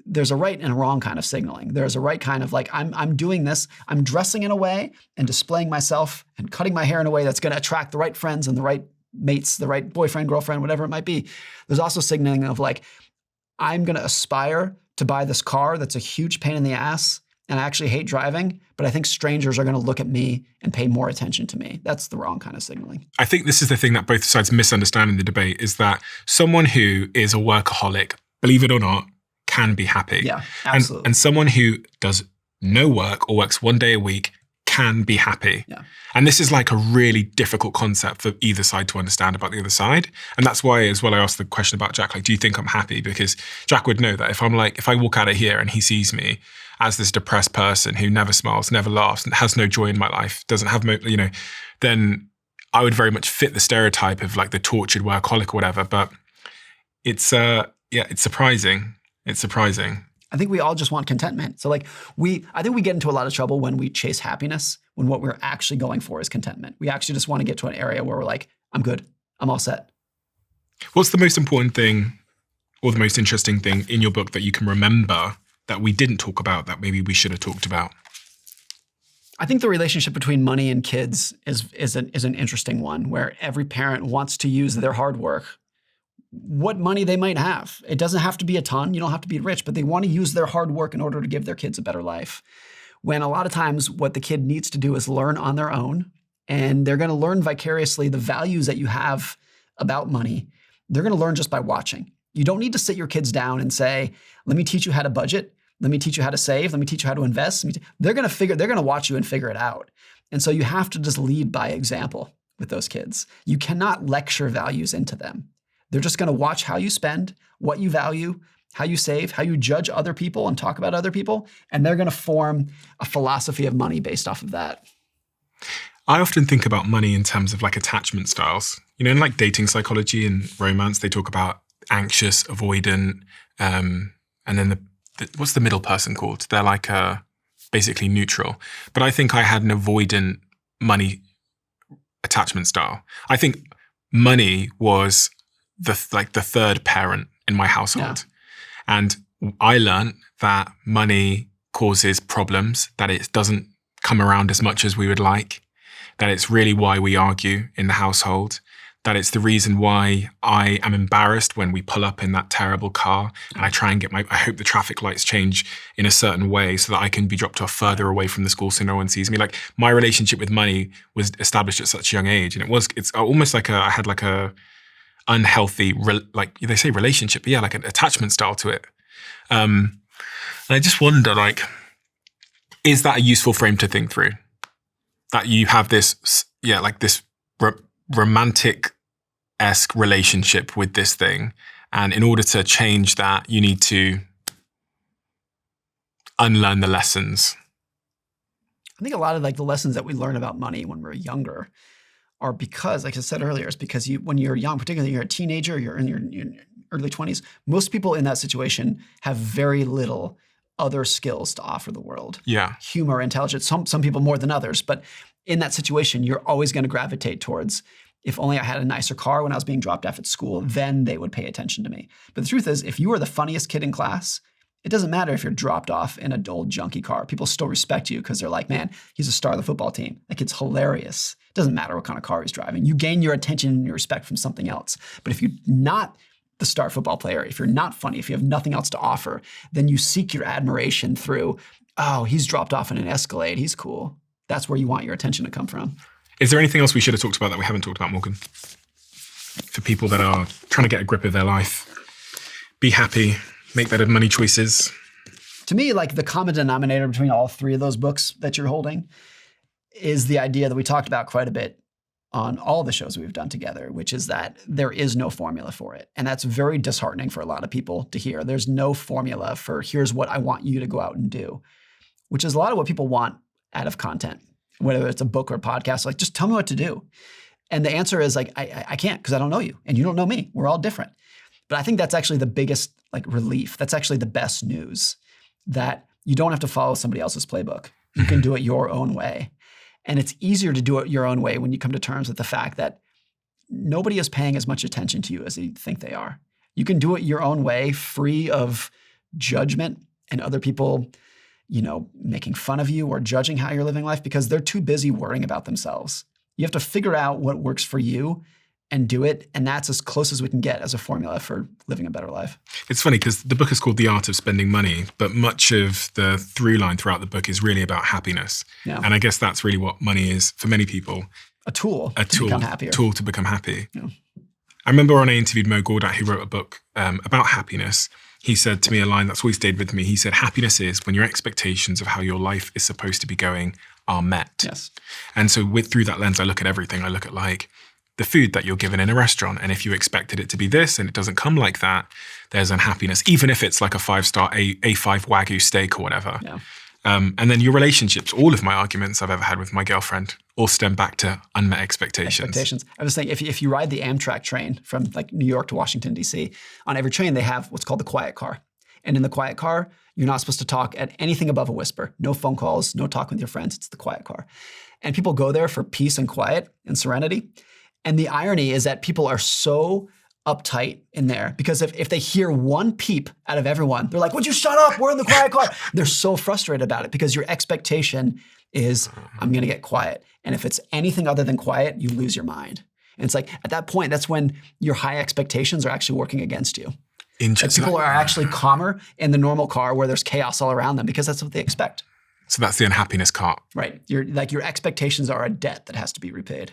Speaker 2: there's a right and a wrong kind of signaling. There's a right kind of like, I'm doing this, I'm dressing in a way and displaying myself and cutting my hair in a way that's going to attract the right friends and the right mates, the right boyfriend, girlfriend, whatever it might be. There's also signaling of like, I'm going to aspire to buy this car that's a huge pain in the ass and I actually hate driving, but I think strangers are going to look at me and pay more attention to me. That's the wrong kind of signaling.
Speaker 1: I think this is the thing that both sides misunderstand in the debate, is that someone who is a workaholic, believe it or not, can be happy.
Speaker 2: Yeah, absolutely.
Speaker 1: And someone who does no work or works 1 day a week can be happy.
Speaker 2: Yeah.
Speaker 1: And this is like a really difficult concept for either side to understand about the other side. And that's why as well I asked the question about Jack, like, do you think I'm happy? Because Jack would know that if I walk out of here and he sees me as this depressed person who never smiles, never laughs, and has no joy in my life, doesn't have, then I would very much fit the stereotype of like the tortured workaholic or whatever. But it's surprising. It's surprising.
Speaker 2: I think we all just want contentment. So like I think we get into a lot of trouble when we chase happiness, when what we're actually going for is contentment. We actually just want to get to an area where we're like, I'm good, I'm all set.
Speaker 1: What's the most important thing or the most interesting thing in your book that you can remember that we didn't talk about that maybe we should have talked about?
Speaker 2: I think the relationship between money and kids is an interesting one, where every parent wants to use their hard work, what money they might have. It doesn't have to be a ton. You don't have to be rich, but they want to use their hard work in order to give their kids a better life. When a lot of times what the kid needs to do is learn on their own, and they're going to learn vicariously the values that you have about money. They're going to learn just by watching. You don't need to sit your kids down and say, let me teach you how to budget. Let me teach you how to save. Let me teach you how to invest. They're going to watch you and figure it out. And so you have to just lead by example with those kids. You cannot lecture values into them. They're just going to watch how you spend, what you value, how you save, how you judge other people and talk about other people, and they're going to form a philosophy of money based off of that.
Speaker 1: I often think about money in terms of like attachment styles. In like dating psychology and romance, they talk about anxious, avoidant, and then what's the middle person called? They're like basically neutral. But I think I had an avoidant money attachment style. I think money was the third parent in my household. Yeah. And I learned that money causes problems, that it doesn't come around as much as we would like, that it's really why we argue in the household, that it's the reason why I am embarrassed when we pull up in that terrible car and I try and I hope the traffic lights change in a certain way so that I can be dropped off further away from the school so no one sees me. Like, my relationship with money was established at such a young age. And it's almost like I had like a unhealthy, like they say relationship, but yeah, like an attachment style to it. And I just wonder, like, is that a useful frame to think through? That you have this, this romantic-esque relationship with this thing. And in order to change that, you need to unlearn the lessons.
Speaker 2: I think a lot of like the lessons that we learn about money when we're younger are because, like I said earlier, it's because when you're young, particularly you're a teenager, you're in your early 20s, most people in that situation have very little other skills to offer the world.
Speaker 1: Yeah.
Speaker 2: Humor, intelligence, some people more than others. But in that situation, you're always going to gravitate towards, if only I had a nicer car when I was being dropped off at school, then they would pay attention to me. But the truth is, if you are the funniest kid in class, it doesn't matter if you're dropped off in an old junky car. People still respect you because they're like, man, he's a star of the football team. That kid's hilarious. It doesn't matter what kind of car he's driving. You gain your attention and your respect from something else. But if you're not the star football player, if you're not funny, if you have nothing else to offer, then you seek your admiration through, oh, he's dropped off in an Escalade. He's cool. That's where you want your attention to come from.
Speaker 1: Is there anything else we should have talked about that we haven't talked about, Morgan? For people that are trying to get a grip of their life, be happy, make better money choices.
Speaker 2: To me, like the common denominator between all three of those books that you're holding is the idea that we talked about quite a bit on all the shows we've done together, which is that there is no formula for it. And that's very disheartening for a lot of people to hear. There's no formula for here's what I want you to go out and do, which is a lot of what people want out of content, whether it's a book or a podcast. Like, just tell me what to do. And the answer is like, I can't, because I don't know you and you don't know me. We're all different. But I think that's actually the biggest like relief. That's actually the best news, that you don't have to follow somebody else's playbook. You can do it your own way. And it's easier to do it your own way when you come to terms with the fact that nobody is paying as much attention to you as you think they are. You can do it your own way, free of judgment and other people, making fun of you or judging how you're living life, because they're too busy worrying about themselves. You have to figure out what works for you and do it. And that's as close as we can get as a formula for living a better life.
Speaker 1: It's funny because the book is called The Art of Spending Money, but much of the through line throughout the book is really about happiness.
Speaker 2: Yeah.
Speaker 1: And I guess that's really what money is for many people.
Speaker 2: A tool to become happier.
Speaker 1: Tool to become happy.
Speaker 2: Yeah.
Speaker 1: I remember when I interviewed Mo Gawdat, who wrote a book about happiness. He said to me a line that's always stayed with me. He said, happiness is when your expectations of how your life is supposed to be going are met.
Speaker 2: Yes.
Speaker 1: And so through that lens, I look at everything. I look at like the food that you're given in a restaurant. And if you expected it to be this and it doesn't come like that, there's unhappiness, even if it's like a 5-star A5 Wagyu steak or whatever.
Speaker 2: Yeah.
Speaker 1: And then your relationships, all of my arguments I've ever had with my girlfriend all stem back to unmet expectations.
Speaker 2: I was thinking, if you ride the Amtrak train from like New York to Washington, D.C., on every train they have what's called the quiet car. And in the quiet car, you're not supposed to talk at anything above a whisper. No phone calls, no talking with your friends. It's the quiet car. And people go there for peace and quiet and serenity. And the irony is that people are so uptight in there because if they hear one peep out of everyone, they're like, would you shut up? We're in the quiet car. They're so frustrated about it because your expectation is, I'm going to get quiet. And if it's anything other than quiet, you lose your mind. And it's like, at that point, that's when your high expectations are actually working against you.
Speaker 1: Interesting.
Speaker 2: People are actually calmer in the normal car where there's chaos all around them because that's what they expect.
Speaker 1: So that's the unhappiness cart.
Speaker 2: Right. Your expectations are a debt that has to be repaid.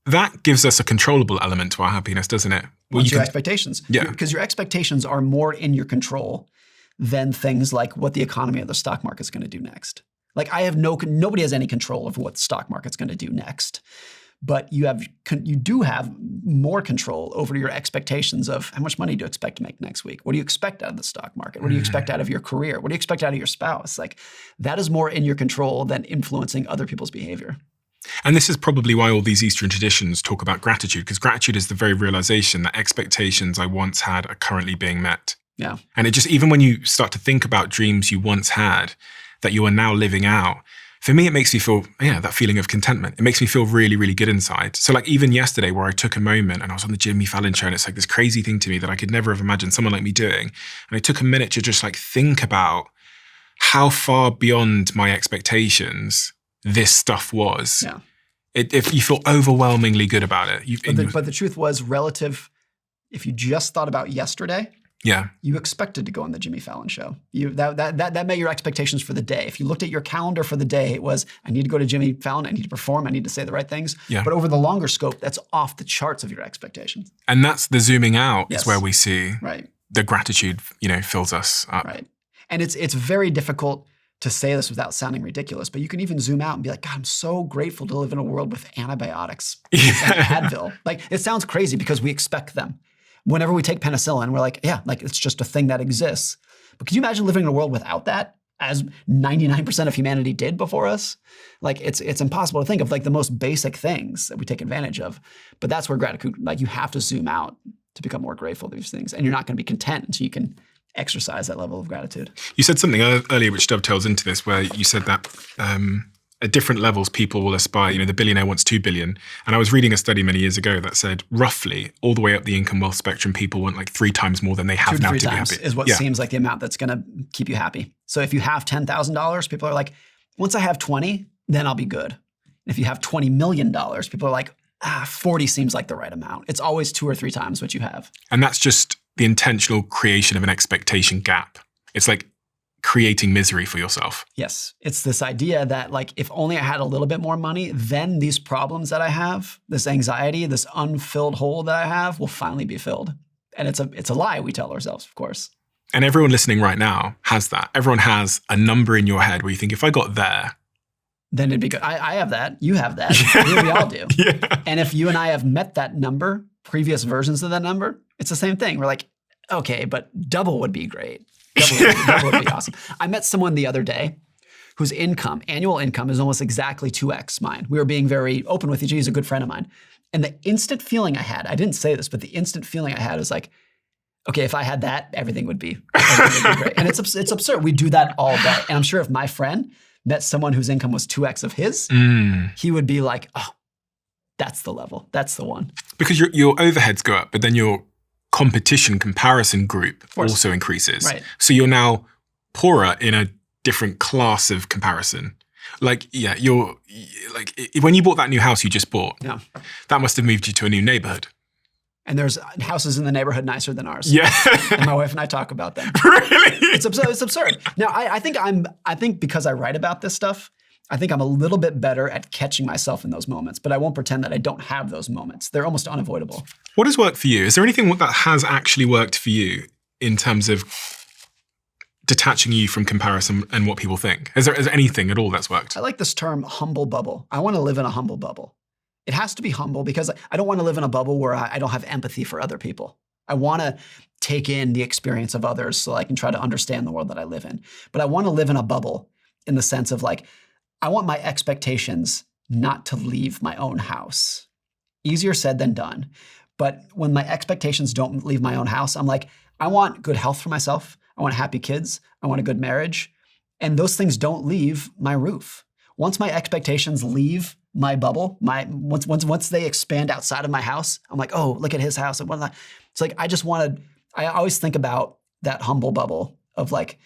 Speaker 1: That gives us a controllable element to our happiness, doesn't it?
Speaker 2: Well, your expectations.
Speaker 1: Yeah.
Speaker 2: Because your expectations are more in your control than things like what the economy or the stock market's going to do next. Like nobody has any control of what the stock market's going to do next. But you do have more control over your expectations of how much money do you expect to make next week? What do you expect out of the stock market? What do you expect out of your career? What do you expect out of your spouse? Like that is more in your control than influencing other people's behavior.
Speaker 1: And this is probably why all these Eastern traditions talk about gratitude, because gratitude is the very realization that expectations I once had are currently being met.
Speaker 2: Yeah.
Speaker 1: And it just, even when you start to think about dreams you once had that you are now living out, for me, it makes me feel, that feeling of contentment. It makes me feel really, really good inside. So like even yesterday where I took a moment and I was on the Jimmy Fallon show and it's like this crazy thing to me that I could never have imagined someone like me doing. And I took a minute to just like think about how far beyond my expectations this stuff was.
Speaker 2: Yeah.
Speaker 1: If you feel overwhelmingly good about it.
Speaker 2: But the truth was relative, if you just thought about yesterday, you expected to go on the Jimmy Fallon show. That met your expectations for the day. If you looked at your calendar for the day, it was, I need to go to Jimmy Fallon, I need to perform, I need to say the right things.
Speaker 1: Yeah.
Speaker 2: But over the longer scope, that's off the charts of your expectations.
Speaker 1: And that's the zooming out is where we see.
Speaker 2: Right.
Speaker 1: the gratitude, fills us up.
Speaker 2: Right. And it's very difficult to say this without sounding ridiculous, but you can even zoom out and be like, God, I'm so grateful to live in a world with antibiotics and Advil. Like, it sounds crazy because we expect them. Whenever we take penicillin, we're like, yeah, like it's just a thing that exists. But can you imagine living in a world without that, as 99% of humanity did before us? Like, it's impossible to think of like the most basic things that we take advantage of. But that's where gratitude, like, you have to zoom out to become more grateful for these things. And you're not going to be content until you can exercise that level of gratitude.
Speaker 1: You said something earlier which dovetails into this, where you said that at different levels, people will aspire. The billionaire wants 2 billion. And I was reading a study many years ago that said roughly all the way up the income wealth spectrum, people want like 3 times more than they have
Speaker 2: 2 to
Speaker 1: now
Speaker 2: 3
Speaker 1: to be
Speaker 2: times
Speaker 1: happy.
Speaker 2: is what seems like the amount that's going to keep you happy. So if you have $10,000, people are like, once I have 20, then I'll be good. And if you have $20 million, people are like, 40 seems like the right amount. It's always 2 or 3 times what you have.
Speaker 1: And that's just the intentional creation of an expectation gap. It's like creating misery for yourself.
Speaker 2: Yes. It's this idea that like, if only I had a little bit more money, then these problems that I have, this anxiety, this unfilled hole that I have will finally be filled. And it's a lie we tell ourselves, of course.
Speaker 1: And everyone listening right now has that. Everyone has a number in your head where you think, if I got there,
Speaker 2: then it'd be good. I have that. You have that. We all do.
Speaker 1: Yeah.
Speaker 2: And if you and I have met that number, previous versions of that number, it's the same thing. We're like, okay, but double would be great. Double would be awesome. I met someone the other day whose annual income is almost exactly 2x mine. We were being very open with each other. He's a good friend of mine. And the instant feeling I had, I didn't say this, but the instant feeling I had was like, okay, if I had that, everything would be great. And it's absurd. We do that all day. And I'm sure if my friend met someone whose income was 2x of his, he would be like, oh, that's the level. That's the one.
Speaker 1: Because your overheads go up, but then your comparison group also increases.
Speaker 2: Right.
Speaker 1: So you're now poorer in a different class of comparison. Like, yeah, you're like, when you bought that new house you just bought, that must have moved you to a new neighborhood.
Speaker 2: And there's houses in the neighborhood nicer than ours.
Speaker 1: Yeah.
Speaker 2: And my wife and I talk about them.
Speaker 1: Really?
Speaker 2: It's absurd. Now, I think because I write about this stuff, I think I'm a little bit better at catching myself in those moments, but I won't pretend that I don't have those moments. They're almost unavoidable.
Speaker 1: What has worked for you? Is there anything that has actually worked for you in terms of detaching you from comparison and what people think? Is there anything at all that's worked?
Speaker 2: I like this term, humble bubble. I want to live in a humble bubble. It has to be humble because I don't want to live in a bubble where I don't have empathy for other people. I want to take in the experience of others so I can try to understand the world that I live in. But I want to live in a bubble in the sense of like, I want my expectations not to leave my own house. Easier said than done. But when my expectations don't leave my own house, I'm like, I want good health for myself. I want happy kids. I want a good marriage. And those things don't leave my roof. Once my expectations leave my bubble, once they expand outside of my house, I'm like, oh, look at his house. It's like, I always think about that humble bubble of like,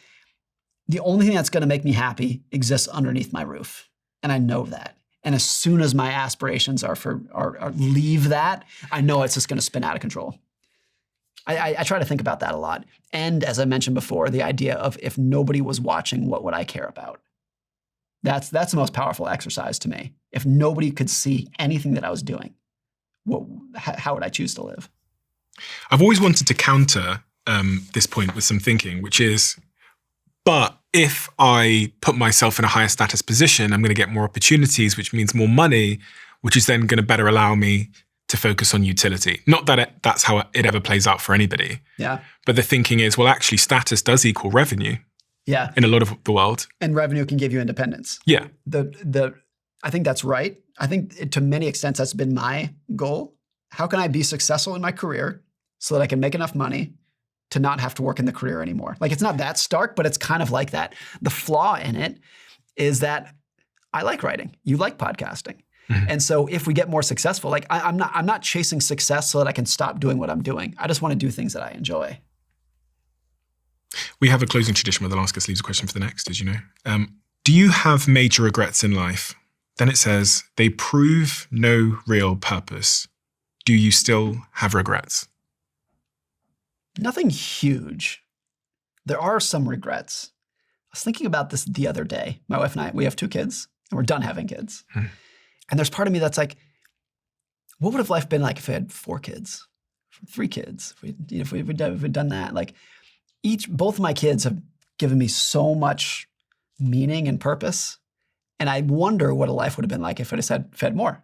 Speaker 2: the only thing that's going to make me happy exists underneath my roof. And I know that. And as soon as my aspirations are leave that, I know it's just going to spin out of control. I try to think about that a lot. And as I mentioned before, the idea of if nobody was watching, what would I care about? That's the most powerful exercise to me. If nobody could see anything that I was doing, how would I choose to live?
Speaker 1: I've always wanted to counter this point with some thinking, which is, but if I put myself in a higher status position, I'm going to get more opportunities, which means more money, which is then going to better allow me to focus on utility. Not that that's how it ever plays out for anybody.
Speaker 2: Yeah.
Speaker 1: But the thinking is, well, actually, status does equal revenue.
Speaker 2: Yeah.
Speaker 1: In a lot of the world.
Speaker 2: And revenue can give you independence.
Speaker 1: Yeah.
Speaker 2: I think that's right. I think to many extents that's been my goal. How can I be successful in my career so that I can make enough money to not have to work in the career anymore? Like, it's not that stark, but it's kind of like that. The flaw in it is that I like writing. You like podcasting. Mm-hmm. And so if we get more successful, like I'm not chasing success so that I can stop doing what I'm doing. I just want to do things that I enjoy.
Speaker 1: We have a closing tradition where the last guest leaves a question for the next, as you know. Do you have major regrets in life? Then it says, they prove no real purpose. Do you still have regrets?
Speaker 2: Nothing huge. There are some regrets. I was thinking about this the other day. My wife and I, we have 2 kids, and we're done having kids. And there's part of me that's like, what would have life been like if I had 4 kids? 3 kids, if we'd done that, like both of my kids have given me so much meaning and purpose. And I wonder what a life would have been like if I'd have fed more.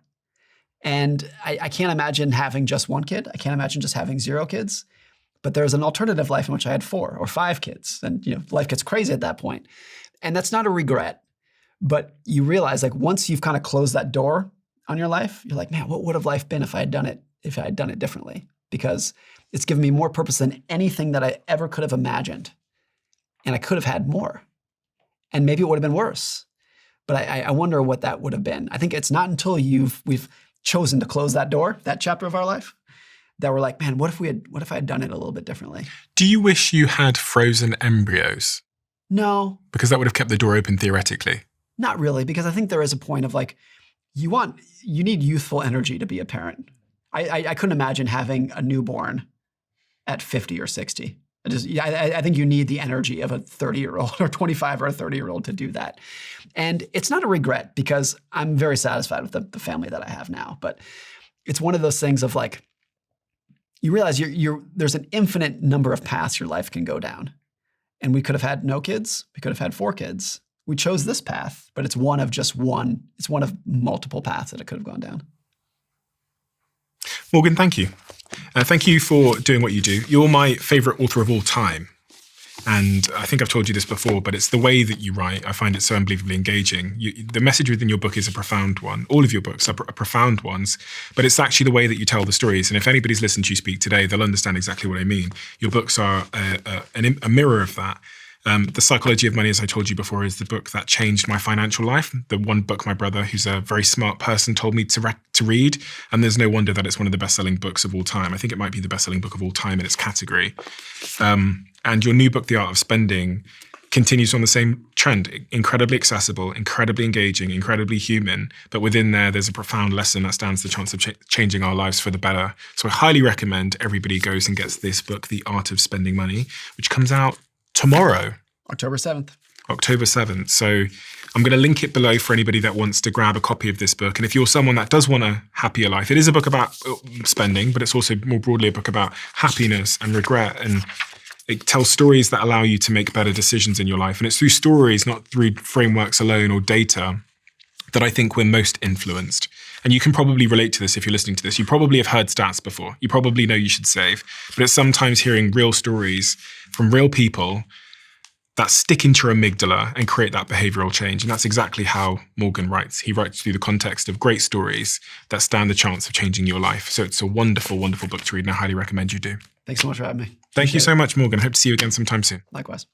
Speaker 2: And I can't imagine having just 1 kid. I can't imagine just having 0 kids. But there's an alternative life in which I had 4 or 5 kids. And life gets crazy at that point. And that's not a regret. But you realize, like, once you've kind of closed that door on your life, you're like, man, what would have life been if I had done it differently? Because it's given me more purpose than anything that I ever could have imagined. And I could have had more. And maybe it would have been worse. But I wonder what that would have been. I think it's not until we've chosen to close that door, that chapter of our life, that we're like, man, what if I had done it a little bit differently?
Speaker 1: Do you wish you had frozen embryos?
Speaker 2: No.
Speaker 1: Because that would have kept the door open theoretically.
Speaker 2: Not really, because I think there is a point of like, you need youthful energy to be a parent. I couldn't imagine having a newborn at 50 or 60. I think you need the energy of a 30-year-old or 25 or a 30-year-old to do that. And it's not a regret because I'm very satisfied with the family that I have now. But it's one of those things of like, you realize there's an infinite number of paths your life can go down. And we could have had no kids. We could have had 4 kids. We chose this path, but it's one of just one. It's one of multiple paths that it could have gone down.
Speaker 1: Morgan, thank you. Thank you for doing what you do. You're my favorite author of all time. And I think I've told you this before, but it's the way that you write. I find it so unbelievably engaging. The message within your book is a profound one. All of your books are profound ones, but it's actually the way that you tell the stories. And if anybody's listened to you speak today, they'll understand exactly what I mean. Your books are a mirror of that. The Psychology of Money, as I told you before, is the book that changed my financial life. The one book my brother, who's a very smart person, told me to read. And there's no wonder that it's one of the best-selling books of all time. I think it might be the best-selling book of all time in its category. And your new book, The Art of Spending, continues on the same trend. Incredibly accessible, incredibly engaging, incredibly human. But within there's a profound lesson that stands the chance of changing our lives for the better. So I highly recommend everybody goes and gets this book, The Art of Spending Money, which comes out tomorrow.
Speaker 2: October 7th.
Speaker 1: October 7th. So I'm going to link it below for anybody that wants to grab a copy of this book. And if you're someone that does want a happier life, it is a book about spending, but it's also more broadly a book about happiness and regret. And it tells stories that allow you to make better decisions in your life. And it's through stories, not through frameworks alone or data, that I think we're most influenced. And you can probably relate to this if you're listening to this. You probably have heard stats before. You probably know you should save. But it's sometimes hearing real stories from real people that stick into your amygdala and create that behavioral change. And that's exactly how Morgan writes. He writes through the context of great stories that stand the chance of changing your life. So it's a wonderful, wonderful book to read, and I highly recommend you do.
Speaker 2: Thanks so much for having me.
Speaker 1: Thank you so much, Morgan. Hope to see you again sometime soon.
Speaker 2: Likewise.